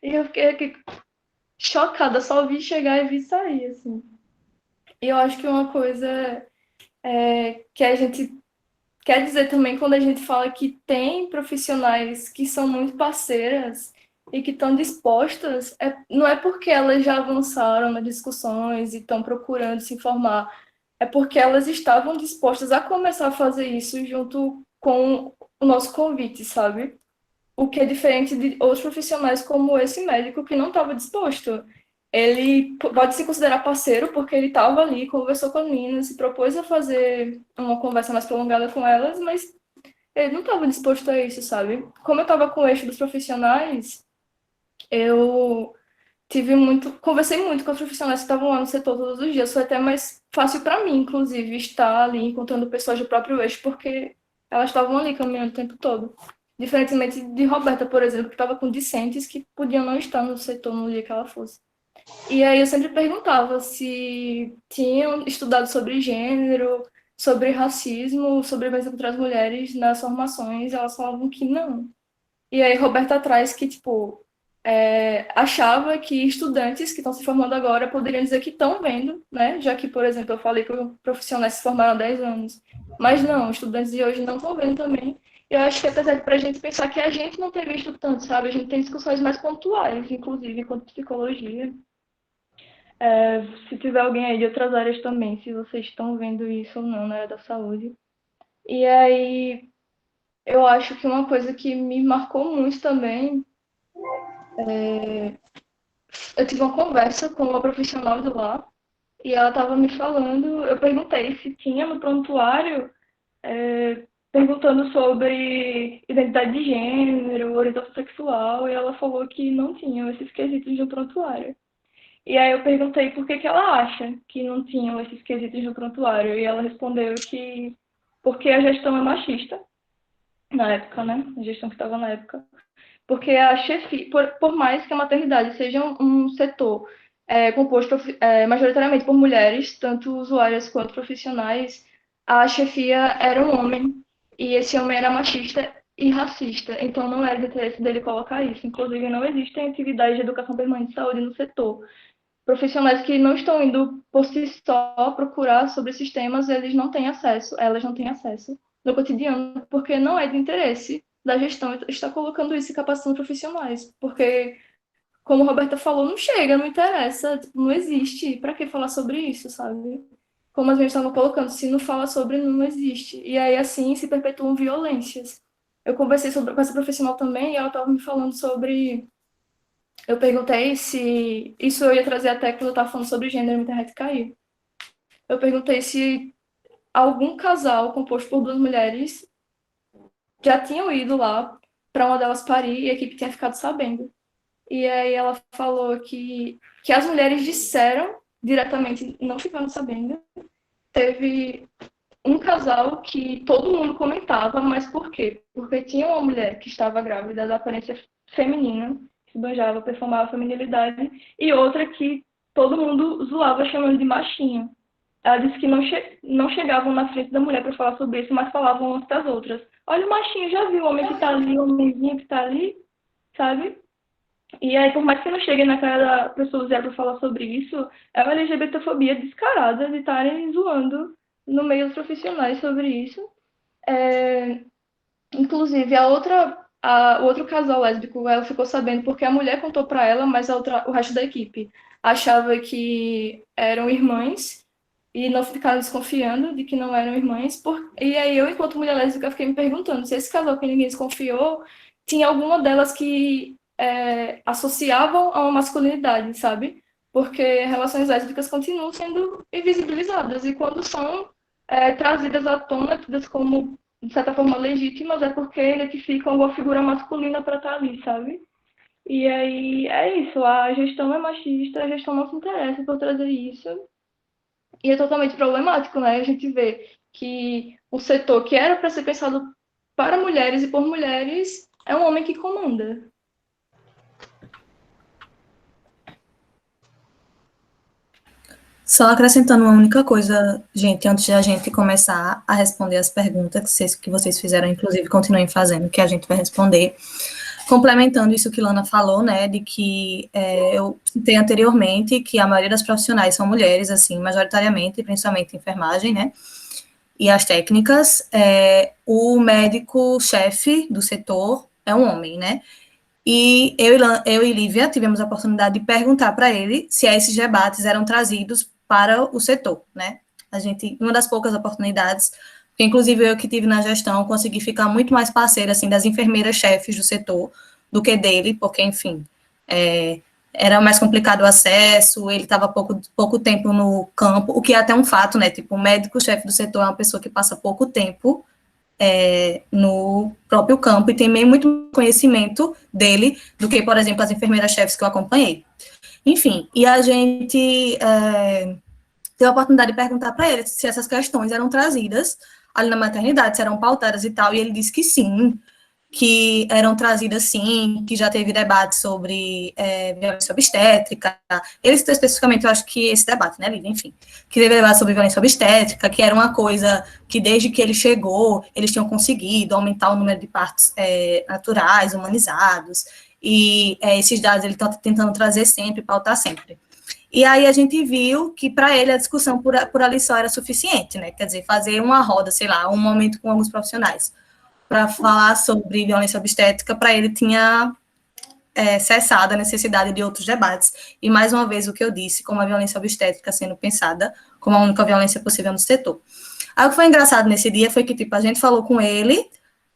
E eu fiquei aqui chocada, só vi chegar e vi sair, assim. E eu acho que uma coisa que a gente quer dizer também quando a gente fala que tem profissionais que são muito parceiras e que estão dispostas, não é porque elas já avançaram nas discussões e estão procurando se informar, é porque elas estavam dispostas a começar a fazer isso junto com o nosso convite, sabe? O que é diferente de outros profissionais como esse médico que não estava disposto. Ele pode se considerar parceiro porque ele estava ali, conversou com as meninas, se propôs a fazer uma conversa mais prolongada com elas, mas ele não estava disposto a isso, sabe? Como eu estava com o eixo dos profissionais, eu conversei muito com os profissionais que estavam lá no setor todos os dias. Foi até mais fácil para mim, inclusive, estar ali encontrando pessoas do próprio eixo, porque elas estavam ali caminhando o tempo todo. Diferentemente de Roberta, por exemplo, que estava com discentes que podiam não estar no setor no dia que ela fosse. E aí eu sempre perguntava se tinham estudado sobre gênero, sobre racismo, sobre violência contra as mulheres nas formações, elas falavam que não. E aí Roberta traz que, tipo, achava que estudantes que estão se formando agora poderiam dizer que estão vendo, né? Já que, por exemplo, eu falei que os profissionais se formaram há 10 anos. Mas não, estudantes de hoje não estão vendo também. Eu acho que apesar de para a gente pensar que a gente não tem visto tanto, sabe? A gente tem discussões mais pontuais, inclusive, enquanto psicologia. Se tiver alguém aí de outras áreas também, se vocês estão vendo isso ou não na área da saúde. E aí, eu acho que uma coisa que me marcou muito também, eu tive uma conversa com uma profissional de lá, e ela estava me falando, eu perguntei se tinha no prontuário, perguntando sobre identidade de gênero, orientação sexual, e ela falou que não tinham esses quesitos no prontuário. E aí eu perguntei por que ela acha que não tinham esses quesitos no prontuário. E ela respondeu que porque a gestão é machista, na época, né? A gestão que estava na época. Porque a chefia, por mais que a maternidade seja um setor composto majoritariamente por mulheres, tanto usuárias quanto profissionais, a chefia era um homem. E esse homem era machista e racista. Então não era de interesse dele colocar isso. Inclusive, não existem atividades de educação permanente de saúde no setor. Profissionais que não estão indo por si só procurar sobre esses temas, eles não têm acesso, elas não têm acesso no cotidiano, porque não é de interesse da gestão estar colocando isso e capacitando profissionais, porque, como a Roberta falou, não chega, não interessa, não existe, para que falar sobre isso, sabe? Como a gente estava colocando, se não fala sobre, não existe, e aí assim se perpetuam violências. Eu conversei com essa profissional também, e ela estava me falando sobre eu perguntei se... Isso eu ia trazer até quando eu estava falando sobre gênero, a internet caiu. Eu perguntei se algum casal composto por duas mulheres já tinham ido lá para uma delas parir e a equipe tinha ficado sabendo. E aí ela falou que as mulheres disseram diretamente, não ficaram sabendo. Teve um casal que todo mundo comentava, mas por quê? Porque tinha uma mulher que estava grávida da aparência feminina, que banjava, performava a feminilidade, e outra que todo mundo zoava chamando de machinha. Ela disse que não chegavam na frente da mulher para falar sobre isso, mas falavam umas das outras. Olha o machinho, já viu o homem que tá ali, o homenzinho que tá ali, sabe? E aí, por mais que não chegue na cara da pessoa zero para falar sobre isso, é uma LGBTfobia descarada de estarem zoando no meio dos profissionais sobre isso. Inclusive, o outro casal lésbico, ela ficou sabendo porque a mulher contou para ela, mas o resto da equipe achava que eram irmãs e não ficaram desconfiando de que não eram irmãs. E aí eu, enquanto mulher lésbica, fiquei me perguntando se esse casal que ninguém desconfiou, tinha alguma delas que associavam a uma masculinidade, sabe? Porque relações lésbicas continuam sendo invisibilizadas e quando são trazidas à tona, tidas como, de certa forma, legítimas, é porque identificam alguma figura masculina para estar ali, sabe? E aí é isso, a gestão é machista, a gestão não se interessa por trazer isso. E é totalmente problemático, né? A gente vê que o setor que era para ser pensado para mulheres e por mulheres é um homem que comanda. Só acrescentando uma única coisa, gente, antes de a gente começar a responder as perguntas que vocês fizeram, inclusive continuem fazendo, que a gente vai responder. Complementando isso que Lana falou, né, de que eu citei anteriormente que a maioria das profissionais são mulheres, assim, majoritariamente, principalmente enfermagem, né, e as técnicas, o médico-chefe do setor é um homem, né, e eu e Lívia tivemos a oportunidade de perguntar para ele se esses debates eram trazidos para o setor, né, a gente, uma das poucas oportunidades, porque, inclusive, eu que tive na gestão, consegui ficar muito mais parceira, assim, das enfermeiras-chefes do setor do que dele, porque, enfim, era mais complicado o acesso, ele estava pouco tempo no campo, o que é até um fato, né, tipo, o médico-chefe do setor é uma pessoa que passa pouco tempo no próprio campo e tem meio muito conhecimento dele do que, por exemplo, as enfermeiras-chefes que eu acompanhei. Enfim, e a gente teve a oportunidade de perguntar para ele se essas questões eram trazidas ali na maternidade, se eram pautadas e tal, e ele disse que sim, que eram trazidas sim, que já teve debate sobre violência obstétrica, ele citou especificamente, eu acho que esse debate, né, Lívia, enfim, que teve debate sobre violência obstétrica, que era uma coisa que desde que ele chegou, eles tinham conseguido aumentar o número de partos naturais, humanizados, e esses dados ele está tentando trazer sempre, pautar sempre. E aí a gente viu que para ele a discussão por ali só era suficiente, né? Quer dizer, fazer uma roda, sei lá, um momento com alguns profissionais para falar sobre violência obstétrica, para ele tinha cessado a necessidade de outros debates. E mais uma vez o que eu disse, como a violência obstétrica sendo pensada como a única violência possível no setor. Aí o que foi engraçado nesse dia foi que, tipo, a gente falou com ele,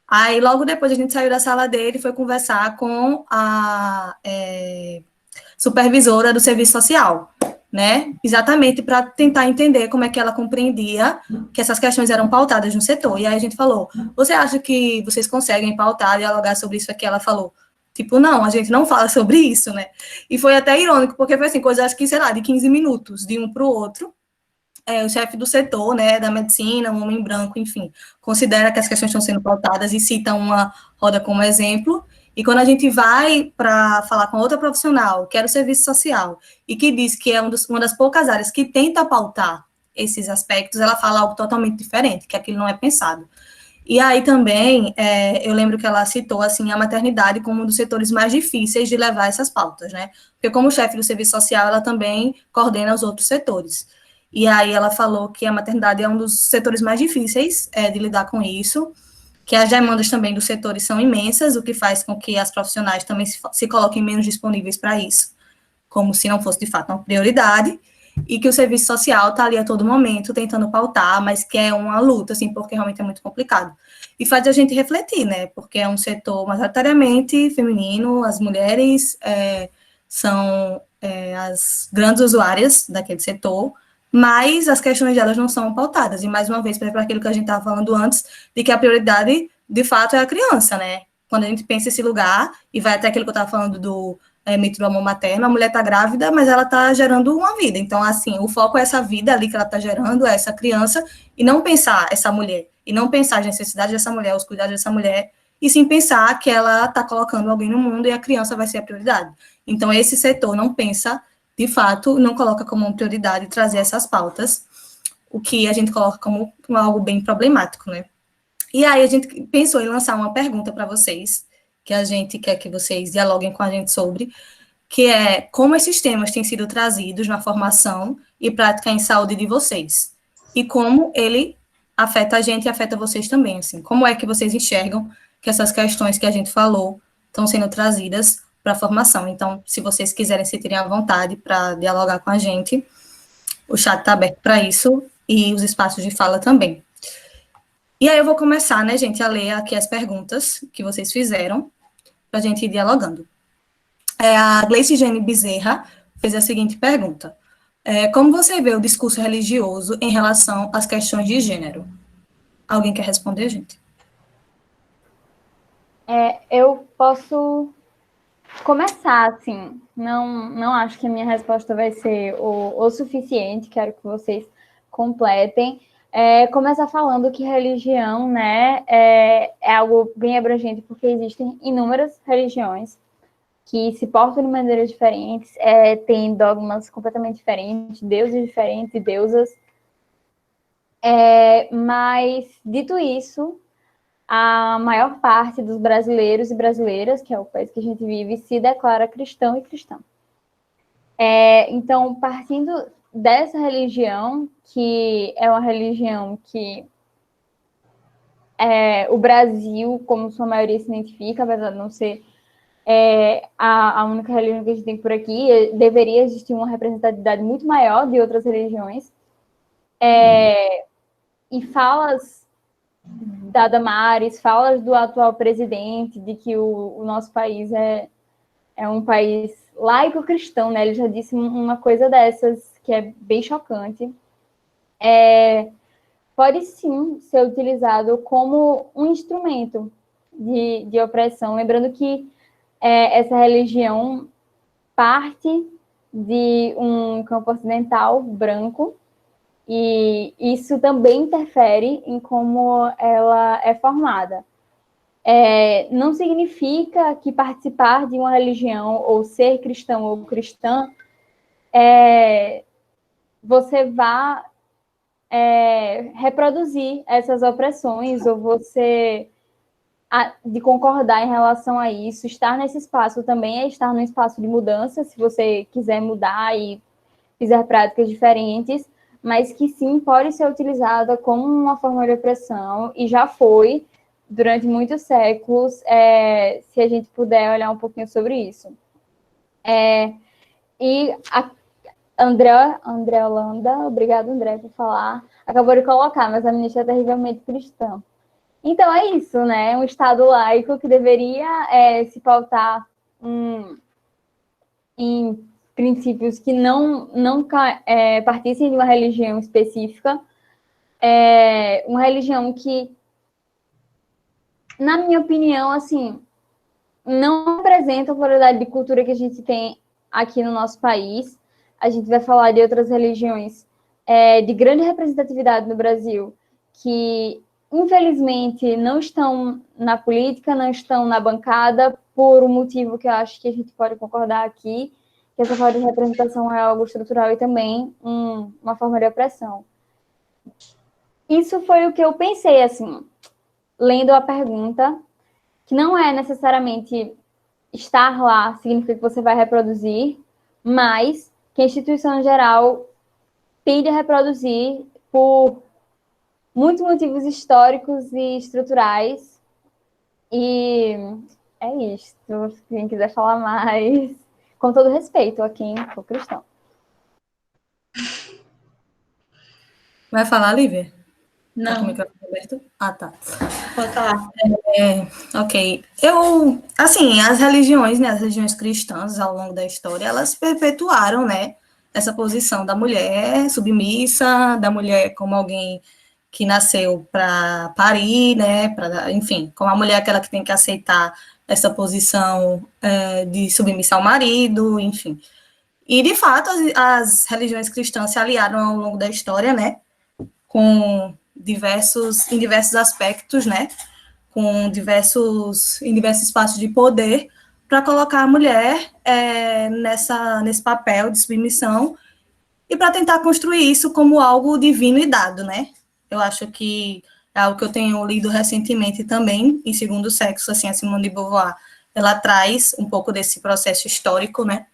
aí logo depois a gente saiu da sala dele e foi conversar com a supervisora do serviço social, né? Exatamente para tentar entender como é que ela compreendia que essas questões eram pautadas no setor. E aí a gente falou: você acha que vocês conseguem pautar, dialogar sobre isso aqui? Ela falou: tipo, não, a gente não fala sobre isso, né? E foi até irônico, porque foi assim, coisa, acho que, sei lá, de 15 minutos, de um para o outro. O chefe do setor, né, da medicina, um homem branco, enfim, considera que as questões estão sendo pautadas e cita uma roda como exemplo. E quando a gente vai para falar com outra profissional, que era o serviço social, e que diz que é uma das poucas áreas que tenta pautar esses aspectos, ela fala algo totalmente diferente, que aquilo não é pensado. E aí também, eu lembro que ela citou, assim, a maternidade como um dos setores mais difíceis de levar essas pautas, né? Porque como chefe do serviço social, ela também coordena os outros setores. E aí ela falou que a maternidade é um dos setores mais difíceis de lidar com isso, que as demandas também dos setores são imensas, o que faz com que as profissionais também se coloquem menos disponíveis para isso, como se não fosse, de fato, uma prioridade, e que o serviço social está ali a todo momento tentando pautar, mas que é uma luta, assim, porque realmente é muito complicado. E faz a gente refletir, né, porque é um setor majoritariamente feminino, as mulheres são as grandes usuárias daquele setor, mas as questões delas não são pautadas. E, mais uma vez, para aquilo que a gente estava falando antes, de que a prioridade, de fato, é a criança, né? Quando a gente pensa esse lugar, e vai até aquilo que eu estava falando do mito do amor materno, a mulher está grávida, mas ela está gerando uma vida. Então, assim, o foco é essa vida ali que ela está gerando, é essa criança, e não pensar essa mulher, e não pensar as necessidades dessa mulher, os cuidados dessa mulher, e sim pensar que ela está colocando alguém no mundo e a criança vai ser a prioridade. Então, esse setor não pensa, de fato, não coloca como uma prioridade trazer essas pautas, o que a gente coloca como algo bem problemático, né? E aí a gente pensou em lançar uma pergunta para vocês, que a gente quer que vocês dialoguem com a gente sobre, que é como esses temas têm sido trazidos na formação e prática em saúde de vocês, e como ele afeta a gente e afeta vocês também, assim, como é que vocês enxergam que essas questões que a gente falou estão sendo trazidas para a formação. Então, se vocês quiserem se terem à vontade para dialogar com a gente, o chat está aberto para isso e os espaços de fala também. E aí eu vou começar, né, gente, a ler aqui as perguntas que vocês fizeram para a gente ir dialogando. A Gleice Jane Bezerra fez a seguinte pergunta. Como você vê o discurso religioso em relação às questões de gênero? Alguém quer responder, gente? Eu posso começar, assim. Não acho que a minha resposta vai ser o suficiente, quero que vocês completem. Começar falando que religião, né, é algo bem abrangente, porque existem inúmeras religiões que se portam de maneiras diferentes, têm dogmas completamente diferentes, deuses diferentes, deusas. Mas, dito isso, a maior parte dos brasileiros e brasileiras, que é o país que a gente vive, se declara cristão e cristã. Então, partindo dessa religião, que é uma religião que o Brasil, como sua maioria se identifica, apesar de não ser a única religião que a gente tem por aqui, deveria existir uma representatividade muito maior de outras religiões. E falas da Damares, falas do atual presidente, de que o nosso país é um país laico-cristão, né? Ele já disse uma coisa dessas, que é bem chocante. Pode sim ser utilizado como um instrumento de opressão. Lembrando que essa religião parte de um campo ocidental branco, e isso também interfere em como ela é formada. Não significa que participar de uma religião ou ser cristão ou cristã você vá reproduzir essas opressões ou você de concordar em relação a isso. Estar nesse espaço também é estar num espaço de mudança, se você quiser mudar e fizer práticas diferentes, mas que sim pode ser utilizada como uma forma de opressão, e já foi durante muitos séculos, se a gente puder olhar um pouquinho sobre isso. E a André Holanda, obrigado, André, por falar, acabou de colocar, mas a ministra é terrivelmente cristã. Então é isso, né? Um Estado laico que deveria se pautar em princípios que não partissem de uma religião específica, uma religião que, na minha opinião, assim, não apresenta a pluralidade de cultura que a gente tem aqui no nosso país. A gente vai falar de outras religiões de grande representatividade no Brasil, que, infelizmente, não estão na política, não estão na bancada, por um motivo que eu acho que a gente pode concordar aqui, que essa falta de representação é algo estrutural e também uma forma de opressão. Isso foi o que eu pensei, assim, lendo a pergunta, que não é necessariamente estar lá significa que você vai reproduzir, mas que a instituição em geral tende a reproduzir por muitos motivos históricos e estruturais. E é isso. Quem quiser falar mais, com todo respeito a quem for cristão. Vai falar, Lívia? Tá com o Não, microfone aberto? Ah, tá. pode falar. Ok. Assim, as religiões, né, as religiões cristãs ao longo da história, elas perpetuaram, né, essa posição da mulher submissa, da mulher como alguém que nasceu para parir, né, enfim, como a mulher é aquela que tem que aceitar essa posição de submissão ao marido, enfim. E, de fato, as religiões cristãs se aliaram ao longo da história, né, em diversos aspectos, né, em diversos espaços de poder, para colocar a mulher nesse papel de submissão e para tentar construir isso como algo divino e dado, né? Eu acho que é algo que eu tenho lido recentemente também, em Segundo Sexo, assim, a Simone de Beauvoir, ela traz um pouco desse processo histórico, né?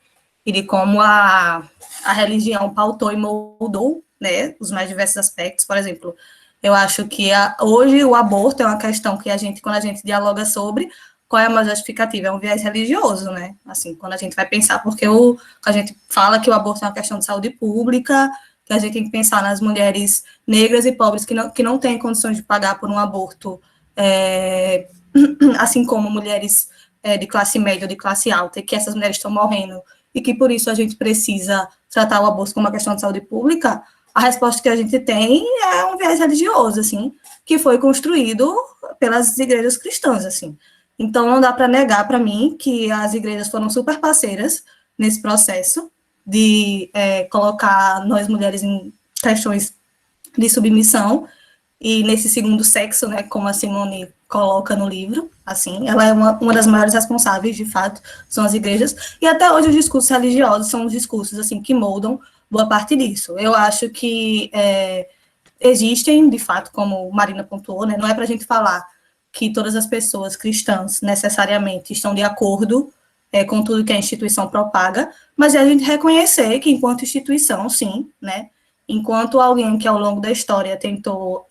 E de como a religião pautou e moldou, né, os mais diversos aspectos. Por exemplo, eu acho que hoje o aborto é uma questão que quando a gente dialoga sobre, qual é a mais justificativa? É um viés religioso, né? Assim, quando a gente vai pensar, porque a gente fala que o aborto é uma questão de saúde pública, que a gente tem que pensar nas mulheres negras e pobres que não têm condições de pagar por um aborto, assim como mulheres de classe média ou de classe alta, e que essas mulheres estão morrendo, e que por isso a gente precisa tratar o aborto como uma questão de saúde pública, a resposta que a gente tem é um viés religioso, assim, que foi construído pelas igrejas cristãs, assim. Então, não dá para negar para mim que as igrejas foram super parceiras nesse processo de colocar nós mulheres em questões de submissão e nesse segundo sexo, né, como a Simone coloca no livro, assim, ela é uma das maiores responsáveis, de fato, são as igrejas, e até hoje os discursos religiosos são os discursos, assim, que moldam boa parte disso. Eu acho que existem, de fato, como Marina pontuou, né, não é para a gente falar que todas as pessoas cristãs necessariamente estão de acordo com tudo que a instituição propaga, mas é a gente reconhecer que, enquanto instituição, sim, né, enquanto alguém que ao longo da história tentou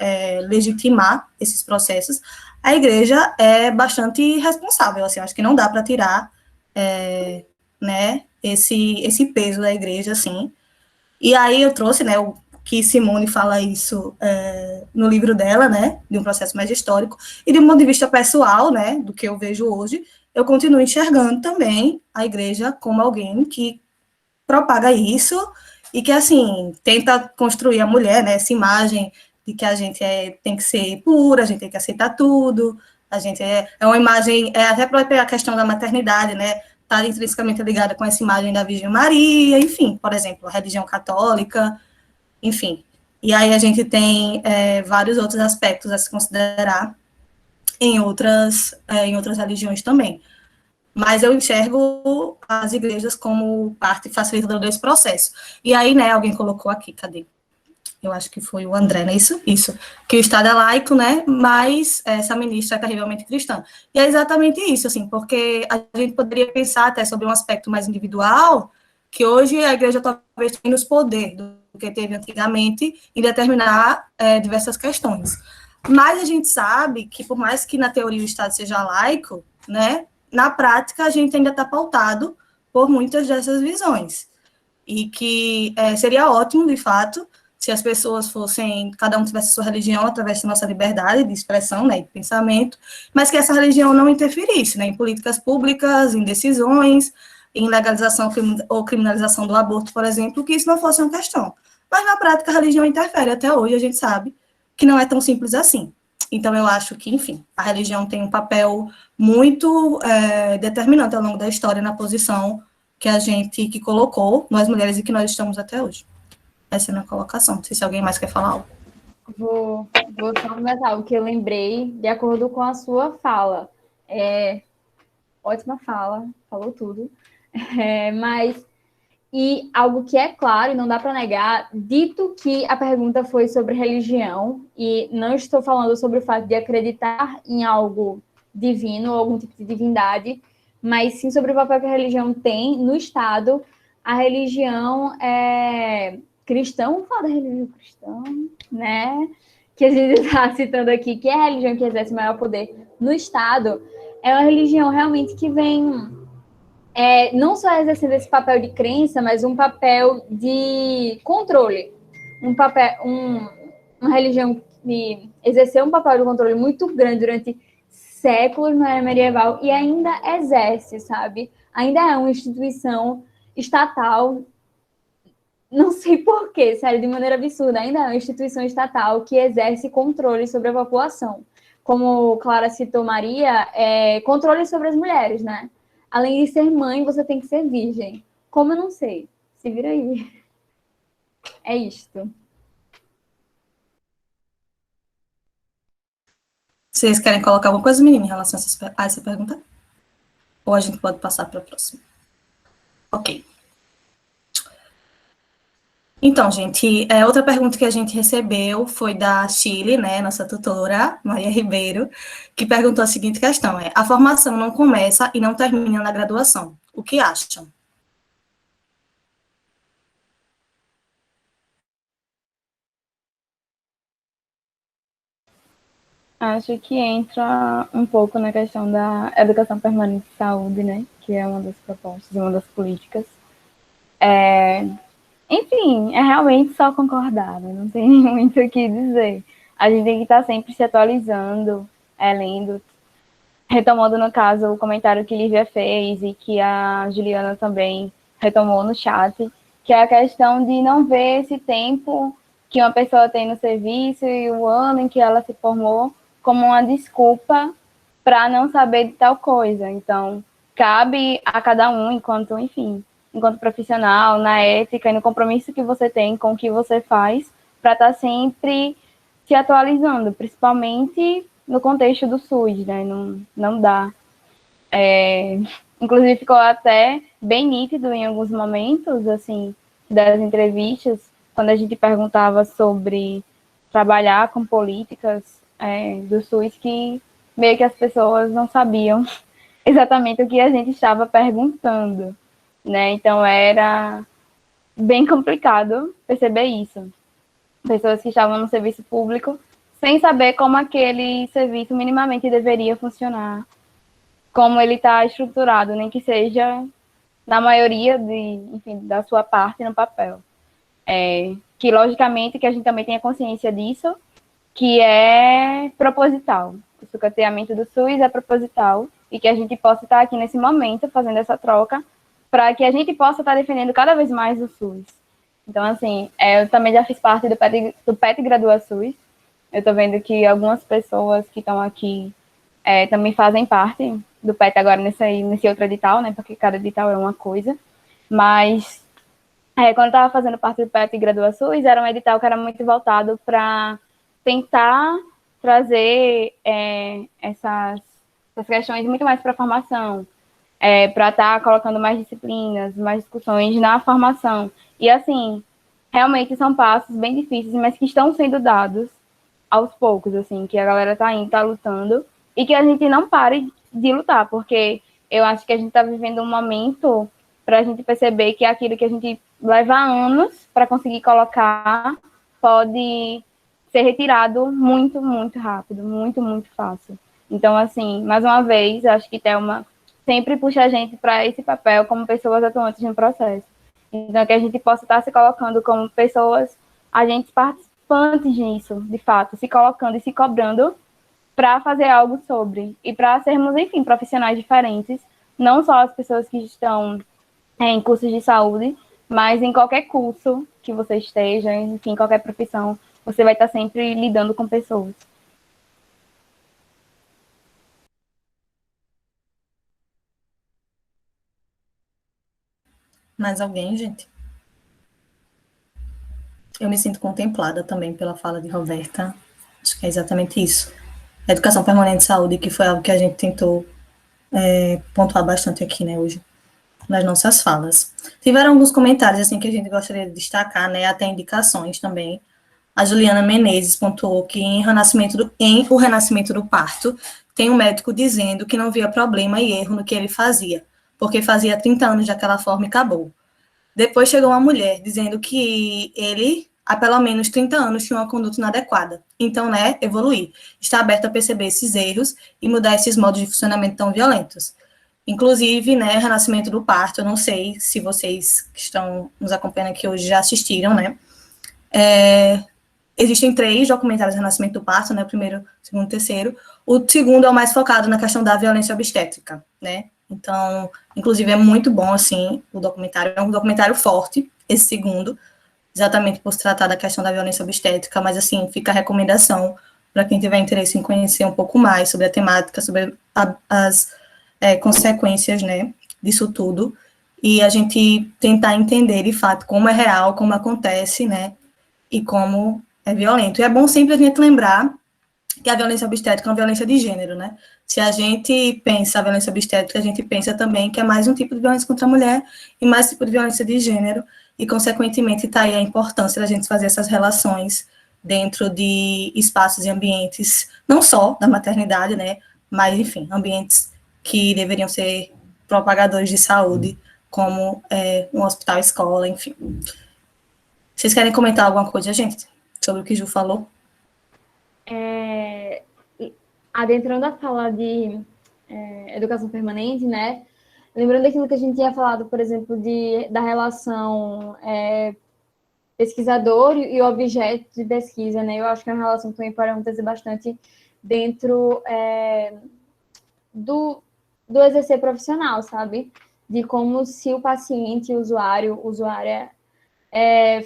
legitimar esses processos, a igreja é bastante responsável, assim, acho que não dá para tirar né, esse peso da igreja, assim. E aí eu trouxe, né, o que Simone fala isso no livro dela, né, de um processo mais histórico, e de um ponto de vista pessoal, né, do que eu vejo hoje, eu continuo enxergando também a igreja como alguém que propaga isso e que, assim, tenta construir a mulher, né, essa imagem de que a gente tem que ser pura, a gente tem que aceitar tudo, a gente é uma imagem, até para a questão da maternidade, né, está intrinsecamente ligada com essa imagem da Virgem Maria, enfim, por exemplo, a religião católica, enfim. E aí a gente tem vários outros aspectos a se considerar em outras religiões também. Mas eu enxergo as igrejas como parte facilitadora desse processo. E aí, né, alguém colocou aqui, cadê? Eu acho que foi o André, não é isso? Isso. Que o Estado é laico, né, mas essa ministra é terrivelmente cristã. E é exatamente isso, assim, porque a gente poderia pensar até sobre um aspecto mais individual, que hoje a igreja talvez tenha menos poder do que teve antigamente em determinar diversas questões. Mas a gente sabe que, por mais que na teoria o Estado seja laico, né, na prática a gente ainda está pautado por muitas dessas visões. E que seria ótimo, de fato, se as pessoas fossem, cada um tivesse sua religião através da nossa liberdade de expressão, né, de pensamento, mas que essa religião não interferisse, né, em políticas públicas, em decisões, em legalização ou criminalização do aborto, por exemplo, que isso não fosse uma questão. Mas na prática a religião interfere, até hoje a gente sabe que não é tão simples assim. Então eu acho que, enfim, a religião tem um papel muito determinante ao longo da história na posição que colocou nós mulheres e que nós estamos até hoje. Essa é a minha colocação. Não sei se alguém mais quer falar algo. Vou só comentar o que eu lembrei de acordo com a sua fala. Ótima fala, falou tudo. E algo que é claro e não dá para negar, dito que a pergunta foi sobre religião, e não estou falando sobre o fato de acreditar em algo divino, ou algum tipo de divindade, mas sim sobre o papel que a religião tem no Estado. A religião cristã, vamos falar da religião cristã, né? Que a gente está citando aqui, que é a religião que exerce maior poder no Estado, é uma religião realmente que vem não só exercendo esse papel de crença, mas um papel de controle. Uma religião exerceu um papel de controle muito grande durante séculos na era medieval e ainda exerce, sabe? Ainda é uma instituição estatal, não sei porquê, sério, de maneira absurda, ainda é uma instituição estatal que exerce controle sobre a população. Como Clara citou Maria, controle sobre as mulheres, né? Além de ser mãe, você tem que ser virgem. Como eu não sei? Se vira aí. É isto. Vocês querem colocar alguma coisa, menina, em relação a essa pergunta? Ou a gente pode passar para a próxima? Ok. Então, gente, outra pergunta que a gente recebeu foi da Chile, né, nossa tutora, Maria Ribeiro, que perguntou a seguinte questão, a formação não começa e não termina na graduação. O que acham? Acho que entra um pouco na questão da educação permanente de saúde, né? Que é uma das propostas, uma das políticas. Enfim, é realmente só concordar, né? Não tem muito o que dizer. A gente tem que estar sempre se atualizando, lendo. Retomando, no caso, o comentário que Lívia fez e que a Juliana também retomou no chat, que é a questão de não ver esse tempo que uma pessoa tem no serviço e o ano em que ela se formou como uma desculpa para não saber de tal coisa. Então, cabe a cada um, enquanto profissional, na ética e no compromisso que você tem com o que você faz, para estar sempre se atualizando, principalmente no contexto do SUS, né? Não dá. Inclusive, ficou até bem nítido em alguns momentos, assim, das entrevistas, quando a gente perguntava sobre trabalhar com políticas do SUS, que meio que as pessoas não sabiam exatamente o que a gente estava perguntando, né? Então, era bem complicado perceber isso. Pessoas que estavam no serviço público sem saber como aquele serviço minimamente deveria funcionar, como ele está estruturado, nem que seja na maioria da sua parte no papel. Que, logicamente, que a gente também tenha consciência disso, que é proposital. O sucateamento do SUS é proposital e que a gente possa estar aqui nesse momento fazendo essa troca para que a gente possa estar defendendo cada vez mais o SUS. Então, assim, eu também já fiz parte do PET Gradua SUS. Eu estou vendo que algumas pessoas que estão aqui também fazem parte do PET agora nesse outro edital, né? Porque cada edital é uma coisa. Mas, quando eu estava fazendo parte do PET Gradua SUS, era um edital que era muito voltado para tentar trazer essas questões muito mais para a formação, para estar colocando mais disciplinas, mais discussões na formação. E, assim, realmente são passos bem difíceis, mas que estão sendo dados aos poucos, assim, que a galera tá lutando, e que a gente não pare de lutar, porque eu acho que a gente está vivendo um momento para a gente perceber que aquilo que a gente leva anos para conseguir colocar pode ser retirado muito, muito rápido, muito, muito fácil. Então, assim, mais uma vez, acho que Thelma sempre puxa a gente para esse papel como pessoas atuantes no processo. Então, que a gente possa estar se colocando como pessoas, agentes participantes nisso, de fato, se colocando e se cobrando para fazer algo sobre. E para sermos, enfim, profissionais diferentes, não só as pessoas que estão em cursos de saúde, mas em qualquer curso que você esteja, enfim, qualquer profissão, você vai estar sempre lidando com pessoas. Mais alguém, gente? Eu me sinto contemplada também pela fala de Roberta. Acho que é exatamente isso. A educação permanente de saúde, que foi algo que a gente tentou pontuar bastante aqui, né, hoje, nas nossas falas. Tiveram alguns comentários, assim, que a gente gostaria de destacar, né, até indicações também. A Juliana Menezes pontuou que em O Renascimento do Parto, tem um médico dizendo que não via problema e erro no que ele fazia, porque fazia 30 anos daquela forma e acabou. Depois chegou uma mulher dizendo que ele, há pelo menos 30 anos, tinha uma conduta inadequada. Então, né, evoluir. Está aberto a perceber esses erros e mudar esses modos de funcionamento tão violentos. Inclusive, né, Renascimento do Parto, eu não sei se vocês que estão nos acompanhando aqui hoje já assistiram, né? existem 3 documentários de Renascimento do Parto, né? O primeiro, o segundo, o terceiro. O segundo é o mais focado na questão da violência obstétrica, né? Então, inclusive, é muito bom, assim, o documentário. É um documentário forte, esse segundo, exatamente por se tratar da questão da violência obstétrica, mas, assim, fica a recomendação para quem tiver interesse em conhecer um pouco mais sobre a temática, sobre as consequências, né, disso tudo, e a gente tentar entender, de fato, como é real, como acontece, né, e como é violento. E é bom sempre a gente lembrar que a violência obstétrica é uma violência de gênero, né? Se a gente pensa a violência obstétrica, a gente pensa também que é mais um tipo de violência contra a mulher e mais tipo de violência de gênero, e, consequentemente, está aí a importância da gente fazer essas relações dentro de espaços e ambientes, não só da maternidade, né? Mas, enfim, ambientes que deveriam ser propagadores de saúde, como um hospital, escola, enfim. Vocês querem comentar alguma coisa, gente, sobre o que Ju falou? Adentrando a fala de educação permanente, né? Lembrando daquilo que a gente tinha falado, por exemplo, da relação pesquisador e objeto de pesquisa, né? Eu acho que é uma relação que também pode acontecer bastante dentro do exercer profissional, sabe? De como se o paciente, usuária,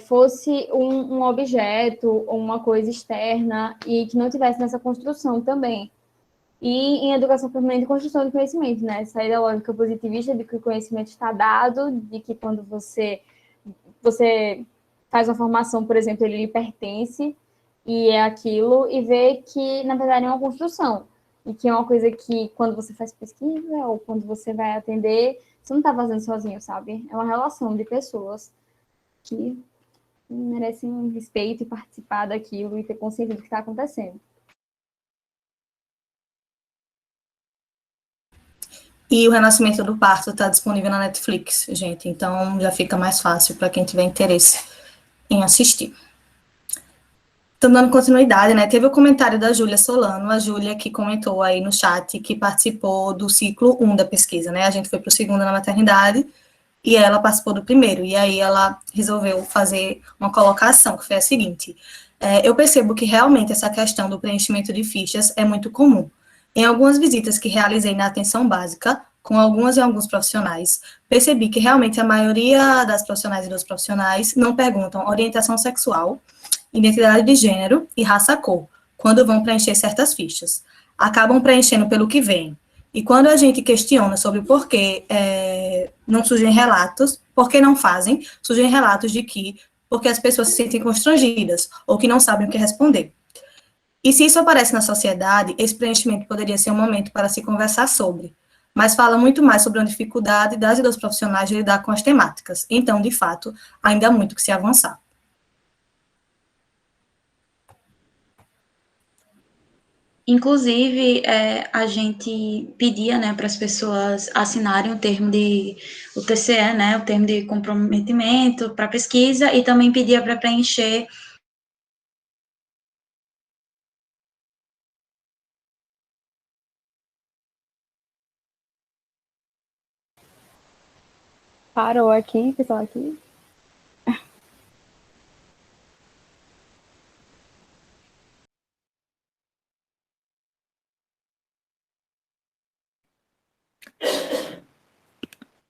fosse um objeto ou uma coisa externa e que não tivesse nessa construção também. E em educação permanente, construção do conhecimento, né? Sair da lógica positivista de que o conhecimento está dado, de que quando você faz uma formação, por exemplo, ele lhe pertence e é aquilo, e ver que, na verdade, é uma construção. E que é uma coisa que, quando você faz pesquisa ou quando você vai atender, você não está fazendo sozinho, sabe? É uma relação de pessoas que merecem um respeito e participar daquilo e ter consciência do que está acontecendo. E o Renascimento do Parto está disponível na Netflix, gente. Então, já fica mais fácil para quem tiver interesse em assistir. Então, dando continuidade, né? Teve o comentário da Júlia Solano, a Júlia que comentou aí no chat que participou do ciclo 1 da pesquisa, né? A gente foi para o segundo na maternidade e ela participou do primeiro. E aí ela resolveu fazer uma colocação, que foi a seguinte: eu percebo que realmente essa questão do preenchimento de fichas é muito comum. Em algumas visitas que realizei na atenção básica, com algumas e alguns profissionais, percebi que realmente a maioria das profissionais e dos profissionais não perguntam orientação sexual, identidade de gênero e raça-cor, quando vão preencher certas fichas. Acabam preenchendo pelo que vem. E quando a gente questiona sobre o porquê não surgem relatos, por que não fazem, surgem relatos de que porque as pessoas se sentem constrangidas ou que não sabem o que responder. E se isso aparece na sociedade, esse preenchimento poderia ser um momento para se conversar sobre, mas fala muito mais sobre a dificuldade das e dos profissionais de lidar com as temáticas. Então, de fato, ainda há muito que se avançar. Inclusive, a gente pedia, né, para as pessoas assinarem o termo o TCE, né, o termo de comprometimento para pesquisa, e também pedia para preencher Parou aqui, pessoal, aqui.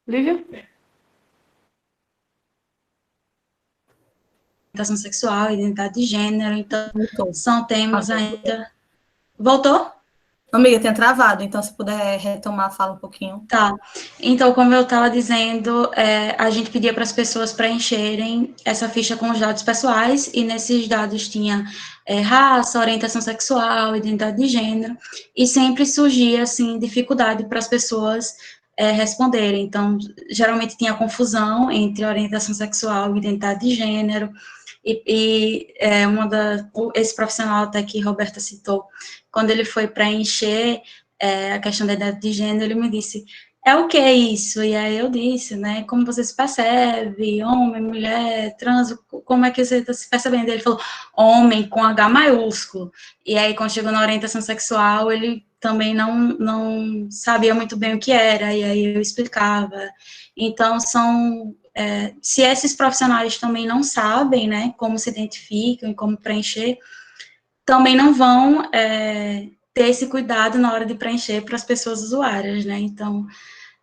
Lívia? orientação sexual, identidade de gênero, então Voltou. são temas ainda... Voltou? Amiga, tem travado, então se puder retomar, fala um pouquinho. Tá. Então, como eu estava dizendo, a gente pedia para as pessoas preencherem essa ficha com os dados pessoais, e nesses dados tinha raça, orientação sexual, identidade de gênero, e sempre surgia, assim, dificuldade para as pessoas responderem. Então, geralmente tinha confusão entre orientação sexual e identidade de gênero, esse profissional até que Roberta citou, quando ele foi preencher a questão da identidade de gênero, ele me disse, o que é isso? E aí eu disse, né, como você se percebe, homem, mulher, trans, como é que você está se percebendo? Ele falou, homem com H maiúsculo. E aí, quando chegou na orientação sexual, ele também não sabia muito bem o que era, e aí eu explicava. Então, são se esses profissionais também não sabem, né, como se identificam e como preencher, também não vão ter esse cuidado na hora de preencher para as pessoas usuárias, né? Então,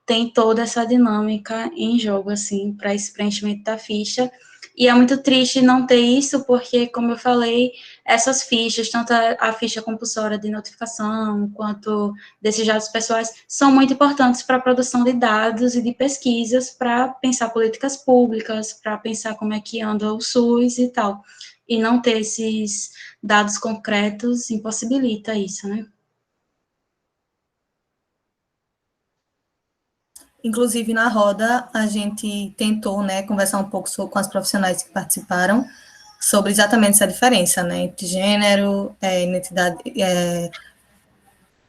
tem toda essa dinâmica em jogo, assim, para esse preenchimento da ficha. E é muito triste não ter isso, porque, como eu falei, essas fichas, tanto a ficha compulsória de notificação, quanto desses dados pessoais, são muito importantes para a produção de dados e de pesquisas, para pensar políticas públicas, para pensar como é que anda o SUS e tal. E não ter esses dados concretos impossibilita isso, né? Inclusive, na roda, a gente tentou, né, conversar um pouco com as profissionais que participaram sobre exatamente essa diferença, né, entre gênero, identidade,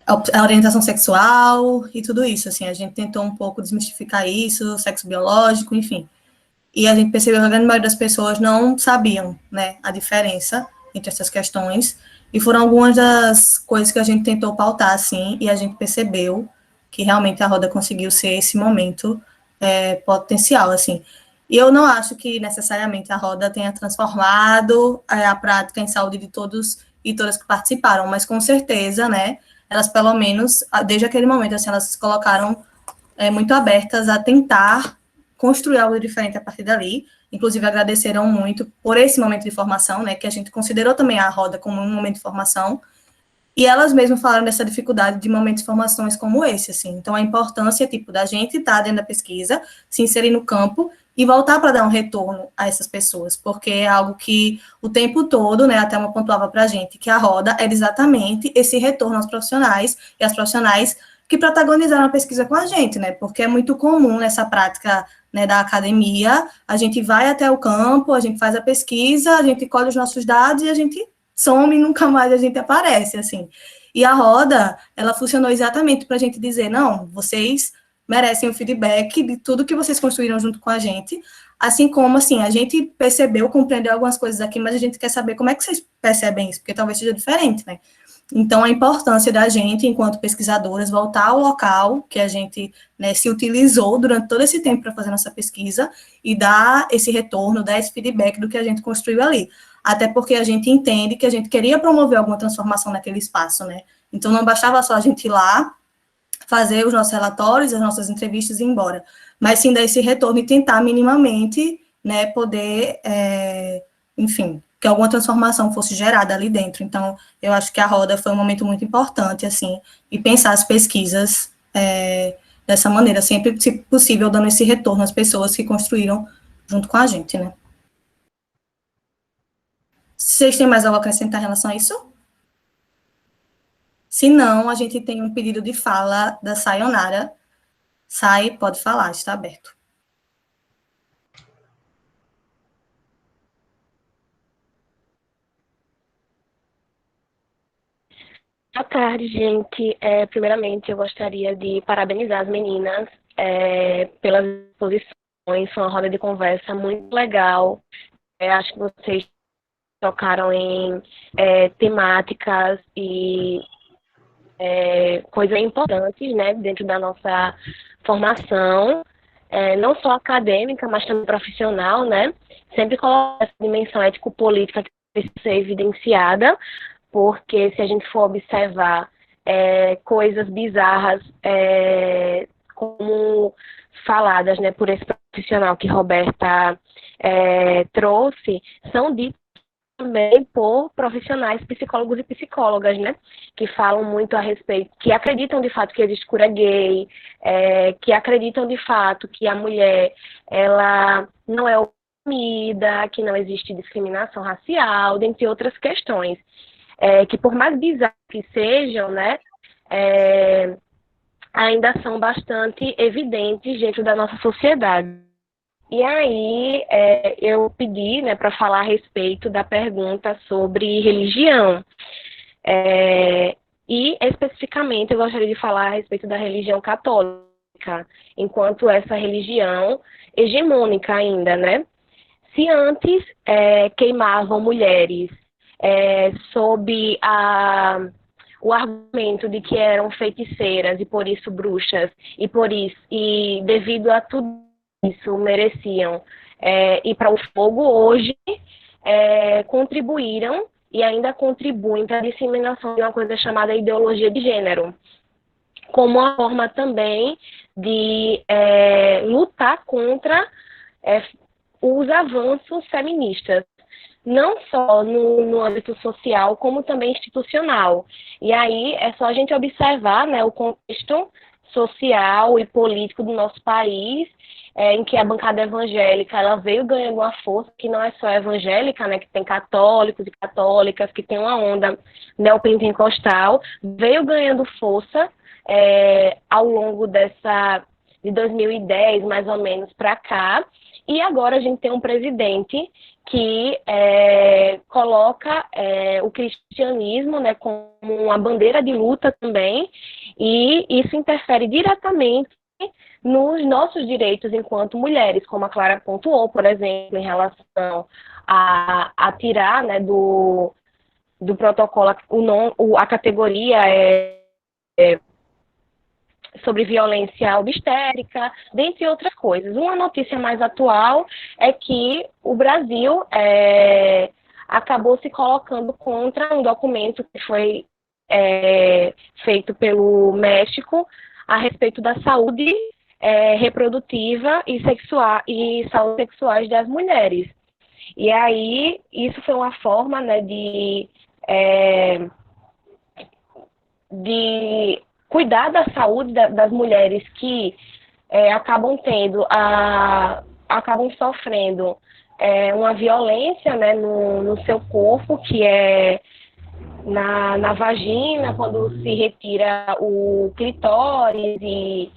a orientação sexual e tudo isso, assim, a gente tentou um pouco desmistificar isso, sexo biológico, enfim. E a gente percebeu que a grande maioria das pessoas não sabiam, né, a diferença entre essas questões, e foram algumas das coisas que a gente tentou pautar, assim, e a gente percebeu que realmente a roda conseguiu ser esse momento potencial, assim. E eu não acho que necessariamente a roda tenha transformado a prática em saúde de todos e todas que participaram, mas com certeza, né, elas pelo menos, desde aquele momento, assim, elas se colocaram muito abertas a tentar construir algo diferente a partir dali. Inclusive, agradeceram muito por esse momento de formação, né, que a gente considerou também a roda como um momento de formação, e elas mesmas falaram dessa dificuldade de momentos de formações como esse, assim. Então, a importância, tipo, da gente estar dentro da pesquisa, se inserir no campo e voltar para dar um retorno a essas pessoas, porque é algo que o tempo todo, né, até uma pontuava para a gente, que a roda era exatamente esse retorno aos profissionais e às profissionais que protagonizaram a pesquisa com a gente, né, porque é muito comum nessa prática, né, da academia, a gente vai até o campo, a gente faz a pesquisa, a gente colhe os nossos dados e a gente some e nunca mais a gente aparece, assim. E a roda, ela funcionou exatamente para a gente dizer, não, vocês merecem o feedback de tudo que vocês construíram junto com a gente, assim como, assim, a gente percebeu, compreendeu algumas coisas aqui, mas a gente quer saber como é que vocês percebem isso, porque talvez seja diferente, né? Então, a importância da gente, enquanto pesquisadoras, voltar ao local que a gente, né, se utilizou durante todo esse tempo para fazer nossa pesquisa e dar esse retorno, dar esse feedback do que a gente construiu ali. Até porque a gente entende que a gente queria promover alguma transformação naquele espaço, né? Então, não bastava só a gente ir lá, fazer os nossos relatórios, as nossas entrevistas e ir embora, mas sim dar esse retorno e tentar minimamente, né, poder, enfim, que alguma transformação fosse gerada ali dentro. Então, eu acho que a roda foi um momento muito importante, assim, e pensar as pesquisas dessa maneira, sempre, se possível, dando esse retorno às pessoas que construíram junto com a gente, né. Vocês têm mais algo a acrescentar em relação a isso? Se não, a gente tem um pedido de fala da Sayonara. Sai, pode falar, está aberto. Boa tarde, gente. Primeiramente, eu gostaria de parabenizar as meninas pelas exposições. Foi uma roda de conversa muito legal. Acho que vocês tocaram em temáticas e coisas importantes, né, dentro da nossa formação, não só acadêmica, mas também profissional, né? Sempre colocar essa dimensão ético-política que precisa ser evidenciada, porque se a gente for observar coisas bizarras como faladas, né, por esse profissional que Roberta trouxe, são ditas também por profissionais, psicólogos e psicólogas, né, que falam muito a respeito, que acreditam de fato que existe cura gay, que acreditam de fato que a mulher, ela não é oprimida, que não existe discriminação racial, dentre outras questões, que por mais bizarras que sejam, né, ainda são bastante evidentes dentro da nossa sociedade. E aí, eu pedi, né, para falar a respeito da pergunta sobre religião. E, especificamente, eu gostaria de falar a respeito da religião católica, enquanto essa religião hegemônica ainda, né? Se antes queimavam mulheres sob o argumento de que eram feiticeiras e, por isso, bruxas, e devido a tudo isso mereciam ir para o fogo, hoje contribuíram e ainda contribuem para a disseminação de uma coisa chamada ideologia de gênero, como uma forma também de lutar contra os avanços feministas, não só no âmbito social, como também institucional. E aí é só a gente observar, né, o contexto social e político do nosso país, em que a bancada evangélica ela veio ganhando uma força, que não é só evangélica, né, que tem católicos e católicas, que tem uma onda neopentecostal, veio ganhando força ao longo de 2010, mais ou menos, para cá, e agora a gente tem um presidente que coloca o cristianismo, né, como uma bandeira de luta também, e isso interfere diretamente nos nossos direitos enquanto mulheres, como a Clara pontuou, por exemplo, em relação a tirar, né, do protocolo a categoria sobre violência obstétrica, dentre outras coisas. Uma notícia mais atual é que o Brasil acabou se colocando contra um documento que foi feito pelo México a respeito da saúde reprodutiva e saúde sexuais das mulheres. E aí, isso foi uma forma, né, de cuidar da saúde das mulheres que acabam sofrendo uma violência, né, no seu corpo, que é na vagina, quando se retira o clitóris, e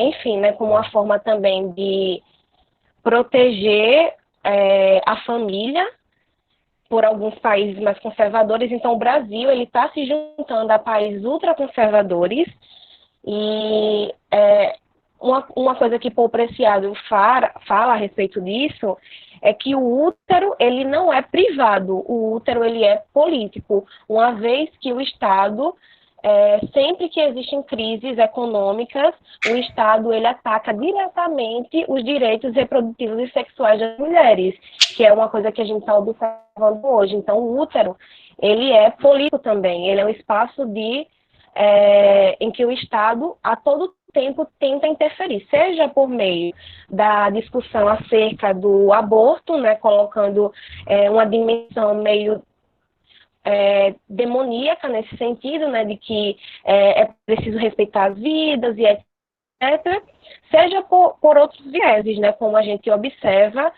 enfim, né, como uma forma também de proteger a família por alguns países mais conservadores. Então, o Brasil ele está se juntando a países ultraconservadores, e uma coisa que Paul Preciado fala a respeito disso é que o útero ele não é privado, o útero ele é político, uma vez que o Estado, sempre que existem crises econômicas, o Estado ele ataca diretamente os direitos reprodutivos e sexuais das mulheres, que é uma coisa que a gente está observando hoje. Então, o útero ele é político também, ele é um espaço em que o Estado a todo tempo tenta interferir, seja por meio da discussão acerca do aborto, né, colocando uma dimensão meio demoníaca nesse sentido, né, de que é preciso respeitar as vidas e etc., seja por outros vieses, né, como a gente observa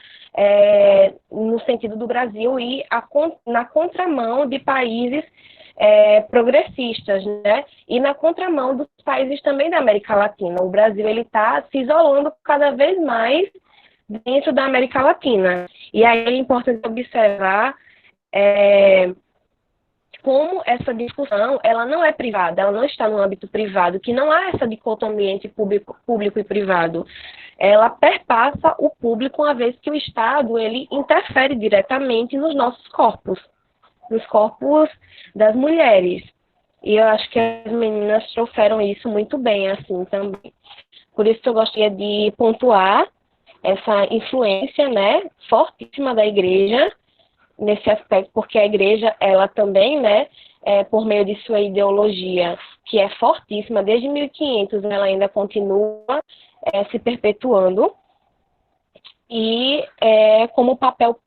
no sentido do Brasil e na contramão de países progressistas, né, e na contramão dos países também da América Latina. O Brasil ele está se isolando cada vez mais dentro da América Latina. E aí é importante observar como essa discussão ela não é privada, ela não está no âmbito privado, que não há essa dicotomia entre público e privado. Ela perpassa o público, uma vez que o Estado ele interfere diretamente nos nossos corpos, nos corpos das mulheres. E eu acho que as meninas trouxeram isso muito bem, assim, também. Por isso que eu gostaria de pontuar essa influência, né, fortíssima da igreja nesse aspecto, porque a igreja, ela também, né, por meio de sua ideologia, que é fortíssima, desde 1500, ela ainda continua se perpetuando, e como papel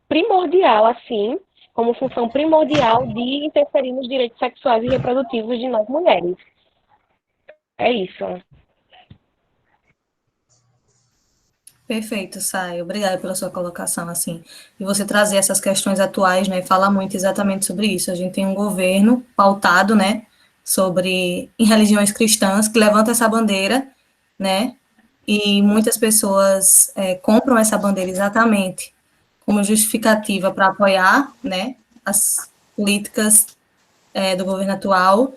primordial, assim, como função primordial de interferir nos direitos sexuais e reprodutivos de nós mulheres. É isso. Perfeito, Sai. Obrigada pela sua colocação, assim. E você trazer essas questões atuais, né, fala muito exatamente sobre isso. A gente tem um governo pautado, né, em religiões cristãs, que levanta essa bandeira, né, e muitas pessoas compram essa bandeira exatamente como justificativa para apoiar, né, as políticas do governo atual.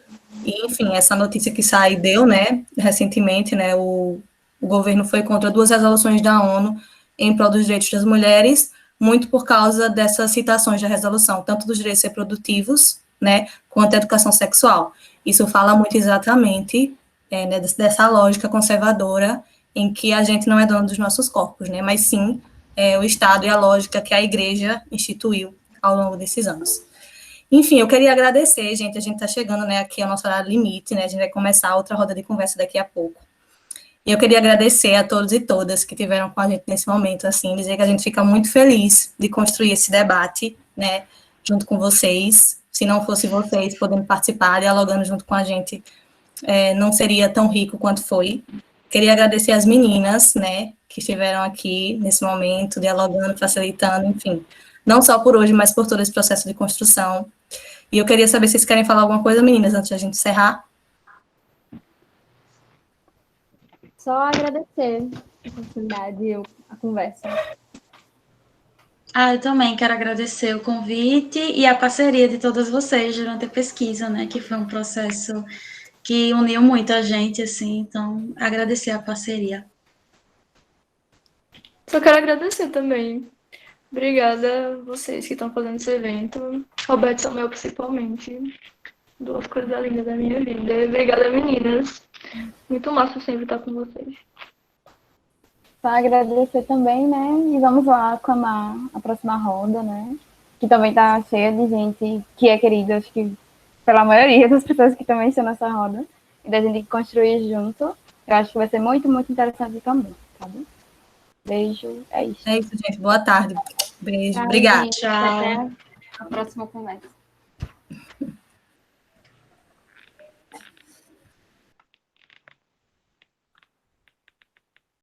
E, enfim, essa notícia que Sai deu, né, recentemente, né, o governo foi contra 2 resoluções da ONU em prol dos direitos das mulheres, muito por causa dessas citações da resolução, tanto dos direitos reprodutivos, né, quanto a educação sexual. Isso fala muito exatamente né, dessa lógica conservadora em que a gente não é dono dos nossos corpos, né? Mas sim o Estado e a lógica que a Igreja instituiu ao longo desses anos. Enfim, eu queria agradecer, gente, a gente está chegando, né, aqui ao nosso horário limite, né, a gente vai começar outra roda de conversa daqui a pouco. E eu queria agradecer a todos e todas que estiveram com a gente nesse momento, assim, dizer que a gente fica muito feliz de construir esse debate, né, junto com vocês. Se não fosse vocês podendo participar, dialogando junto com a gente, não seria tão rico quanto foi. Queria agradecer as meninas, né, que estiveram aqui nesse momento, dialogando, facilitando, enfim, não só por hoje, mas por todo esse processo de construção. E eu queria saber se vocês querem falar alguma coisa, meninas, antes de a gente encerrar. Só agradecer a oportunidade e a conversa. Eu também quero agradecer o convite e a parceria de todas vocês durante a pesquisa, né, que foi um processo que uniu muito a gente, assim, então, agradecer a parceria. Só quero agradecer também. Obrigada a vocês que estão fazendo esse evento. Roberto Samuel, principalmente. Duas coisas lindas da minha vida. Obrigada, meninas. Muito massa sempre estar com vocês. Só agradecer também, né? E vamos lá aclamar a próxima roda, né? Que também está cheia de gente que é querida, acho que pela maioria das pessoas que também estão nessa roda. E da gente construir junto. Eu acho que vai ser muito, muito interessante também, tá bom? Beijo, é isso. É isso, gente. Boa tarde. Beijo. Tá, Obrigada. gente, Tchau. até a próxima conversa.